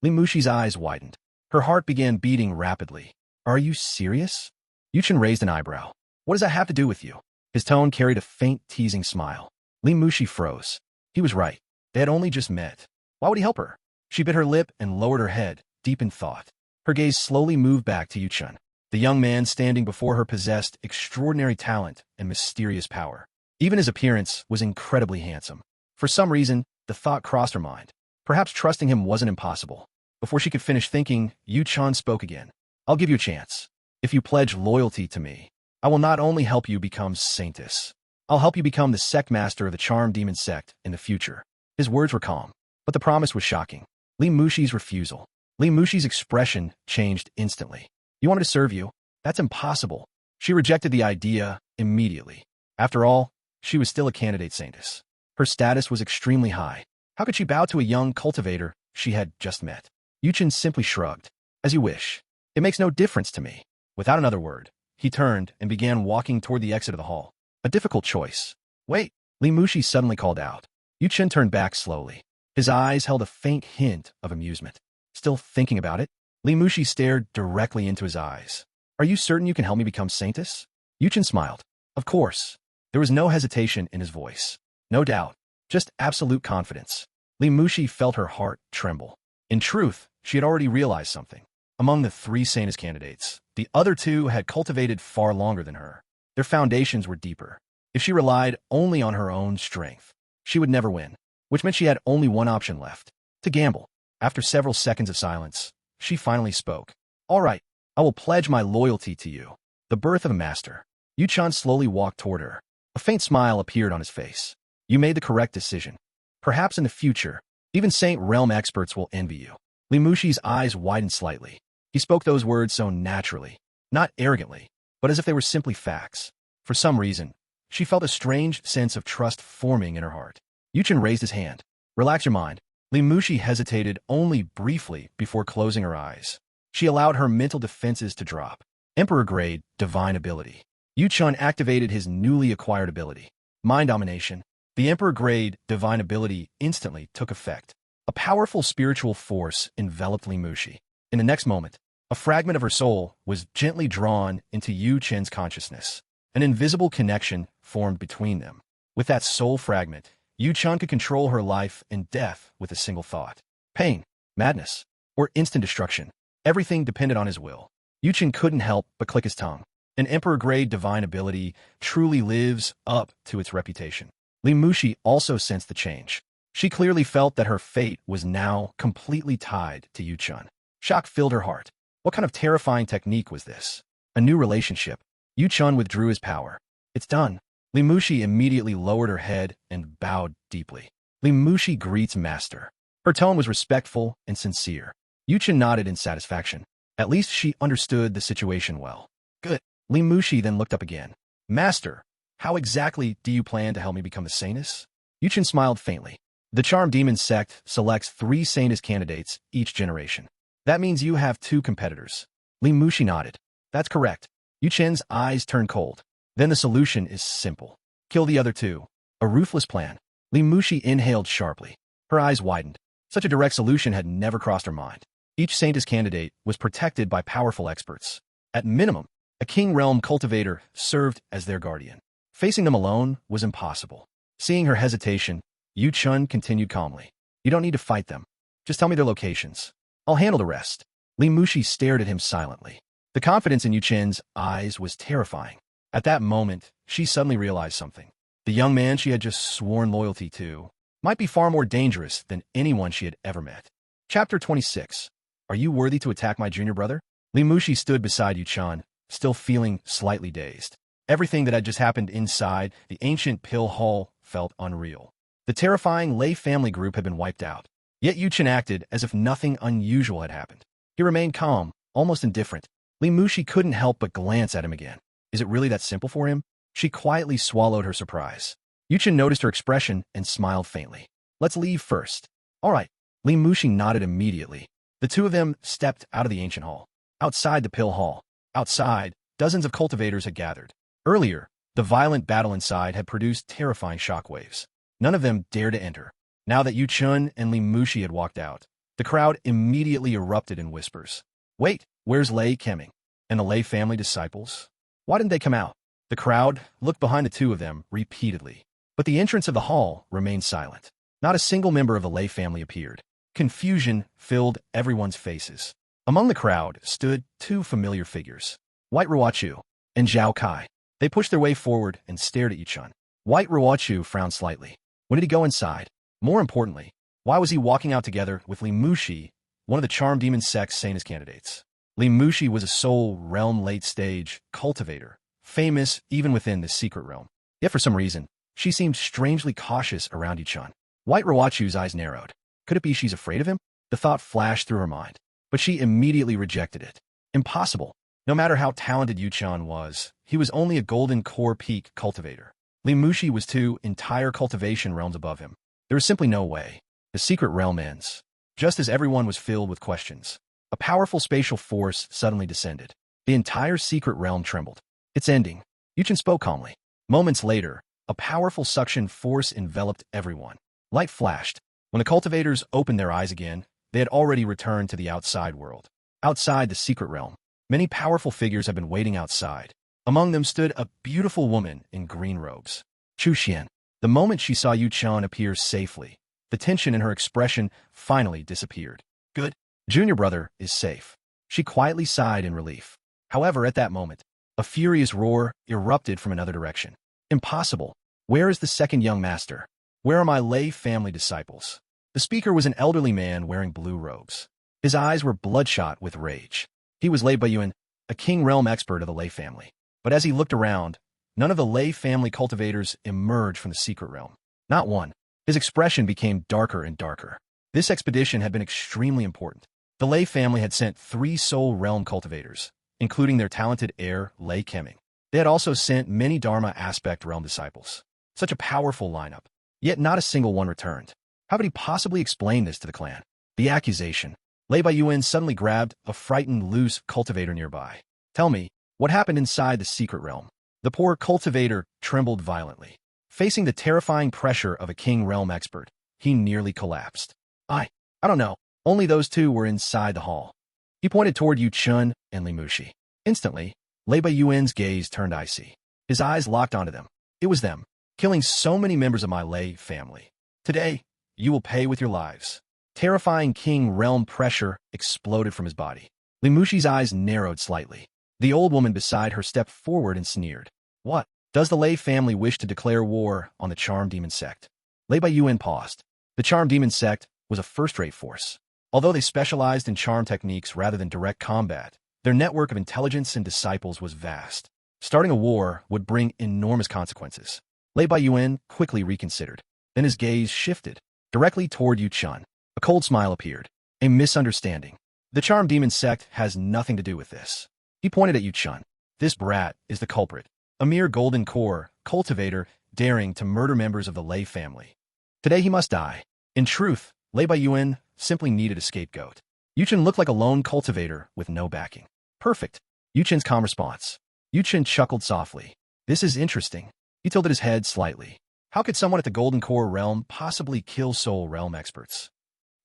Speaker 1: Li Mushi's eyes widened. Her heart began beating rapidly. "Are you serious?" Yu Chen raised an eyebrow. "What does that have to do with you?" His tone carried a faint, teasing smile. Li Mushi froze. He was right. They had only just met. Why would he help her? She bit her lip and lowered her head, deep in thought. Her gaze slowly moved back to Yu Chen. The young man standing before her possessed extraordinary talent and mysterious power. Even his appearance was incredibly handsome. For some reason, the thought crossed her mind. Perhaps trusting him wasn't impossible. Before she could finish thinking, Yu Chen spoke again. "I'll give you a chance. If you pledge loyalty to me, I will not only help you become Saintess, I'll help you become the sect master of the Charm Demon sect in the future." His words were calm, but the promise was shocking. Li Mushi's refusal. Li Mushi's expression changed instantly. "You want me to serve you? That's impossible." She rejected the idea immediately. After all, she was still a candidate Saintess. Her status was extremely high. How could she bow to a young cultivator she had just met? Yu Chen simply shrugged. "As you wish. It makes no difference to me." Without another word, he turned and began walking toward the exit of the hall. A difficult choice. "Wait!" Li Mushi suddenly called out. Yu Chen turned back slowly. His eyes held a faint hint of amusement. "Still thinking about it?" Li Mushi stared directly into his eyes. "Are you certain you can help me become Saintess?" Yu Chen smiled. "Of course." There was no hesitation in his voice. No doubt. Just absolute confidence. Li Mushi felt her heart tremble. In truth, she had already realized something. Among the 3 Saintess candidates, the other 2 had cultivated far longer than her. Their foundations were deeper. If she relied only on her own strength, she would never win, which meant she had only one option left: to gamble. After several seconds of silence, she finally spoke. "All right, I will pledge my loyalty to you." The birth of a master. Yu Chen slowly walked toward her. A faint smile appeared on his face. "You made the correct decision. Perhaps in the future, even Saint Realm experts will envy you." Li Mushi's eyes widened slightly. He spoke those words so naturally, not arrogantly, but as if they were simply facts. For some reason, she felt a strange sense of trust forming in her heart. Yu Chen raised his hand. "Relax your mind." Li Mushi hesitated only briefly before closing her eyes. She allowed her mental defenses to drop. Emperor-grade divine ability. Yu Chen activated his newly acquired ability, mind domination. The Emperor-grade divine ability instantly took effect. A powerful spiritual force enveloped Li Mushi. In the next moment, a fragment of her soul was gently drawn into Yu Chen's consciousness. An invisible connection formed between them. With that soul fragment, Yu Chen could control her life and death with a single thought. Pain, madness, or instant destruction. Everything depended on his will. Yu Chen couldn't help but click his tongue. An Emperor-grade divine ability truly lives up to its reputation. Li Mushi also sensed the change. She clearly felt that her fate was now completely tied to Yu Chen. Shock filled her heart. What kind of terrifying technique was this? A new relationship. Yu Chen withdrew his power. "It's done." Li Mushi immediately lowered her head and bowed deeply. "Li Mushi greets master." Her tone was respectful and sincere. Yu Chen nodded in satisfaction. At least she understood the situation well. "Good." Li Mushi then looked up again. "Master, how exactly do you plan to help me become a Saintess?" Yu Chen smiled faintly. "The Charm Demon sect selects 3 Saintess candidates each generation. That means you have 2 competitors." Li Mushi nodded. "That's correct." Yu Chen's eyes turned cold. Then the solution is simple. Kill the other two. A ruthless plan. Li Muxi inhaled sharply. Her eyes widened. Such a direct solution had never crossed her mind. Each Saintess candidate was protected by powerful experts. At minimum, a King Realm cultivator served as their guardian. Facing them alone was impossible. Seeing her hesitation, Yu Chun continued calmly. You don't need to fight them. Just tell me their locations. I'll handle the rest. Li Muxi stared at him silently. The confidence in Yu Chen's eyes was terrifying. At that moment, she suddenly realized something. The young man she had just sworn loyalty to might be far more dangerous than anyone she had ever met. Chapter 26. Are you worthy to attack my junior brother? Li Muxi stood beside Yu Chun, still feeling slightly dazed. Everything that had just happened inside the ancient pill hall felt unreal. The terrifying Lei family group had been wiped out. Yet Yu Chen acted as if nothing unusual had happened. He remained calm, almost indifferent. Li Muxi couldn't help but glance at him again. Is it really that simple for him? She quietly swallowed her surprise. Yu Chen noticed her expression and smiled faintly. Let's leave first. All right. Li Muxi nodded immediately. The two of them stepped out of the ancient hall. Outside the pill hall. Outside, dozens of cultivators had gathered. Earlier, the violent battle inside had produced terrifying shockwaves. None of them dared to enter. Now that Yu Chun and Li Muxi had walked out, the crowd immediately erupted in whispers. Wait, where's Lei Keming? And the Lei family disciples? Why didn't they come out? The crowd looked behind the two of them repeatedly. But the entrance of the hall remained silent. Not a single member of the Lei family appeared. Confusion filled everyone's faces. Among the crowd stood two familiar figures, White Ruochu and Zhao Kai. They pushed their way forward and stared at Yu Chun. White Ruochu frowned slightly. When did he go inside? More importantly, why was he walking out together with Li Muxi, one of the Charm Demon Sect's Saintess candidates? Li Muxi was a Soul Realm late-stage cultivator, famous even within the secret realm. Yet for some reason, she seemed strangely cautious around Yu Chun. White Ruochu's eyes narrowed. Could it be she's afraid of him? The thought flashed through her mind, but she immediately rejected it. Impossible. No matter how talented Yu Chun was, he was only a golden core peak cultivator. Li Muxi was two entire cultivation realms above him. There was simply no way. The secret realm ends. Just as everyone was filled with questions, a powerful spatial force suddenly descended. The entire secret realm trembled. It's ending. Yu Chun spoke calmly. Moments later, a powerful suction force enveloped everyone. Light flashed. When the cultivators opened their eyes again, they had already returned to the outside world. Outside the secret realm, many powerful figures had been waiting outside. Among them stood a beautiful woman in green robes. Chu Xian. The moment she saw Yu Chun appear safely, the tension in her expression finally disappeared. Good. Junior brother is safe. She quietly sighed in relief. However, at that moment, a furious roar erupted from another direction. Impossible. Where is the second young master? Where are my Lei family disciples? The speaker was an elderly man wearing blue robes. His eyes were bloodshot with rage. He was Lei Baiyuan, a King Realm expert of the Lei family. But as he looked around, none of the Lei family cultivators emerged from the secret realm. Not one. His expression became darker and darker. This expedition had been extremely important. The Lei family had sent 3 Soul Realm cultivators, including their talented heir, Lei Keming. They had also sent many Dharma Aspect Realm disciples. Such a powerful lineup. Yet not a single one returned. How could he possibly explain this to the clan? The accusation. Lei Baiyuan suddenly grabbed a frightened, loose cultivator nearby. Tell me, what happened inside the secret realm? The poor cultivator trembled violently. Facing the terrifying pressure of a King Realm expert, he nearly collapsed. I don't know. Only those two were inside the hall. He pointed toward Yu Chun and Li Muxi. Instantly, Lei Baiyuan's gaze turned icy. His eyes locked onto them. It was them, killing so many members of my Lei family. Today, you will pay with your lives. Terrifying King Realm pressure exploded from his body. Li Muxi's eyes narrowed slightly. The old woman beside her stepped forward and sneered. What? Does the Lei family wish to declare war on the Charm Demon Sect? Lei Baiyuan paused. The Charm Demon Sect was a first-rate force. Although they specialized in charm techniques rather than direct combat, their network of intelligence and disciples was vast. Starting a war would bring enormous consequences. Lei Baiyuan quickly reconsidered. Then his gaze shifted, directly toward Yu Chun. A cold smile appeared. A misunderstanding. The Charm Demon Sect has nothing to do with this. He pointed at Yu Chun. This brat is the culprit. A mere golden core cultivator daring to murder members of the Lei family. Today he must die. In truth, Lei Baiyuan simply needed a scapegoat. Yu Chun looked like a lone cultivator with no backing. Perfect. Yu Chun's calm response. Yu Chun chuckled softly. This is interesting. He tilted his head slightly. How could someone at the Golden Core realm possibly kill Soul Realm experts?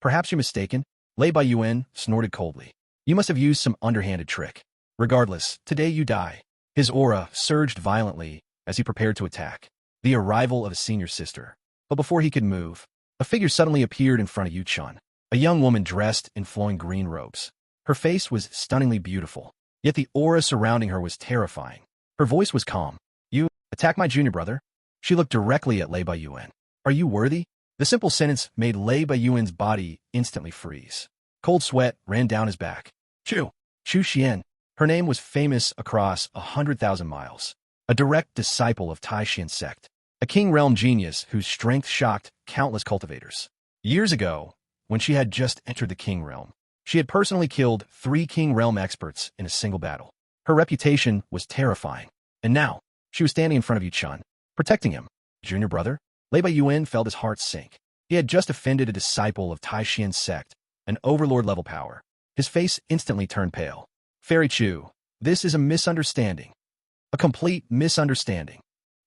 Speaker 1: Perhaps you're mistaken. Lei Baiyuan snorted coldly. You must have used some underhanded trick. Regardless, today you die. His aura surged violently as he prepared to attack. The arrival of a senior sister. But before he could move, a figure suddenly appeared in front of Yu Chun. A young woman dressed in flowing green robes. Her face was stunningly beautiful, yet the aura surrounding her was terrifying. Her voice was calm. You attack my junior brother? She looked directly at Lei Baiyuan. Are you worthy? The simple sentence made Lei Baiyuan's body instantly freeze. Cold sweat ran down his back. Chu Xian. Her name was famous across 100,000 miles. A direct disciple of Tai Xian sect. A King Realm genius whose strength shocked countless cultivators. Years ago, when she had just entered the King Realm, she had personally killed 3 King Realm experts in a single battle. Her reputation was terrifying. And now, she was standing in front of Yu Chun, protecting him. Junior brother? Lei Baiyuan felt his heart sink. He had just offended a disciple of Tai Xian's sect, an overlord-level power. His face instantly turned pale. Fairy Chu, this is a misunderstanding. A complete misunderstanding.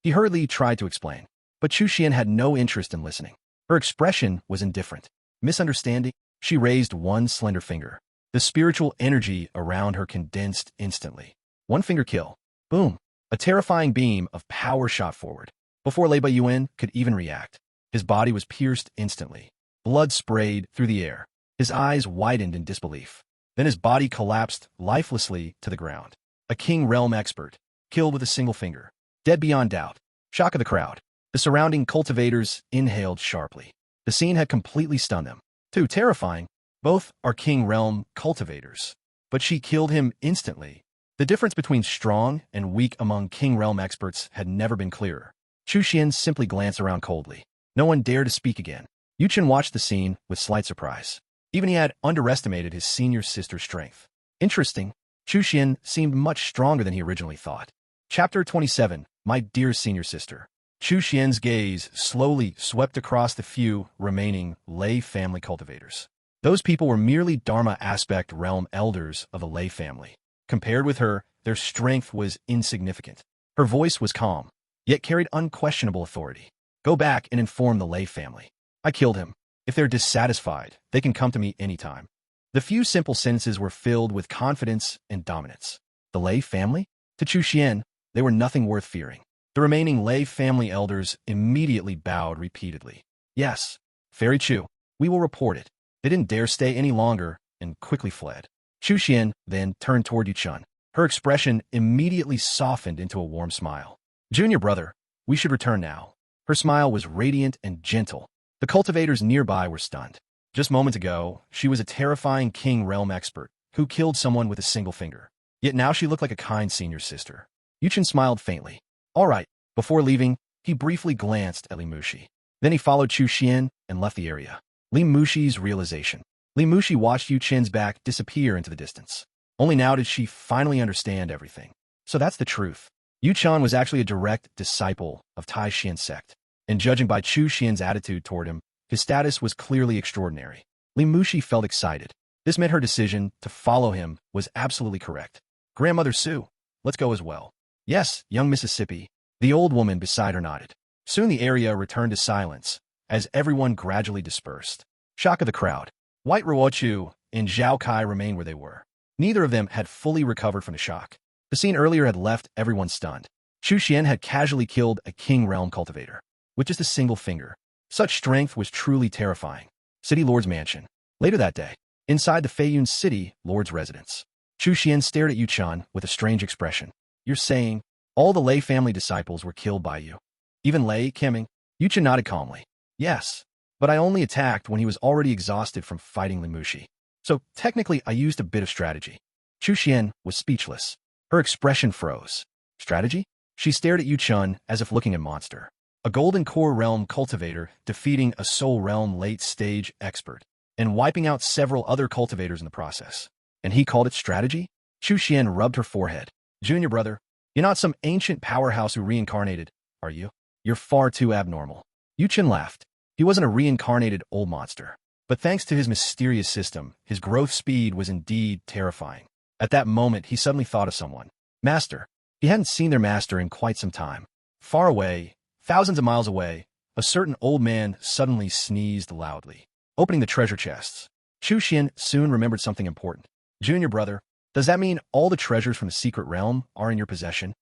Speaker 1: He hurriedly tried to explain, but Chu Xian had no interest in listening. Her expression was indifferent. Misunderstanding? She raised one slender finger. The spiritual energy around her condensed instantly. One finger kill. Boom. A terrifying beam of power shot forward. Before Lei Baiyuan could even react, his body was pierced instantly. Blood sprayed through the air. His eyes widened in disbelief. Then his body collapsed lifelessly to the ground. A King Realm expert, killed with a single finger. Dead beyond doubt. Shock of the crowd. The surrounding cultivators inhaled sharply. The scene had completely stunned them. Too terrifying. Both are King Realm cultivators. But she killed him instantly. The difference between strong and weak among King Realm experts had never been clearer. Chu Xian simply glanced around coldly. No one dared to speak again. Yu Chen watched the scene with slight surprise. Even he had underestimated his senior sister's strength. Interesting. Chu Xian seemed much stronger than he originally thought. Chapter 27, My Dear Senior Sister. Chu Xian's gaze slowly swept across the few remaining Lei family cultivators. Those people were merely Dharma aspect realm elders of the Lei family. Compared with her, their strength was insignificant. Her voice was calm, yet carried unquestionable authority. Go back and inform the Lei family. I killed him. If they're dissatisfied, they can come to me anytime. The few simple sentences were filled with confidence and dominance. The Lei family? To Chu Xian, they were nothing worth fearing. The remaining Lei family elders immediately bowed repeatedly. Yes, Fairy Chu, we will report it. They didn't dare stay any longer and quickly fled. Chu Xian then turned toward Yu Chun. Her expression immediately softened into a warm smile. Junior brother, we should return now. Her smile was radiant and gentle. The cultivators nearby were stunned. Just moments ago, she was a terrifying King Realm expert who killed someone with a single finger. Yet now she looked like a kind senior sister. Yu Chen smiled faintly. All right. Before leaving, he briefly glanced at Li Mushi. Then he followed Chu Xian and left the area. Li Mushi's realization. Li Mushi watched Yu Chen's back disappear into the distance. Only now did she finally understand everything. So that's the truth. Yu Chan was actually a direct disciple of Tai Xian's sect. And judging by Chu Xian's attitude toward him, his status was clearly extraordinary. Li Mushi felt excited. This meant her decision to follow him was absolutely correct. Grandmother Sue, let's go as well. Yes, young Mississippi. The old woman beside her nodded. Soon the area returned to silence, as everyone gradually dispersed. Shock of the crowd. White Ruochu and Zhao Kai remained where they were. Neither of them had fully recovered from the shock. The scene earlier had left everyone stunned. Chu Xian had casually killed a King Realm cultivator with just a single finger. Such strength was truly terrifying. City Lord's mansion. Later that day, inside the Feiyun City Lord's residence, Chu Xian stared at Yu Chan with a strange expression. You're saying all the Lei family disciples were killed by you? Even Lei Keming? Yu Chan nodded calmly. Yes, but I only attacked when he was already exhausted from fighting Li Mushi. So technically I used a bit of strategy. Chu Xian was speechless. Her expression froze. Strategy? She stared at Yu Chun as if looking at a monster. A Golden Core Realm cultivator defeating a Soul Realm late-stage expert and wiping out several other cultivators in the process. And he called it strategy? Chu Xian rubbed her forehead. Junior brother, you're not some ancient powerhouse who reincarnated, are you? You're far too abnormal. Yu Chen laughed. He wasn't a reincarnated old monster. But thanks to his mysterious system, his growth speed was indeed terrifying. At that moment, he suddenly thought of someone. Master, He hadn't seen their master in quite some time. Far away, thousands of miles away, a certain old man suddenly sneezed loudly, opening the treasure chests. Chu Xian soon remembered something important. Junior brother, does that mean all the treasures from the secret realm are in your possession?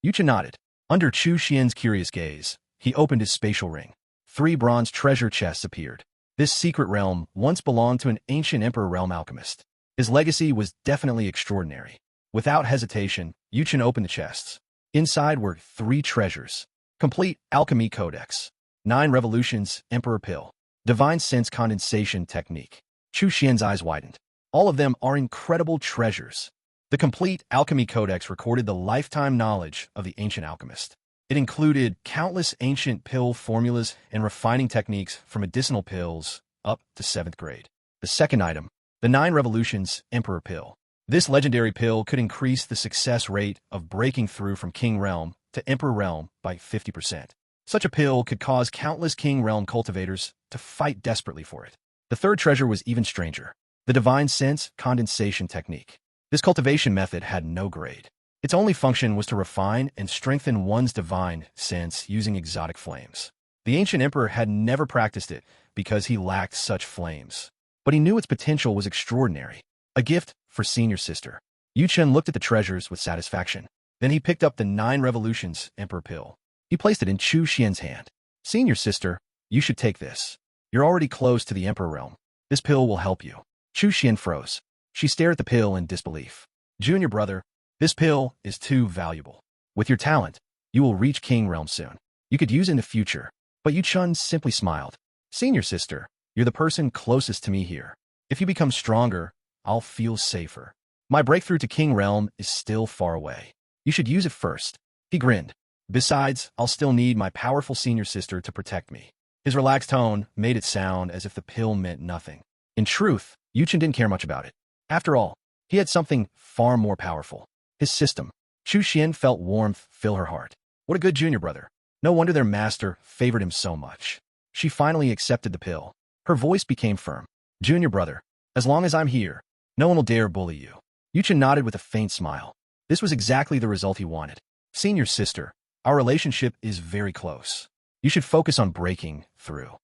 Speaker 1: Yuchen nodded. Under Chu Xian's curious gaze, he opened his spatial ring. 3 bronze treasure chests appeared. This secret realm once belonged to an ancient emperor realm alchemist. His legacy was definitely extraordinary. Without hesitation, Yuchen opened the chests. Inside were 3 treasures. Complete Alchemy Codex. 9 Revolutions Emperor Pill. Divine Sense Condensation Technique. Chu Xian's eyes widened. All of them are incredible treasures. The complete Alchemy Codex recorded the lifetime knowledge of the ancient alchemist. It included countless ancient pill formulas and refining techniques from medicinal pills up to 7th grade. The second item, the 9 Revolutions Emperor Pill. This legendary pill could increase the success rate of breaking through from King Realm to Emperor Realm by 50%. Such a pill could cause countless King Realm cultivators to fight desperately for it. The third treasure was even stranger. The Divine Sense Condensation Technique. This cultivation method had no grade. Its only function was to refine and strengthen one's divine sense using exotic flames. The ancient emperor had never practiced it because he lacked such flames. But he knew its potential was extraordinary. A gift for senior sister. Yuchen looked at the treasures with satisfaction. Then he picked up the 9 Revolutions Emperor Pill. He placed it in Chu Xian's hand. Senior sister, you should take this. You're already close to the Emperor Realm. This pill will help you. Chu Xian froze. She stared at the pill in disbelief. Junior brother, this pill is too valuable. With your talent, you will reach King Realm soon. You could use it in the future. But Yuchen simply smiled. Senior sister, you're the person closest to me here. If you become stronger, I'll feel safer. My breakthrough to King Realm is still far away. You should use it first. He grinned. Besides, I'll still need my powerful senior sister to protect me. His relaxed tone made it sound as if the pill meant nothing. In truth, Yuchen didn't care much about it. After all, he had something far more powerful. His system. Chu Xian felt warmth fill her heart. What a good junior brother. No wonder their master favored him so much. She finally accepted the pill. Her voice became firm. Junior brother, as long as I'm here, no one will dare bully you. Yuchen nodded with a faint smile. This was exactly the result he wanted. Senior sister, our relationship is very close. You should focus on breaking through.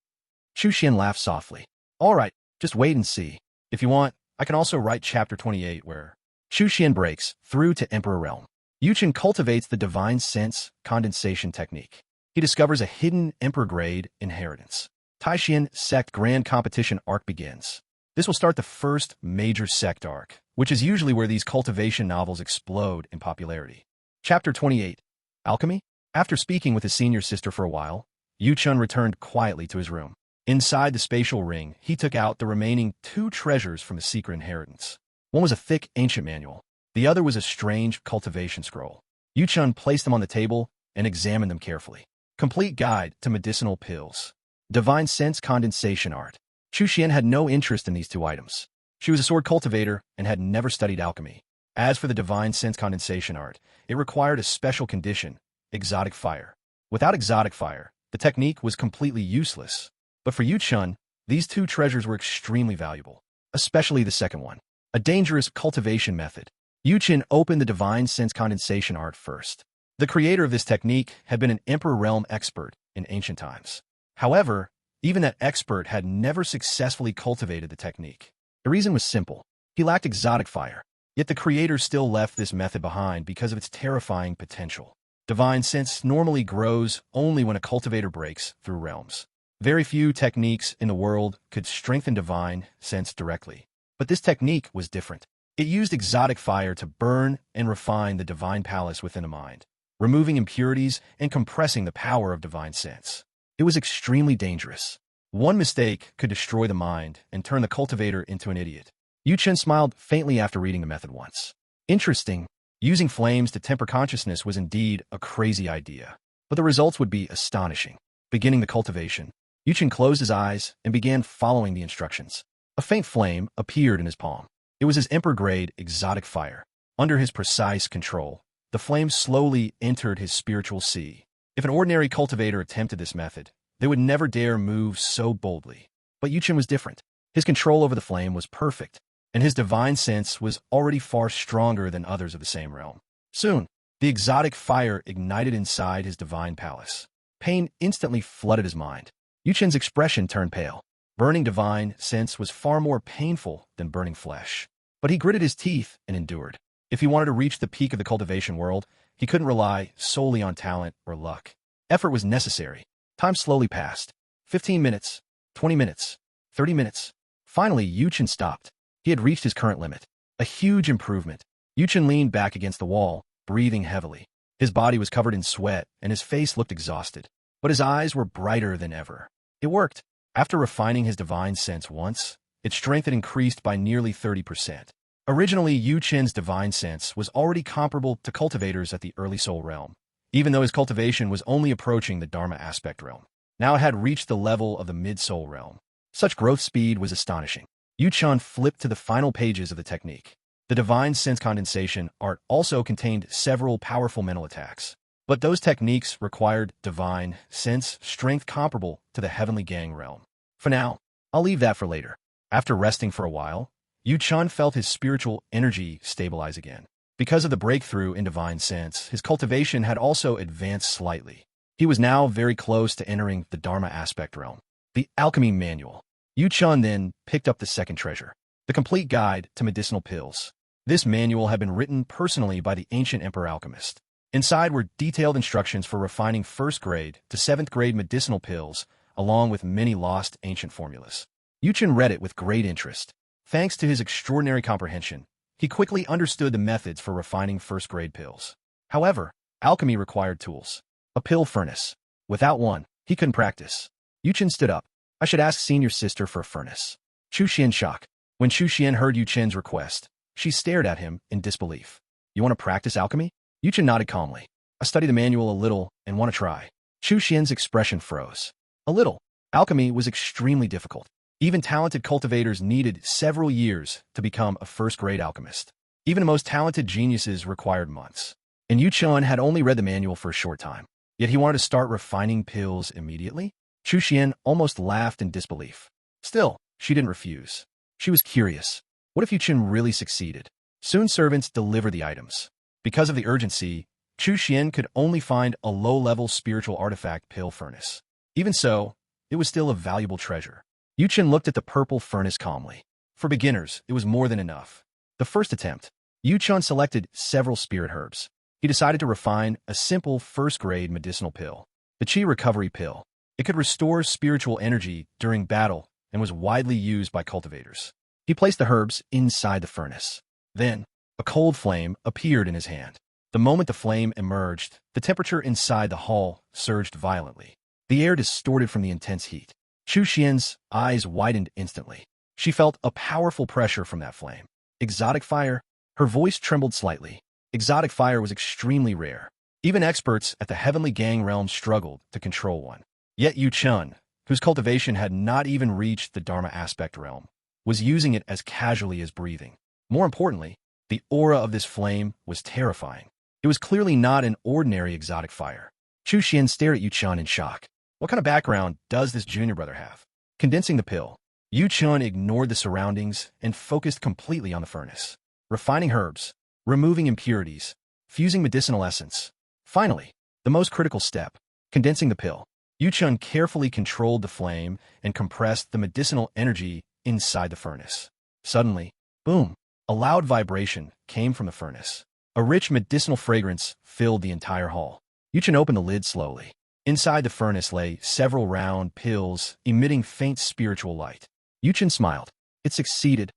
Speaker 1: Chu Xian laughed softly. All right, just wait and see. If you want, I can also write chapter 28 where Chu Xian breaks through to Emperor Realm. Yuchen cultivates the Divine Sense Condensation Technique. He discovers a hidden Emperor-grade inheritance. Taishan Sect Grand Competition arc begins. This will start the first major sect arc, which is usually where these cultivation novels explode in popularity. Chapter 28. Alchemy? After speaking with his senior sister for a while, Yuchen returned quietly to his room. Inside the spatial ring, he took out the remaining 2 treasures from the secret inheritance. One was a thick ancient manual. The other was a strange cultivation scroll. Yuchen placed them on the table and examined them carefully. Complete Guide to Medicinal Pills. Divine Sense Condensation Art. Chu Xian had no interest in these 2 items. She was a sword cultivator and had never studied alchemy. As for the Divine Sense Condensation Art, it required a special condition, exotic fire. Without exotic fire, the technique was completely useless. But for Yuchen, these 2 treasures were extremely valuable, especially the second one, a dangerous cultivation method. Yuchen opened the Divine Sense Condensation Art first. The creator of this technique had been an Emperor Realm expert in ancient times. However, even that expert had never successfully cultivated the technique. The reason was simple. He lacked exotic fire. Yet the creator still left this method behind because of its terrifying potential. Divine Sense normally grows only when a cultivator breaks through realms. Very few techniques in the world could strengthen Divine Sense directly. But this technique was different. It used exotic fire to burn and refine the divine palace within a mind, removing impurities and compressing the power of Divine Sense. It was extremely dangerous. One mistake could destroy the mind and turn the cultivator into an idiot. Yuchen smiled faintly after reading the method once. Interesting. Using flames to temper consciousness was indeed a crazy idea, but the results would be astonishing. Beginning the cultivation, Yuchen closed his eyes and began following the instructions. A faint flame appeared in his palm. It was his Emperor-grade exotic fire. Under his precise control, the flame slowly entered his spiritual sea. If an ordinary cultivator attempted this method, they would never dare move so boldly. But Yuchen was different. His control over the flame was perfect, and his divine sense was already far stronger than others of the same realm. Soon, The exotic fire ignited inside his divine palace. Pain instantly flooded his mind. Yuchen's expression turned pale. Burning divine sense was far more painful than burning flesh. But he gritted his teeth and endured. If he wanted to reach the peak of the cultivation world, he couldn't rely solely on talent or luck. Effort was necessary. Time slowly passed. 15 minutes, 20 minutes, 30 minutes. Finally, Yuchen stopped. He had reached his current limit. A huge improvement. Yuchen leaned back against the wall, breathing heavily. His body was covered in sweat, and his face looked exhausted. But his eyes were brighter than ever. It worked. After refining his divine sense once, its strength had increased by nearly 30%. Originally, Yuchen's divine sense was already comparable to cultivators at the early soul realm, even though his cultivation was only approaching the Dharma aspect realm. Now it had reached the level of the mid-soul realm. Such growth speed was astonishing. Yuchen flipped to the final pages of the technique. The divine sense condensation art also contained several powerful mental attacks. But those techniques required divine sense strength comparable to the heavenly gang realm. For now, I'll leave that for later. After resting for a while, Yuchen felt his spiritual energy stabilize again. Because of the breakthrough in divine sense, his cultivation had also advanced slightly. He was now very close to entering the Dharma aspect realm. The Alchemy Manual. Yuchen then picked up the second treasure, the Complete Guide to Medicinal Pills. This manual had been written personally by the ancient emperor alchemist. Inside were detailed instructions for refining 1st grade to 7th grade medicinal pills, along with many lost ancient formulas. Yuchen read it with great interest. Thanks to his extraordinary comprehension, he quickly understood the methods for refining 1st grade pills. However, alchemy required tools. A pill furnace. Without one, he couldn't practice. Yuchen stood up. I should ask senior sister for a furnace. Chu Xian shocked. When Chu Xian heard Yuchen's request, she stared at him in disbelief. You want to practice alchemy? Yuchen nodded calmly. I studied the manual a little and want to try. Chu Xian's expression froze. A little. Alchemy was extremely difficult. Even talented cultivators needed several years to become a 1st grade alchemist. Even the most talented geniuses required months. And Yuchen had only read the manual for a short time. Yet he wanted to start refining pills immediately? Chu Xian almost laughed in disbelief. Still, she didn't refuse. She was curious. What if Yuchen really succeeded? Soon servants delivered the items. Because of the urgency, Chu Xian could only find a low-level spiritual artifact pill furnace. Even so, it was still a valuable treasure. Yuchen looked at the purple furnace calmly. For beginners, it was more than enough. The first attempt, Yuchen selected several spirit herbs. He decided to refine a simple 1st grade medicinal pill, the Qi Recovery Pill. It could restore spiritual energy during battle and was widely used by cultivators. He placed the herbs inside the furnace. Then, a cold flame appeared in his hand. The moment the flame emerged, the temperature inside the hall surged violently. The air distorted from the intense heat. Chu Xian's eyes widened instantly. She felt a powerful pressure from that flame. Exotic fire? Her voice trembled slightly. Exotic fire was extremely rare. Even experts at the heavenly gang realm struggled to control one. Yet Yuchen, whose cultivation had not even reached the Dharma aspect realm, was using it as casually as breathing. More importantly, the aura of this flame was terrifying. It was clearly not an ordinary exotic fire. Chu Xian stared at Yuchen in shock. What kind of background does this junior brother have? Condensing the pill, Yuchen ignored the surroundings and focused completely on the furnace. Refining herbs, removing impurities, fusing medicinal essence. Finally, the most critical step, condensing the pill. Yuchen carefully controlled the flame and compressed the medicinal energy inside the furnace. Suddenly, boom, a loud vibration came from the furnace. A rich medicinal fragrance filled the entire hall. Yuchen opened the lid slowly. Inside the furnace lay several round pills emitting faint spiritual light. Yuchen smiled. It succeeded.